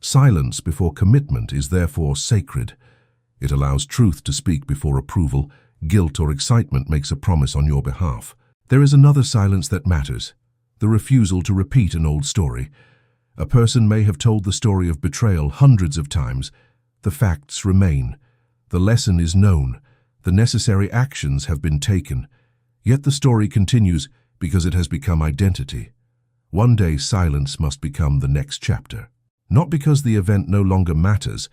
Silence before commitment is therefore sacred. It allows truth to speak before approval. Guilt or excitement makes a promise on your behalf. There is another silence that matters, the refusal to repeat an old story. A person may have told the story of betrayal hundreds of times. The facts remain. The lesson is known. The necessary actions have been taken. Yet the story continues because it has become identity. One day silence must become the next chapter. Not because the event no longer matters,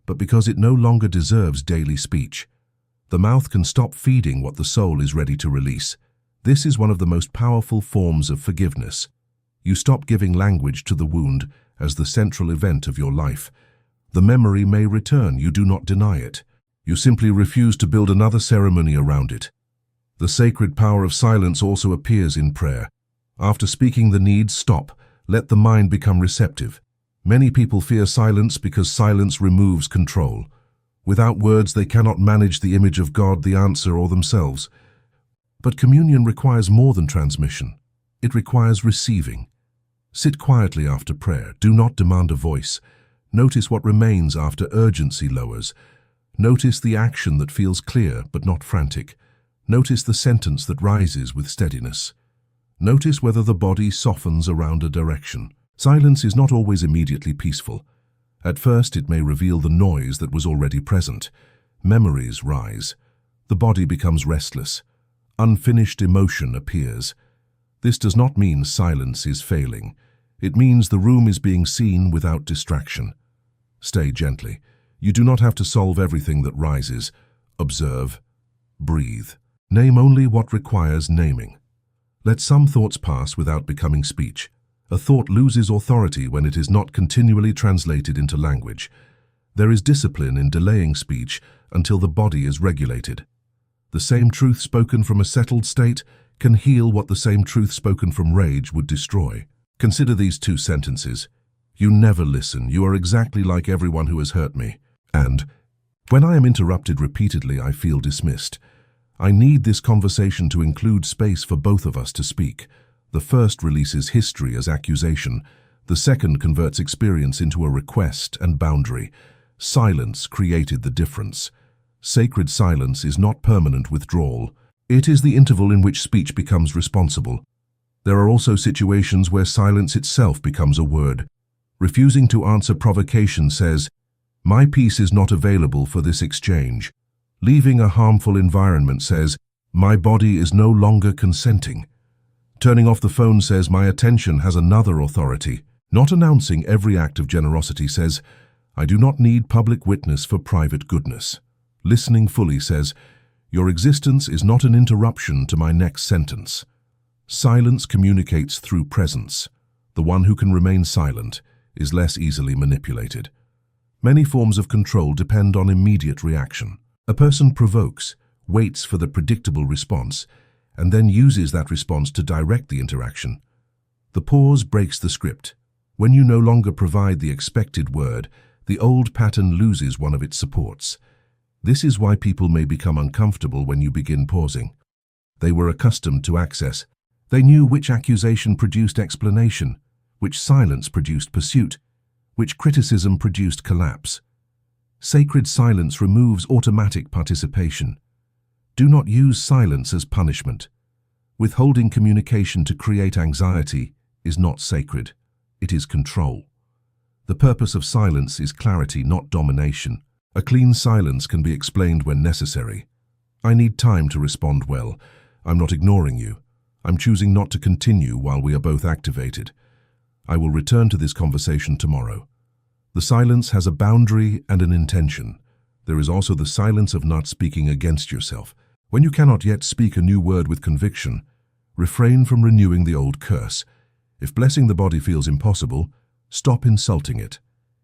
but because it no longer deserves daily speech. The mouth can stop feeding what the soul is ready to release. This is one of the most powerful forms of forgiveness. You stop giving language to the wound as the central event of your life. The memory may return, you do not deny it. You simply refuse to build another ceremony around it. The sacred power of silence also appears in prayer. After speaking the needs, stop. Let the mind become receptive. Many people fear silence because silence removes control. Without words, they cannot manage the image of God, the answer, or themselves. But communion requires more than transmission. It requires receiving. Sit quietly after prayer. Do not demand a voice. Notice what remains after urgency lowers. Notice the action that feels clear but not frantic. Notice the sentence that rises with steadiness. Notice whether the body softens around a direction. Silence is not always immediately peaceful. At first, it may reveal the noise that was already present. Memories rise. The body becomes restless. Unfinished emotion appears. This does not mean silence is failing. It means the room is being seen without distraction. Stay gently. You do not have to solve everything that rises. Observe. Breathe. Name only what requires naming. Let some thoughts pass without becoming speech. A thought loses authority when it is not continually translated into language. There is discipline in delaying speech until the body is regulated. The same truth spoken from a settled state can heal what the same truth spoken from rage would destroy. Consider these two sentences. You never listen. You are exactly like everyone who has hurt me. And, when I am interrupted repeatedly, I feel dismissed. I need this conversation to include space for both of us to speak. The first releases history as accusation. The second converts experience into a request and boundary. Silence created the difference. Sacred silence is not permanent withdrawal. It is the interval in which speech becomes responsible. There are also situations where silence itself becomes a word. Refusing to answer provocation says, "My peace is not available for this exchange." Leaving a harmful environment says, "My body is no longer consenting." Turning off the phone says, "My attention has another authority." Not announcing every act of generosity says, I do not need public witness for private goodness. Listening fully says, your existence is not an interruption to my next sentence. Silence communicates through presence. The one who can remain silent is less easily manipulated. Many forms of control depend on immediate reaction. A person provokes, waits for the predictable response, and then uses that response to direct the interaction. The pause breaks the script. When you no longer provide the expected word, the old pattern loses one of its supports. This is why people may become uncomfortable when you begin pausing. They were accustomed to access. They knew which accusation produced explanation, which silence produced pursuit, which criticism produced collapse. Sacred silence removes automatic participation. Do not use silence as punishment. Withholding communication to create anxiety is not sacred. It is control. The purpose of silence is clarity, not domination. A clean silence can be explained when necessary. I need time to respond well. I'm not ignoring you. I'm choosing not to continue while we are both activated. I will return to this conversation tomorrow. The silence has a boundary and an intention. There is also the silence of not speaking against yourself. When you cannot yet speak a new word with conviction, refrain from renewing the old curse. If blessing the body feels impossible, stop insulting it.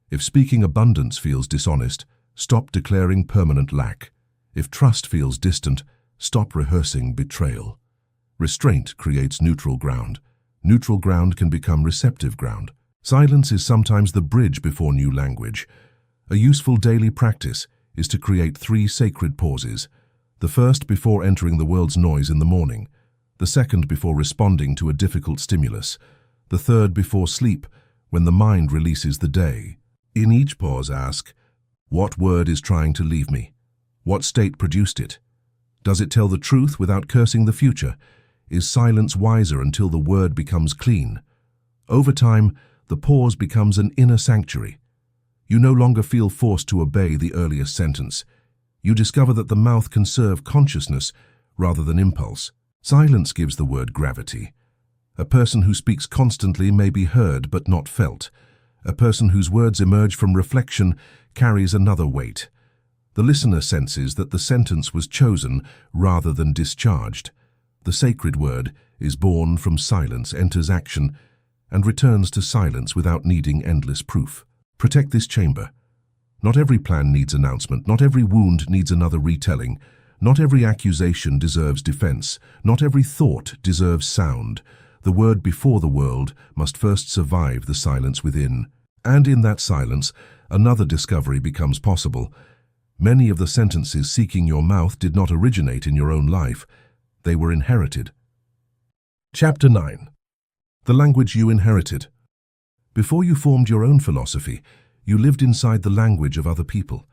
If speaking abundance feels dishonest, stop declaring permanent lack. If trust feels distant, stop rehearsing betrayal. Restraint creates neutral ground. Neutral ground can become receptive ground. Silence is sometimes the bridge before new language. A useful daily practice is to create 3 sacred pauses. The first before entering the world's noise in the morning. The second before responding to a difficult stimulus. The third before sleep, when the mind releases the day. In each pause ask, what word is trying to leave me? What state produced it? Does it tell the truth without cursing the future? Is silence wiser until the word becomes clean? Over time, the pause becomes an inner sanctuary. You no longer feel forced to obey the earliest sentence. You discover that the mouth can serve consciousness rather than impulse. Silence gives the word gravity. A person who speaks constantly may be heard but not felt. A person whose words emerge from reflection carries another weight. The listener senses that the sentence was chosen rather than discharged. The sacred word is born from silence, enters action, and returns to silence without needing endless proof. Protect this chamber. Not every plan needs announcement. Not every wound needs another retelling. Not every accusation deserves defense. Not every thought deserves sound. The word before the world must first survive the silence within. And in that silence, another discovery becomes possible. Many of the sentences seeking your mouth did not originate in your own life. They were inherited. Chapter 9. The language you inherited. Before you formed your own philosophy, you lived inside the language of other people.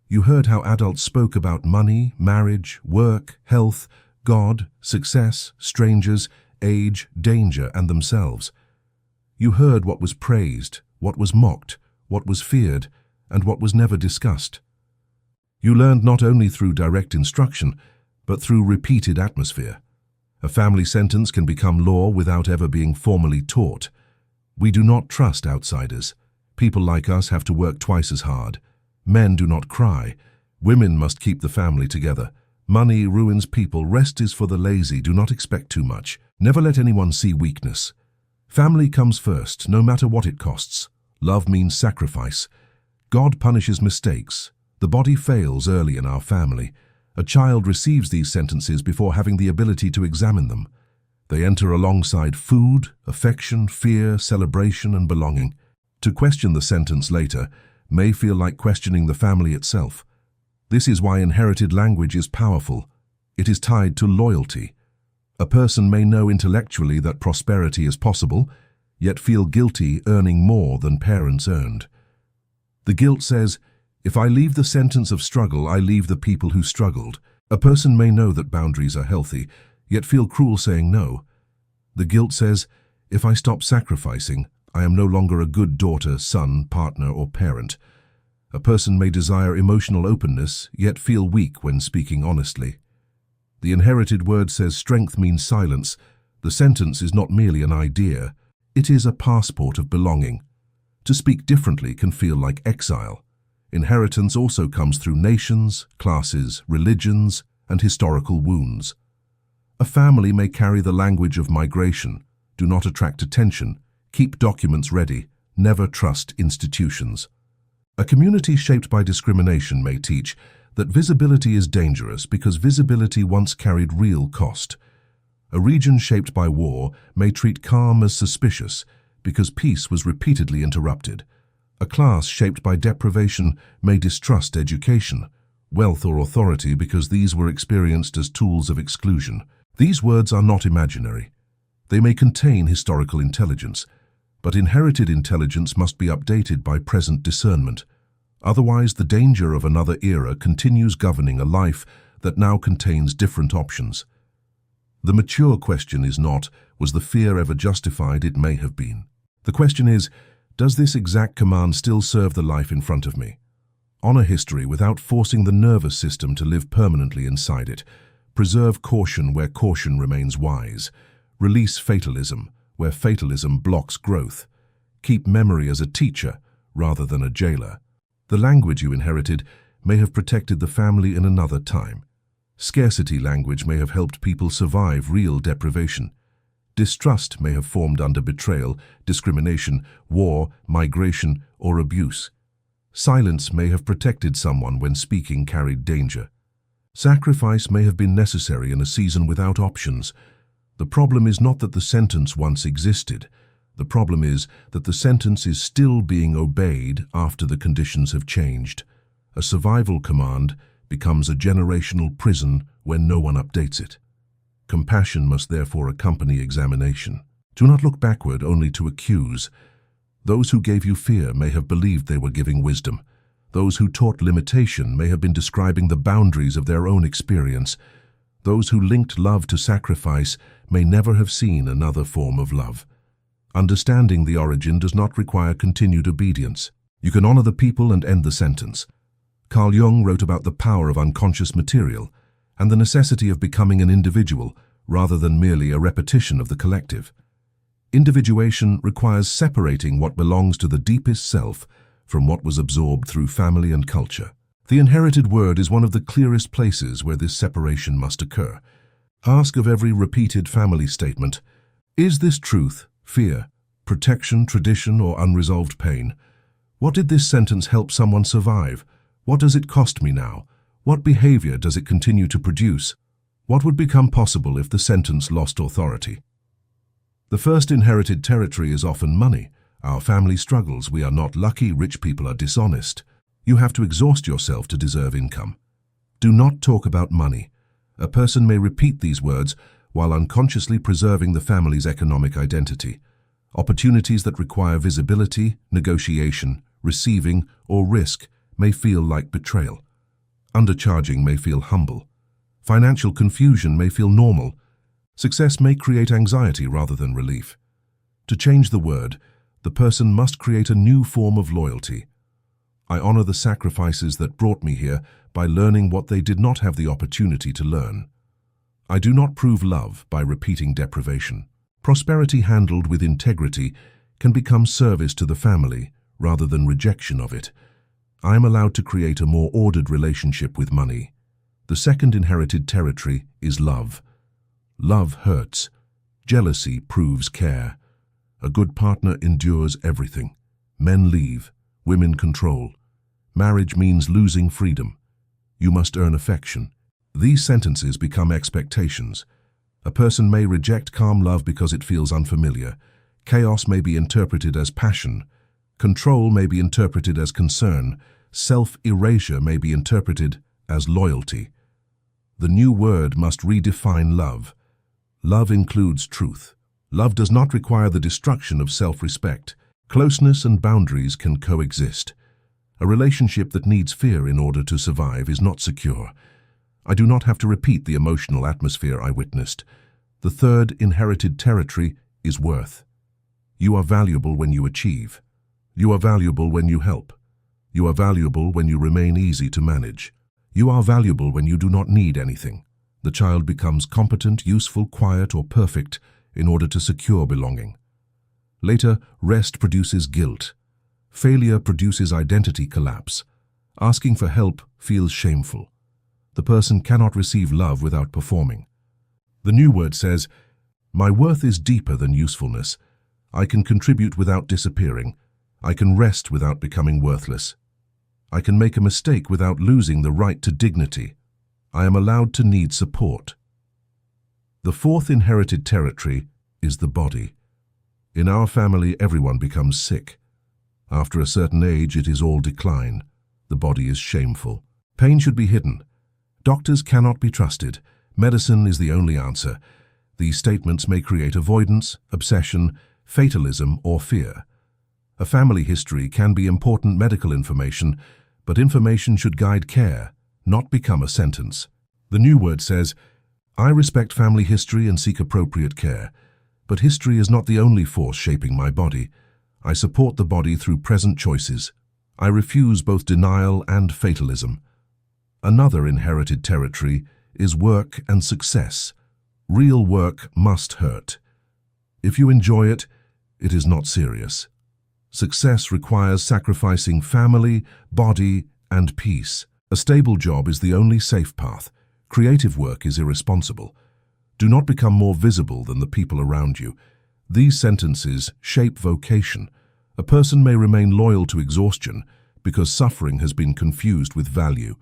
You heard how adults spoke about money, marriage, work, health, God, success, strangers, age, danger, and themselves. You heard what was praised, what was mocked, what was feared, and what was never discussed. You learned not only through direct instruction, but through repeated atmosphere. A family sentence can become law without ever being formally taught. We do not trust outsiders. People like us have to work twice as hard. Men do not cry. Women must keep the family together. Money ruins people. Rest is for the lazy. Do not expect too much. Never let anyone see weakness. Family comes first, no matter what it costs. Love means sacrifice. God punishes mistakes. The body fails early in our family. A child receives these sentences before having the ability to examine them. They enter alongside food, affection, fear, celebration, and belonging. To question the sentence later may feel like questioning the family itself. This is why inherited language is powerful. It is tied to loyalty. A person may know intellectually that prosperity is possible, yet feel guilty earning more than parents earned. The guilt says, if I leave the sentence of struggle, I leave the people who struggled. A person may know that boundaries are healthy, yet feel cruel saying no. The guilt says, if I stop sacrificing, I am no longer a good daughter, son, partner, or parent. A person may desire emotional openness, yet feel weak when speaking honestly. The inherited word says strength means silence. The sentence is not merely an idea. It is a passport of belonging. To speak differently can feel like exile. Inheritance also comes through nations, classes, religions, and historical wounds. A family may carry the language of migration. Do not attract attention. Keep documents ready. Never trust institutions. A community shaped by discrimination may teach that visibility is dangerous because visibility once carried real cost. A region shaped by war may treat calm as suspicious because peace was repeatedly interrupted. A class shaped by deprivation may distrust education, wealth, or authority because these were experienced as tools of exclusion. These words are not imaginary. They may contain historical intelligence, but inherited intelligence must be updated by present discernment. Otherwise, the danger of another era continues governing a life that now contains different options. The mature question is not, was the fear ever justified? It may have been. The question is, does this exact command still serve the life in front of me? Honor history without forcing the nervous system to live permanently inside it. Preserve caution where caution remains wise. Release fatalism where fatalism blocks growth. Keep memory as a teacher rather than a jailer. The language you inherited may have protected the family in another time. Scarcity language may have helped people survive real deprivation. Distrust may have formed under betrayal, discrimination, war, migration, or abuse. Silence may have protected someone when speaking carried danger. Sacrifice may have been necessary in a season without options. The problem is not that the sentence once existed. The problem is that the sentence is still being obeyed after the conditions have changed. A survival command becomes a generational prison when no one updates it. Compassion must therefore accompany examination. Do not look backward only to accuse. Those who gave you fear may have believed they were giving wisdom. Those who taught limitation may have been describing the boundaries of their own experience. Those who linked love to sacrifice may never have seen another form of love. Understanding the origin does not require continued obedience. You can honor the people and end the sentence. Carl Jung wrote about the power of unconscious material and the necessity of becoming an individual rather than merely a repetition of the collective. Individuation requires separating what belongs to the deepest self from what was absorbed through family and culture. The inherited word is one of the clearest places where this separation must occur. Ask of every repeated family statement, is this truth, fear, protection, tradition, or unresolved pain? What did this sentence help someone survive? What does it cost me now? What behavior does it continue to produce? What would become possible if the sentence lost authority? The first inherited territory is often money. Our family struggles. We are not lucky. Rich people are dishonest. You have to exhaust yourself to deserve income. Do not talk about money. A person may repeat these words while unconsciously preserving the family's economic identity. Opportunities that require visibility, negotiation, receiving, or risk may feel like betrayal. Undercharging may feel humble. Financial confusion may feel normal. Success may create anxiety rather than relief. To change the word, the person must create a new form of loyalty. I honor the sacrifices that brought me here by learning what they did not have the opportunity to learn. I do not prove love by repeating deprivation. Prosperity handled with integrity can become service to the family rather than rejection of it. I am allowed to create a more ordered relationship with money. The second inherited territory is love. Love hurts. Jealousy proves care. A good partner endures everything. Men leave. Women control. Marriage means losing freedom. You must earn affection. These sentences become expectations. A person may reject calm love because it feels unfamiliar. Chaos may be interpreted as passion. Control may be interpreted as concern. Self-erasure may be interpreted as loyalty. The new word must redefine love. Love includes truth. Love does not require the destruction of self-respect. Closeness and boundaries can coexist. A relationship that needs fear in order to survive is not secure. I do not have to repeat the emotional atmosphere I witnessed. The third inherited territory is worth. You are valuable when you achieve. You are valuable when you help. You are valuable when you remain easy to manage. You are valuable when you do not need anything. The child becomes competent, useful, quiet, or perfect in order to secure belonging. Later, rest produces guilt. Failure produces identity collapse. Asking for help feels shameful. The person cannot receive love without performing. The new word says, my worth is deeper than usefulness. I can contribute without disappearing. I can rest without becoming worthless. I can make a mistake without losing the right to dignity. I am allowed to need support. The fourth inherited territory is the body. In our family, everyone becomes sick. After a certain age, it is all decline. The body is shameful. Pain should be hidden. Doctors cannot be trusted. Medicine is the only answer. These statements may create avoidance, obsession, fatalism, or fear. A family history can be important medical information, but information should guide care, not become a sentence. The new word says, I respect family history and seek appropriate care, but history is not the only force shaping my body. I support the body through present choices. I refuse both denial and fatalism. Another inherited territory is work and success. Real work must hurt. If you enjoy it, it is not serious. Success requires sacrificing family, body, and peace. A stable job is the only safe path. Creative work is irresponsible. Do not become more visible than the people around you. These sentences shape vocation. A person may remain loyal to exhaustion because suffering has been confused with value.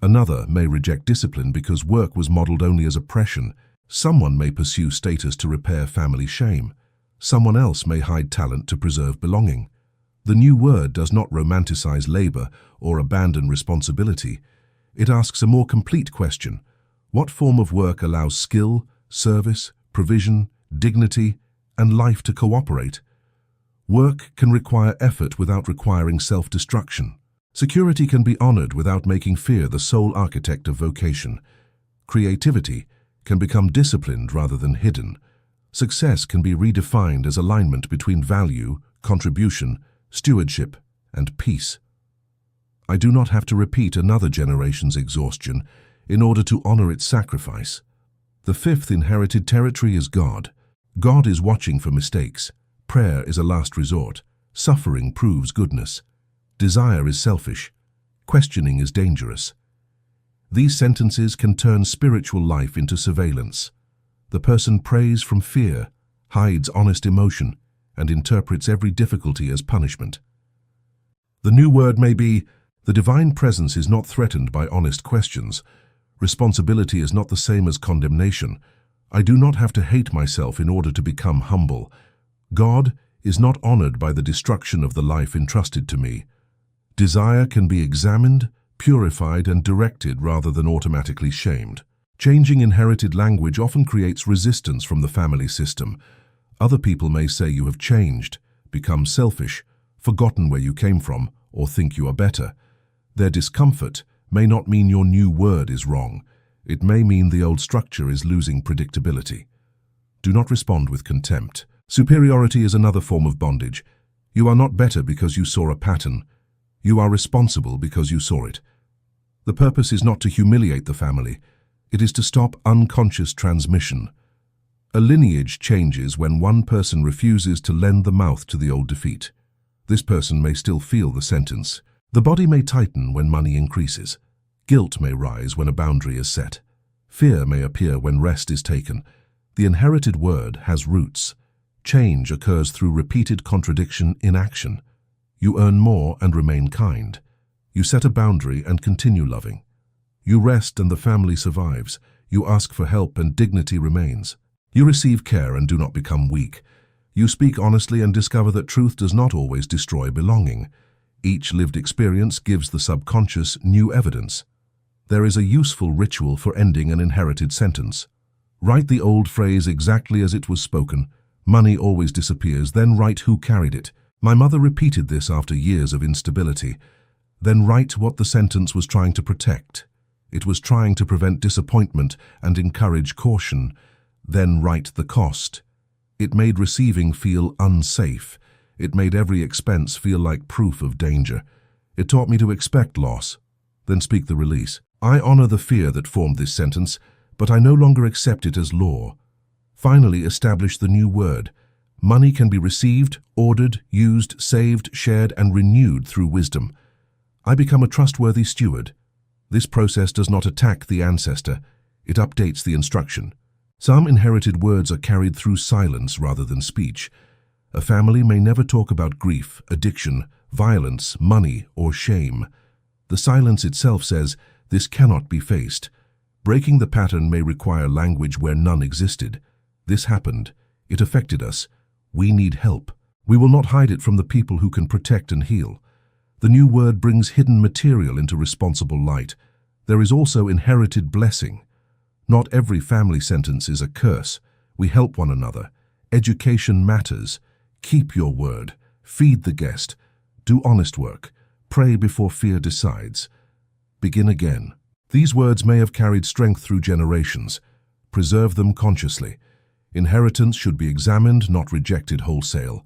Another may reject discipline because work was modeled only as oppression. Someone may pursue status to repair family shame. Someone else may hide talent to preserve belonging. The new word does not romanticize labor or abandon responsibility. It asks a more complete question. What form of work allows skill, service, provision, dignity, and life to cooperate? Work can require effort without requiring self-destruction. Security can be honored without making fear the sole architect of vocation. Creativity can become disciplined rather than hidden. Success can be redefined as alignment between value, contribution, stewardship, and peace. I do not have to repeat another generation's exhaustion in order to honor its sacrifice. The fifth inherited territory is God. God is watching for mistakes. Prayer is a last resort. Suffering proves goodness. Desire is selfish. Questioning is dangerous. These sentences can turn spiritual life into surveillance. The person prays from fear, hides honest emotion, and interprets every difficulty as punishment. The new word may be, the divine presence is not threatened by honest questions. Responsibility is not the same as condemnation. I do not have to hate myself in order to become humble. God is not honored by the destruction of the life entrusted to me. Desire can be examined, purified, and directed rather than automatically shamed. Changing inherited language often creates resistance from the family system. Other people may say you have changed, become selfish, forgotten where you came from, or think you are better. Their discomfort may not mean your new word is wrong. It may mean the old structure is losing predictability. Do not respond with contempt. Superiority is another form of bondage. You are not better because you saw a pattern. You are responsible because you saw it. The purpose is not to humiliate the family. It is to stop unconscious transmission. A lineage changes when one person refuses to lend the mouth to the old defeat. This person may still feel the sentence. The body may tighten when money increases. Guilt may rise when a boundary is set. Fear may appear when rest is taken. The inherited word has roots. Change occurs through repeated contradiction in action. You earn more and remain kind. You set a boundary and continue loving. You rest and the family survives. You ask for help and dignity remains. You receive care and do not become weak. You speak honestly and discover that truth does not always destroy belonging. Each lived experience gives the subconscious new evidence. There is a useful ritual for ending an inherited sentence. Write the old phrase exactly as it was spoken. Money always disappears, then write who carried it. My mother repeated this after years of instability. Then write what the sentence was trying to protect. It was trying to prevent disappointment and encourage caution. Then write the cost. It made receiving feel unsafe. It made every expense feel like proof of danger. It taught me to expect loss, then speak the release. I honor the fear that formed this sentence, but I no longer accept it as law. Finally, establish the new word. Money can be received, ordered, used, saved, shared, and renewed through wisdom. I become a trustworthy steward. This process does not attack the ancestor, it updates the instruction. Some inherited words are carried through silence rather than speech. A family may never talk about grief, addiction, violence, money, or shame. The silence itself says, this cannot be faced. Breaking the pattern may require language where none existed. This happened. It affected us. We need help. We will not hide it from the people who can protect and heal. The new word brings hidden material into responsible light. There is also inherited blessing. Not every family sentence is a curse. We help one another. Education matters. Keep your word. Feed the guest. Do honest work. Pray before fear decides. Begin again. These words may have carried strength through generations. Preserve them consciously. Inheritance should be examined, not rejected wholesale.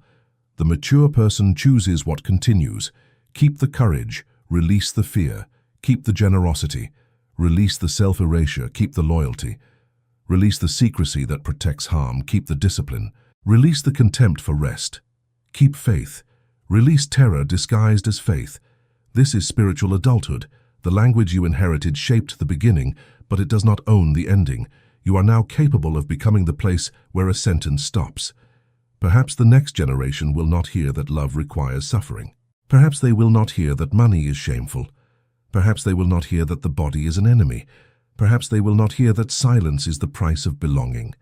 The mature person chooses what continues. Keep the courage, release the fear. Keep the generosity. Release the self-erasure, keep the loyalty. Release the secrecy that protects harm, keep the discipline. Release the contempt for rest. Keep faith. Release terror disguised as faith. This is spiritual adulthood. The language you inherited shaped the beginning, but it does not own the ending. You are now capable of becoming the place where a sentence stops. Perhaps the next generation will not hear that love requires suffering. Perhaps they will not hear that money is shameful. Perhaps they will not hear that the body is an enemy. Perhaps they will not hear that silence is the price of belonging.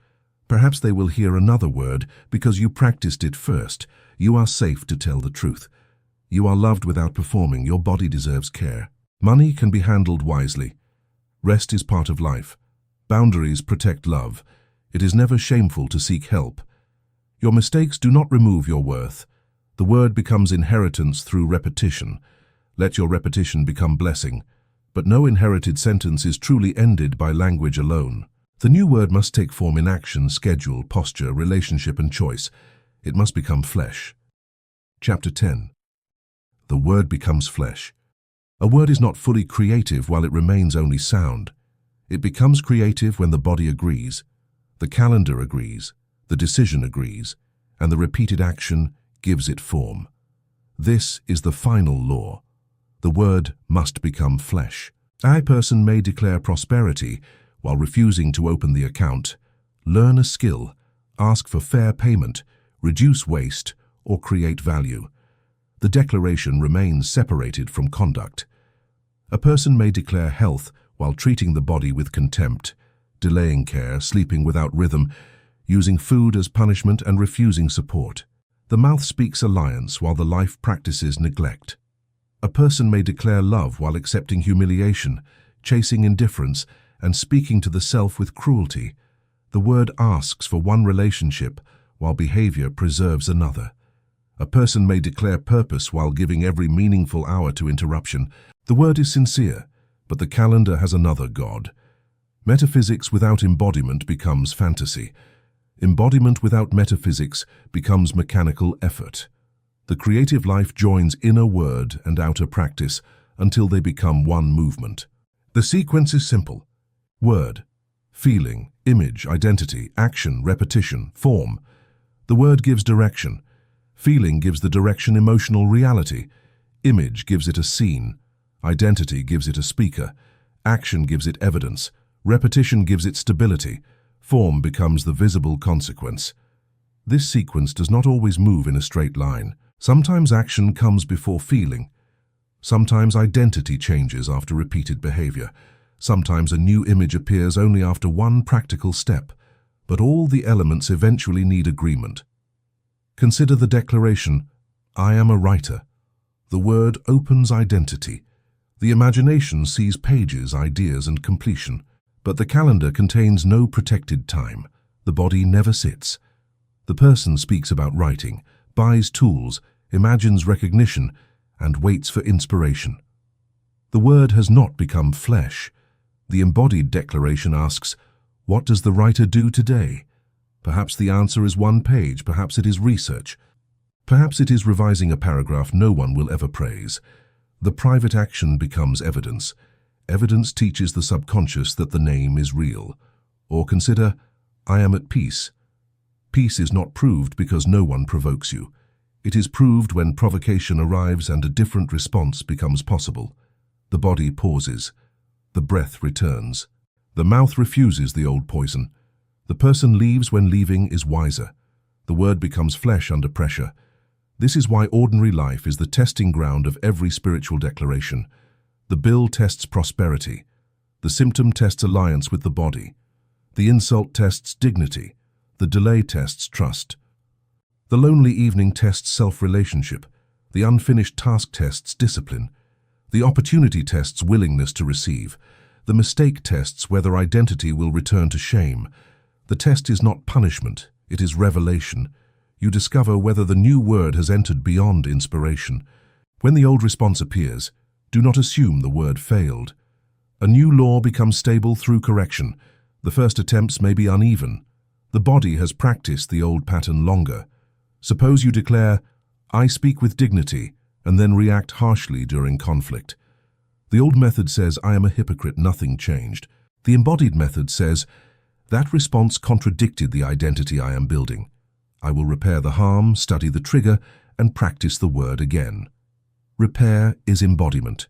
Perhaps they will hear another word because you practiced it first. You are safe to tell the truth. You are loved without performing. Your body deserves care. Money can be handled wisely. Rest is part of life. Boundaries protect love. It is never shameful to seek help. Your mistakes do not remove your worth. The word becomes inheritance through repetition. Let your repetition become blessing. But no inherited sentence is truly ended by language alone. The new word must take form in action, schedule, posture, relationship, and choice. It must become flesh. Chapter 10. The word becomes flesh. A word is not fully creative while it remains only sound. It becomes creative when the body agrees, the calendar agrees, the decision agrees, and the repeated action gives it form. This is the final law. The word must become flesh. A person may declare prosperity while refusing to open the account, learn a skill, ask for fair payment, reduce waste, or create value. The declaration remains separated from conduct. A person may declare health while treating the body with contempt, delaying care, sleeping without rhythm, using food as punishment, and refusing support. The mouth speaks alliance while the life practices neglect. A person may declare love while accepting humiliation, chasing indifference, and speaking to the self with cruelty. The word asks for one relationship while behavior preserves another. A person may declare purpose while giving every meaningful hour to interruption. The word is sincere, but the calendar has another god. Metaphysics without embodiment becomes fantasy. Embodiment without metaphysics becomes mechanical effort. The creative life joins inner word and outer practice until they become one movement. The sequence is simple. Word, feeling, image, identity, action, repetition, form. The word gives direction. Feeling gives the direction emotional reality. Image gives it a scene. Identity gives it a speaker. Action gives it evidence. Repetition gives it stability. Form becomes the visible consequence. This sequence does not always move in a straight line. Sometimes action comes before feeling. Sometimes identity changes after repeated behavior. Sometimes a new image appears only after one practical step. But all the elements eventually need agreement. Consider the declaration, I am a writer. The word opens identity. The imagination sees pages, ideas, and completion. But the calendar contains no protected time. The body never sits. The person speaks about writing, buys tools, imagines recognition, and waits for inspiration. The word has not become flesh. The embodied declaration asks, what does the writer do today? Perhaps the answer is one page, perhaps it is research. Perhaps it is revising a paragraph no one will ever praise. The private action becomes evidence. Evidence teaches the subconscious that the name is real. Or consider, I am at peace. Peace is not proved because no one provokes you. It is proved when provocation arrives and a different response becomes possible. The body pauses. The breath returns. The mouth refuses the old poison. The person leaves when leaving is wiser. The word becomes flesh under pressure. This is why ordinary life is the testing ground of every spiritual declaration. The bill tests prosperity. The symptom tests alliance with the body. The insult tests dignity. The delay tests trust. The lonely evening tests self-relationship. The unfinished task tests discipline. The opportunity tests willingness to receive. The mistake tests whether identity will return to shame. The test is not punishment, it is revelation. You discover whether the new word has entered beyond inspiration. When the old response appears, do not assume the word failed. A new law becomes stable through correction. The first attempts may be uneven. The body has practiced the old pattern longer. Suppose you declare, "I speak with dignity," and then react harshly during conflict. The old method says, "I am a hypocrite, nothing changed." The embodied method says, "That response contradicted the identity I am building. I will repair the harm, study the trigger, and practice the word again." Repair is embodiment.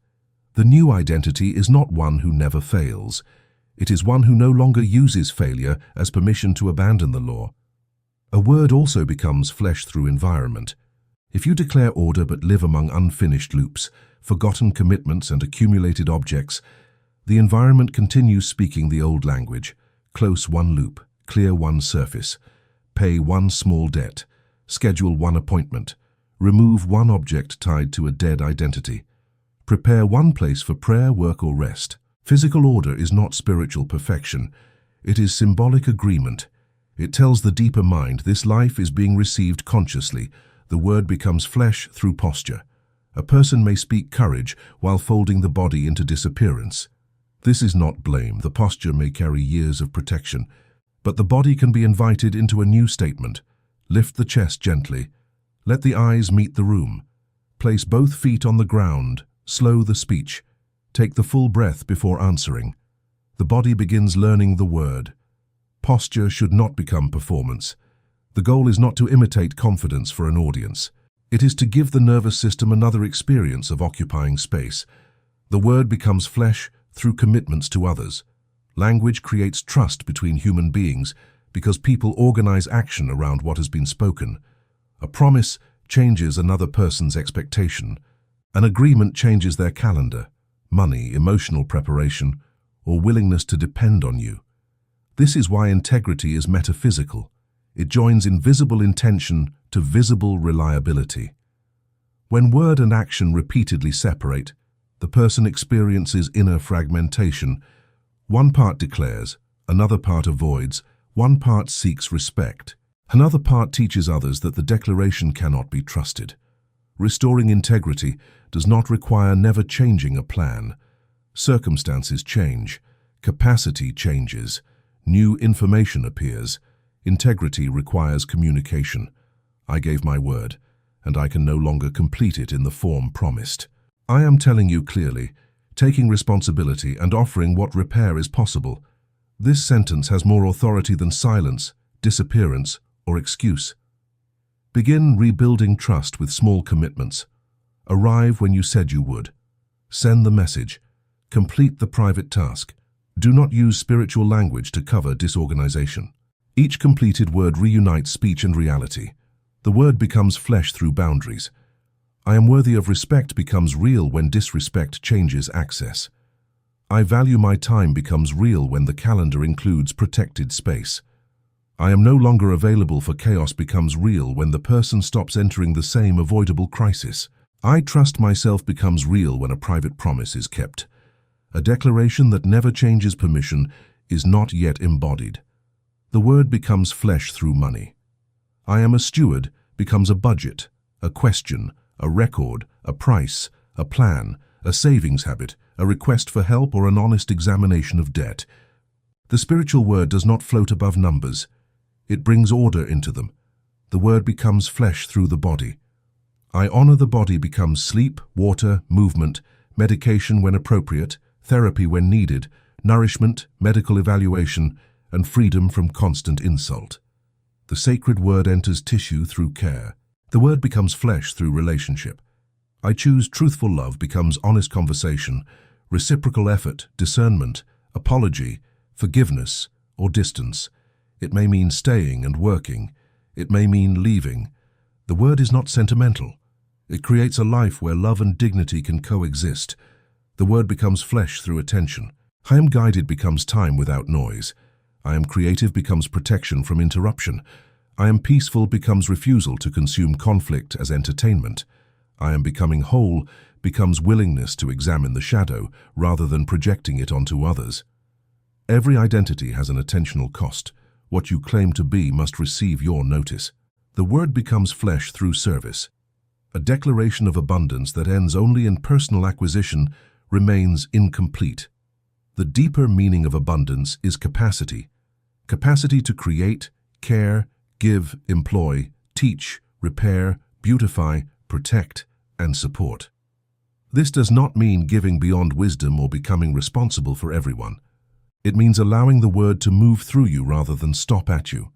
The new identity is not one who never fails. It is one who no longer uses failure as permission to abandon the law. A word also becomes flesh through environment. If you declare order but live among unfinished loops, forgotten commitments and accumulated objects, the environment continues speaking the old language. Close one loop, clear one surface, pay one small debt, schedule one appointment, remove one object tied to a dead identity, prepare one place for prayer, work or rest. Physical order is not spiritual perfection. It is symbolic agreement. It tells the deeper mind this life is being received consciously. The word becomes flesh through posture. A person may speak courage while folding the body into disappearance. This is not blame. The posture may carry years of protection, but the body can be invited into a new statement. Lift the chest gently. Let the eyes meet the room. Place both feet on the ground. Slow the speech. Take the full breath before answering. The body begins learning the word. Posture should not become performance. The goal is not to imitate confidence for an audience. It is to give the nervous system another experience of occupying space. The word becomes flesh through commitments to others. Language creates trust between human beings because people organize action around what has been spoken. A promise changes another person's expectation. An agreement changes their calendar, money, emotional preparation, or willingness to depend on you. This is why integrity is metaphysical. It joins invisible intention to visible reliability. When word and action repeatedly separate, the person experiences inner fragmentation. One part declares, another part avoids, one part seeks respect. Another part teaches others that the declaration cannot be trusted. Restoring integrity does not require never changing a plan. Circumstances change, capacity changes, new information appears. Integrity requires communication. I gave my word, and I can no longer complete it in the form promised. I am telling you clearly, taking responsibility and offering what repair is possible. This sentence has more authority than silence, disappearance, or excuse. Begin rebuilding trust with small commitments. Arrive when you said you would. Send the message. Complete the private task. Do not use spiritual language to cover disorganization. Each completed word reunites speech and reality. The word becomes flesh through boundaries. I am worthy of respect becomes real when disrespect changes access. I value my time becomes real when the calendar includes protected space. I am no longer available for chaos becomes real when the person stops entering the same avoidable crisis. I trust myself becomes real when a private promise is kept. A declaration that never changes permission is not yet embodied. The word becomes flesh through money. I am a steward becomes a budget, a question, a record, a price, a plan, a savings habit, a request for help or an honest examination of debt. The spiritual word does not float above numbers. It brings order into them. The word becomes flesh through the body. I honor the body becomes sleep, water, movement, medication when appropriate, therapy when needed, nourishment, medical evaluation, and freedom from constant insult. The sacred word enters tissue through care. The word becomes flesh through relationship. I choose truthful love becomes honest conversation, reciprocal effort, discernment, apology, forgiveness, or distance. It may mean staying and working. It may mean leaving. The word is not sentimental. It creates a life where love and dignity can coexist. The word becomes flesh through attention. I am guided becomes time without noise. I am creative becomes protection from interruption. I am peaceful becomes refusal to consume conflict as entertainment. I am becoming whole becomes willingness to examine the shadow rather than projecting it onto others. Every identity has an attentional cost. What you claim to be must receive your notice. The word becomes flesh through service. A declaration of abundance that ends only in personal acquisition remains incomplete. The deeper meaning of abundance is capacity. Capacity to create, care, give, employ, teach, repair, beautify, protect, and support. This does not mean giving beyond wisdom or becoming responsible for everyone. It means allowing the word to move through you rather than stop at you.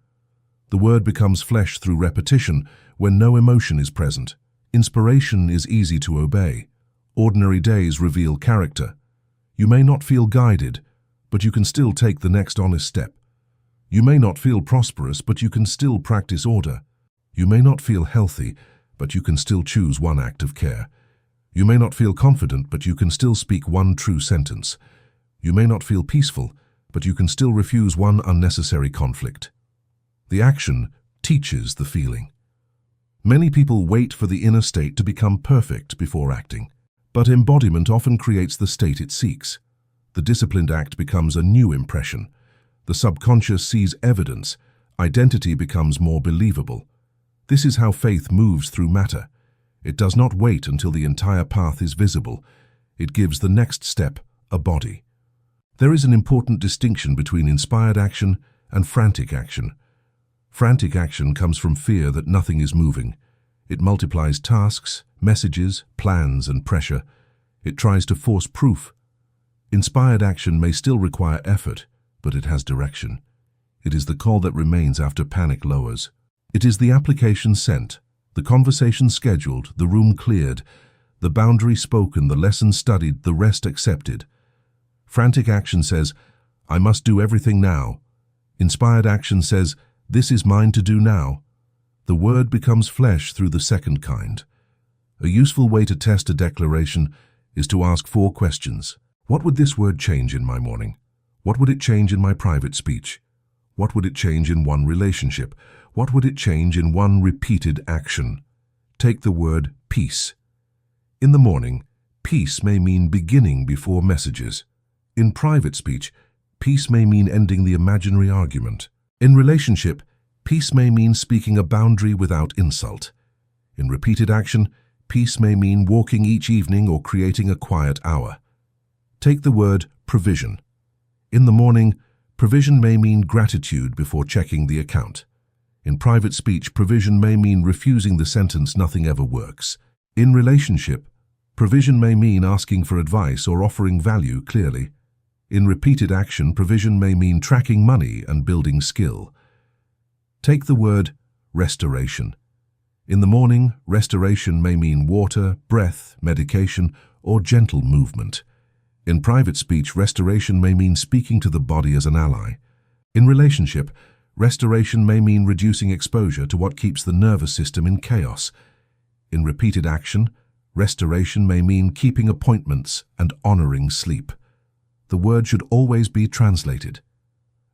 The word becomes flesh through repetition when no emotion is present. Inspiration is easy to obey. Ordinary days reveal character. You may not feel guided, but you can still take the next honest step. You may not feel prosperous, but you can still practice order. You may not feel healthy, but you can still choose one act of care. You may not feel confident, but you can still speak one true sentence. You may not feel peaceful, but you can still refuse one unnecessary conflict. The action teaches the feeling. Many people wait for the inner state to become perfect before acting, but embodiment often creates the state it seeks. The disciplined act becomes a new impression. The subconscious sees evidence. Identity becomes more believable. This is how faith moves through matter. It does not wait until the entire path is visible. It gives the next step a body. There is an important distinction between inspired action and frantic action. Frantic action comes from fear that nothing is moving. It multiplies tasks, messages, plans, and pressure. It tries to force proof. Inspired action may still require effort, but it has direction. It is the call that remains after panic lowers. It is the application sent, the conversation scheduled, the room cleared, the boundary spoken, the lesson studied, the rest accepted. Frantic action says, I must do everything now. Inspired action says, this is mine to do now. The word becomes flesh through the second kind. A useful way to test a declaration is to ask 4 questions. What would this word change in my morning? What would it change in my private speech? What would it change in one relationship? What would it change in one repeated action? Take the word peace. In the morning, peace may mean beginning before messages. In private speech, peace may mean ending the imaginary argument. In relationship, peace may mean speaking a boundary without insult. In repeated action, peace may mean walking each evening or creating a quiet hour. Take the word provision. In the morning, provision may mean gratitude before checking the account. In private speech, provision may mean refusing the sentence nothing ever works. In relationship, provision may mean asking for advice or offering value clearly. In repeated action, provision may mean tracking money and building skill. Take the word restoration. In the morning, restoration may mean water, breath, medication, or gentle movement. In private speech, restoration may mean speaking to the body as an ally. In relationship, restoration may mean reducing exposure to what keeps the nervous system in chaos. In repeated action, restoration may mean keeping appointments and honoring sleep. The word should always be translated.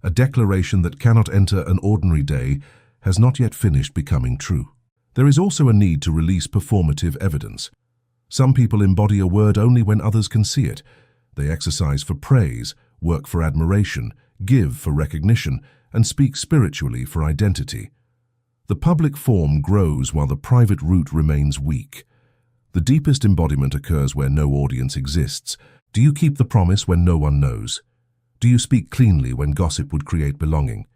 A declaration that cannot enter an ordinary day has not yet finished becoming true. There is also a need to release performative evidence. Some people embody a word only when others can see it. They exercise for praise, work for admiration, give for recognition, and speak spiritually for identity. The public form grows while the private root remains weak. The deepest embodiment occurs where no audience exists. Do you keep the promise when no one knows? Do you speak cleanly when gossip would create belonging?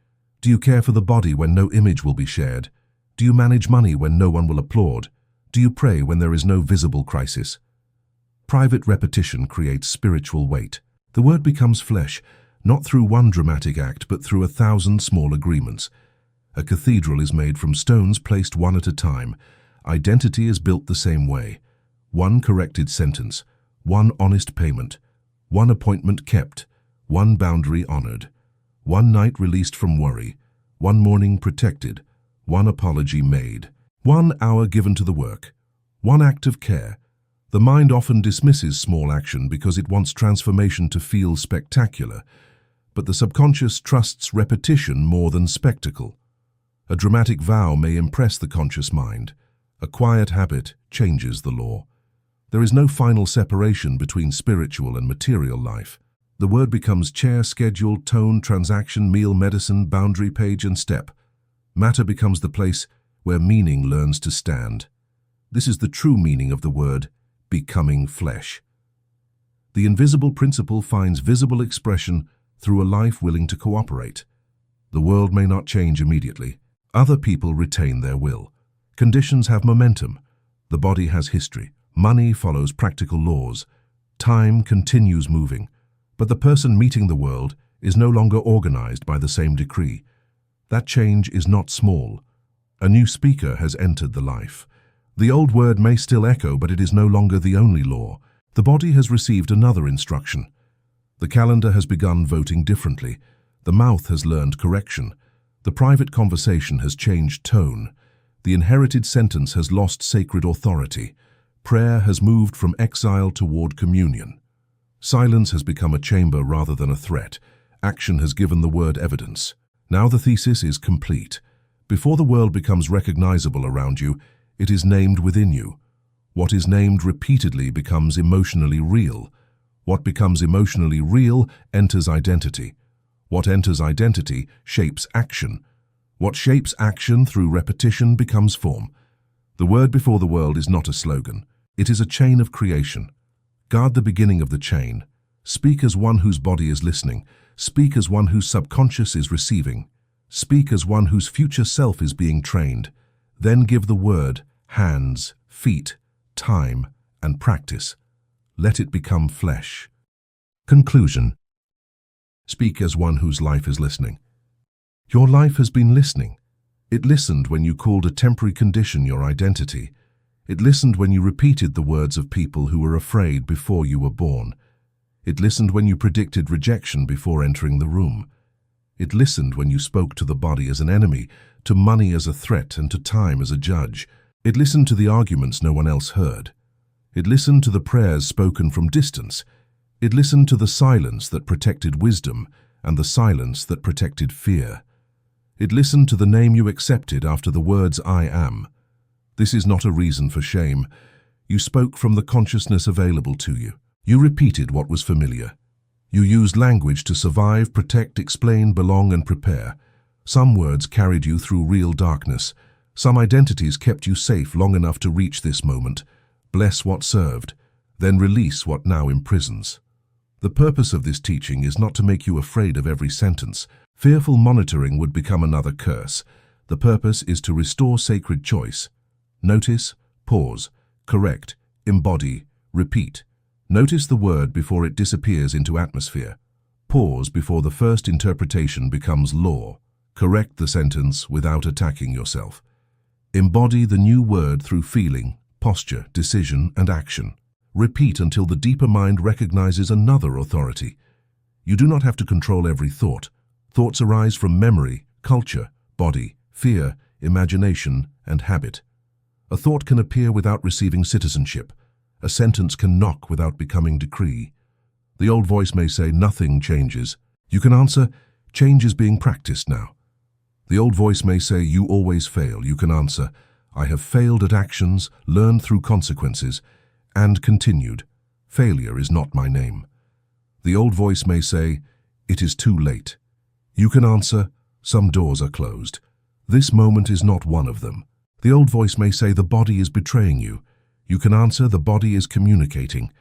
Do you care for the body when no image will be shared? Do you manage money when no one will applaud? Do you pray when there is no visible crisis? Private repetition creates spiritual weight. The word becomes flesh, not through one dramatic act, but through 1,000 small agreements. A cathedral is made from stones placed one at a time. Identity is built the same way. One corrected sentence, one honest payment, one appointment kept, one boundary honored, one night released from worry, one morning protected, one apology made, 1 hour given to the work, one act of care. The mind often dismisses small action because it wants transformation to feel spectacular, but the subconscious trusts repetition more than spectacle. A dramatic vow may impress the conscious mind. A quiet habit changes the law. There is no final separation between spiritual and material life. The word becomes chair, schedule, tone, transaction, meal, medicine, boundary, page, and step. Matter becomes the place where meaning learns to stand. This is the true meaning of the word, becoming flesh. The invisible principle finds visible expression through a life willing to cooperate. The world may not change immediately. Other people retain their will. Conditions have momentum. The body has history. Money follows practical laws. Time continues moving. But the person meeting the world is no longer organized by the same decree. That change is not small. A new speaker has entered the life. The old word may still echo, but it is no longer the only law. The body has received another instruction. The calendar has begun voting differently. The mouth has learned correction. The private conversation has changed tone. The inherited sentence has lost sacred authority. Prayer has moved from exile toward communion. Silence has become a chamber rather than a threat. Action has given the word evidence. Now the thesis is complete. Before the world becomes recognizable around you, it is named within you. What is named repeatedly becomes emotionally real. What becomes emotionally real enters identity. What enters identity shapes action. What shapes action through repetition becomes form. The word before the world is not a slogan. It is a chain of creation. Guard the beginning of the chain. Speak as one whose body is listening. Speak as one whose subconscious is receiving. Speak as one whose future self is being trained. Then give the word hands, feet, time, and practice. Let it become flesh. Conclusion. Speak as one whose life is listening. Your life has been listening. It listened when you called a temporary condition your identity. It listened when you repeated the words of people who were afraid before you were born. It listened when you predicted rejection before entering the room. It listened when you spoke to the body as an enemy, to money as a threat, and to time as a judge. It listened to the arguments no one else heard. It listened to the prayers spoken from distance. It listened to the silence that protected wisdom and the silence that protected fear. It listened to the name you accepted after the words I am. This is not a reason for shame. You spoke from the consciousness available to you. You repeated what was familiar. You used language to survive, protect, explain, belong, and prepare. Some words carried you through real darkness. Some identities kept you safe long enough to reach this moment. Bless what served, then release what now imprisons. The purpose of this teaching is not to make you afraid of every sentence. Fearful monitoring would become another curse. The purpose is to restore sacred choice. Notice, pause, correct, embody, repeat. Notice the word before it disappears into atmosphere. Pause before the first interpretation becomes law. Correct the sentence without attacking yourself. Embody the new word through feeling, posture, decision, and action. Repeat until the deeper mind recognizes another authority. You do not have to control every thought. Thoughts arise from memory, culture, body, fear, imagination, and habit. A thought can appear without receiving citizenship. A sentence can knock without becoming decree. The old voice may say, nothing changes. You can answer, change is being practiced now. The old voice may say, you always fail. You can answer, I have failed at actions, learned through consequences, and continued. Failure is not my name. The old voice may say, it is too late. You can answer, some doors are closed. This moment is not one of them. The old voice may say, the body is betraying you. You can answer, the body is communicating.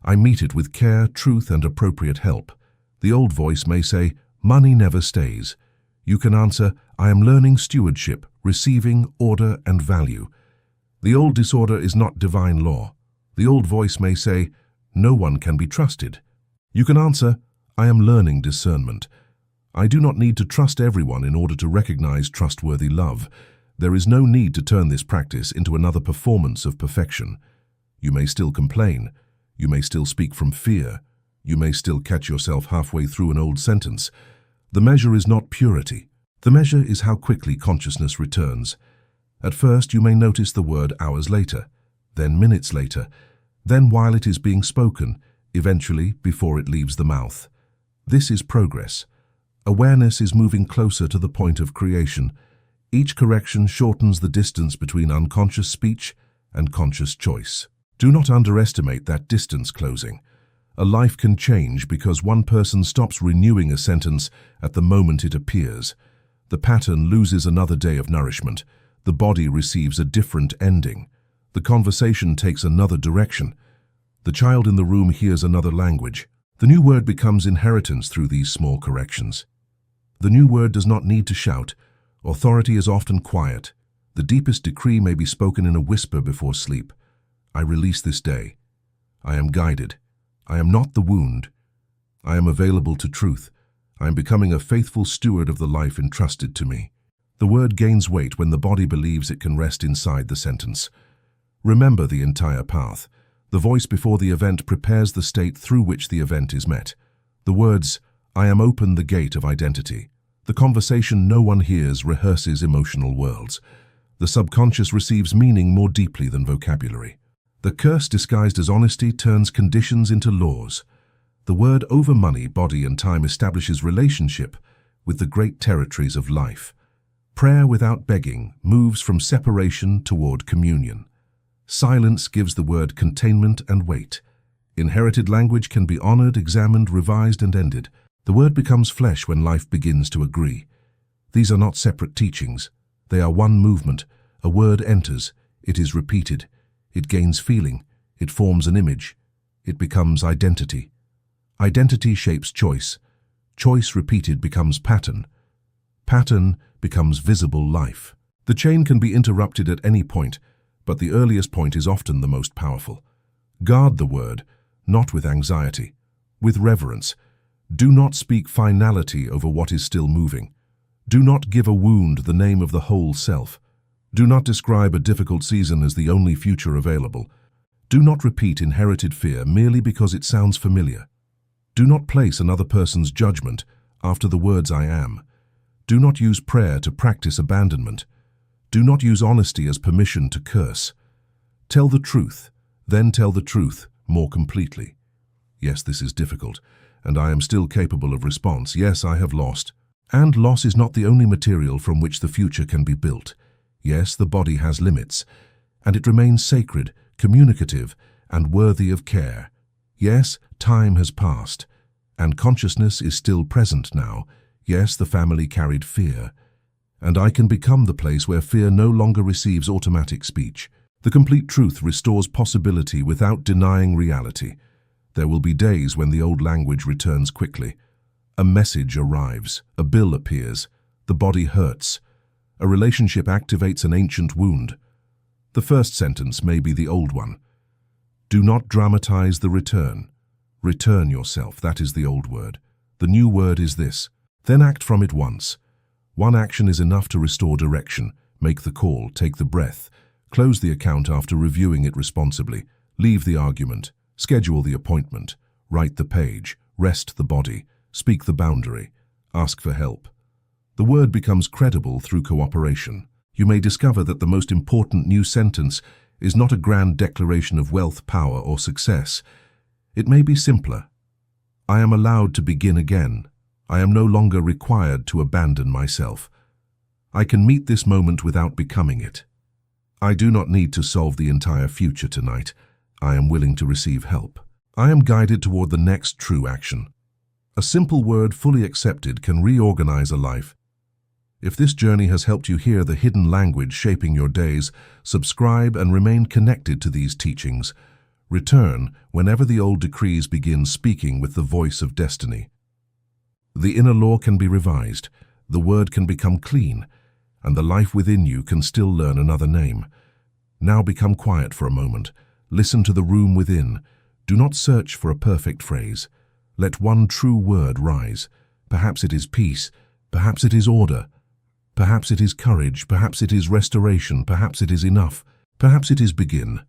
I meet it with care, truth, and appropriate help. The old voice may say, money never stays. You can answer, I am learning stewardship, receiving order and value. The old disorder is not divine law. The old voice may say, no one can be trusted. You can answer, I am learning discernment. I do not need to trust everyone in order to recognize trustworthy love. There is no need to turn this practice into another performance of perfection. You may still complain. You may still speak from fear. You may still catch yourself halfway through an old sentence. The measure is not purity. The measure is how quickly consciousness returns. At first, you may notice the word hours later, then minutes later, then while it is being spoken, eventually before it leaves the mouth. This is progress. Awareness is moving closer to the point of creation. Each correction shortens the distance between unconscious speech and conscious choice. Do not underestimate that distance closing. A life can change because one person stops renewing a sentence at the moment it appears. The pattern loses another day of nourishment. The body receives a different ending. The conversation takes another direction. The child in the room hears another language. The new word becomes inheritance through these small corrections. The new word does not need to shout. Authority is often quiet. The deepest decree may be spoken in a whisper before sleep. I release this day. I am guided. I am not the wound. I am available to truth. I am becoming a faithful steward of the life entrusted to me. The word gains weight when the body believes it can rest inside the sentence. Remember the entire path. The voice before the event prepares the state through which the event is met. The words, I am open the gate of identity. The conversation no one hears rehearses emotional worlds. The subconscious receives meaning more deeply than vocabulary. The curse disguised as honesty turns conditions into laws. The word over money, body and time establishes relationship with the great territories of life. Prayer without begging moves from separation toward communion. Silence gives the word containment and weight. Inherited language can be honored, examined, revised, and ended. The word becomes flesh when life begins to agree. These are not separate teachings. They are one movement. A word enters. It is repeated. It gains feeling. It forms an image. It becomes identity. Identity shapes choice. Choice repeated becomes pattern. Pattern becomes visible life. The chain can be interrupted at any point, but the earliest point is often the most powerful. Guard the word, not with anxiety, with reverence. Do not speak finality over what is still moving. Do not give a wound the name of the whole self. Do not describe a difficult season as the only future available. Do not repeat inherited fear merely because it sounds familiar. Do not place another person's judgment after the words I am. Do not use prayer to practice abandonment. Do not use honesty as permission to curse. Tell the truth, then tell the truth more completely. Yes, this is difficult, and I am still capable of response. Yes, I have lost. And loss is not the only material from which the future can be built. Yes, the body has limits, and it remains sacred, communicative, and worthy of care. Yes, time has passed, and consciousness is still present now. Yes, the family carried fear, and I can become the place where fear no longer receives automatic speech. The complete truth restores possibility without denying reality. There will be days when the old language returns quickly. A message arrives, a bill appears, the body hurts. A relationship activates an ancient wound. The first sentence may be the old one. Do not dramatize the return. Return yourself, that is the old word. The new word is this. Then act from it once. One action is enough to restore direction. Make the call, take the breath. Close the account after reviewing it responsibly. Leave the argument. Schedule the appointment. Write the page. Rest the body. Speak the boundary. Ask for help. The word becomes credible through cooperation. You may discover that the most important new sentence is not a grand declaration of wealth, power, or success. It may be simpler. I am allowed to begin again. I am no longer required to abandon myself. I can meet this moment without becoming it. I do not need to solve the entire future tonight. I am willing to receive help. I am guided toward the next true action. A simple word fully accepted can reorganize a life. If this journey has helped you hear the hidden language shaping your days, subscribe and remain connected to these teachings. Return whenever the old decrees begin speaking with the voice of destiny. The inner law can be revised, the word can become clean, and the life within you can still learn another name. Now become quiet for a moment. Listen to the room within. Do not search for a perfect phrase. Let one true word rise. Perhaps it is peace. Perhaps it is order. Perhaps it is courage. Perhaps it is restoration. Perhaps it is enough. Perhaps it is begin.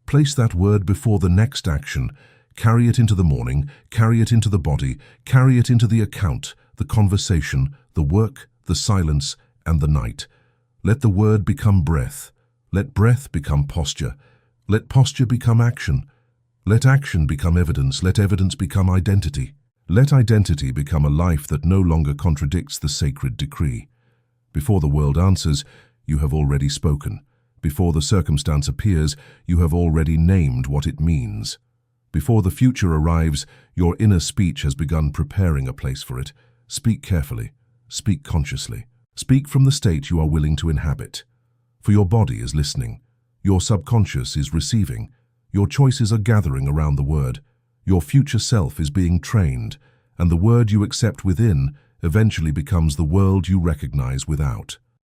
Place that word before the next action. Carry it into the morning. Carry it into the body. Carry it into the account, the conversation, the work, the silence, and the night. Let the word become breath. Let breath become posture. Let posture become action. Let action become evidence. Let evidence become identity. Let identity become a life that no longer contradicts the sacred decree. Before the world answers, you have already spoken. Before the circumstance appears, you have already named what it means. Before the future arrives, your inner speech has begun preparing a place for it. Speak carefully. Speak consciously. Speak from the state you are willing to inhabit. For your body is listening. Your subconscious is receiving. Your choices are gathering around the word. Your future self is being trained, and the word you accept within eventually becomes the world you recognize without.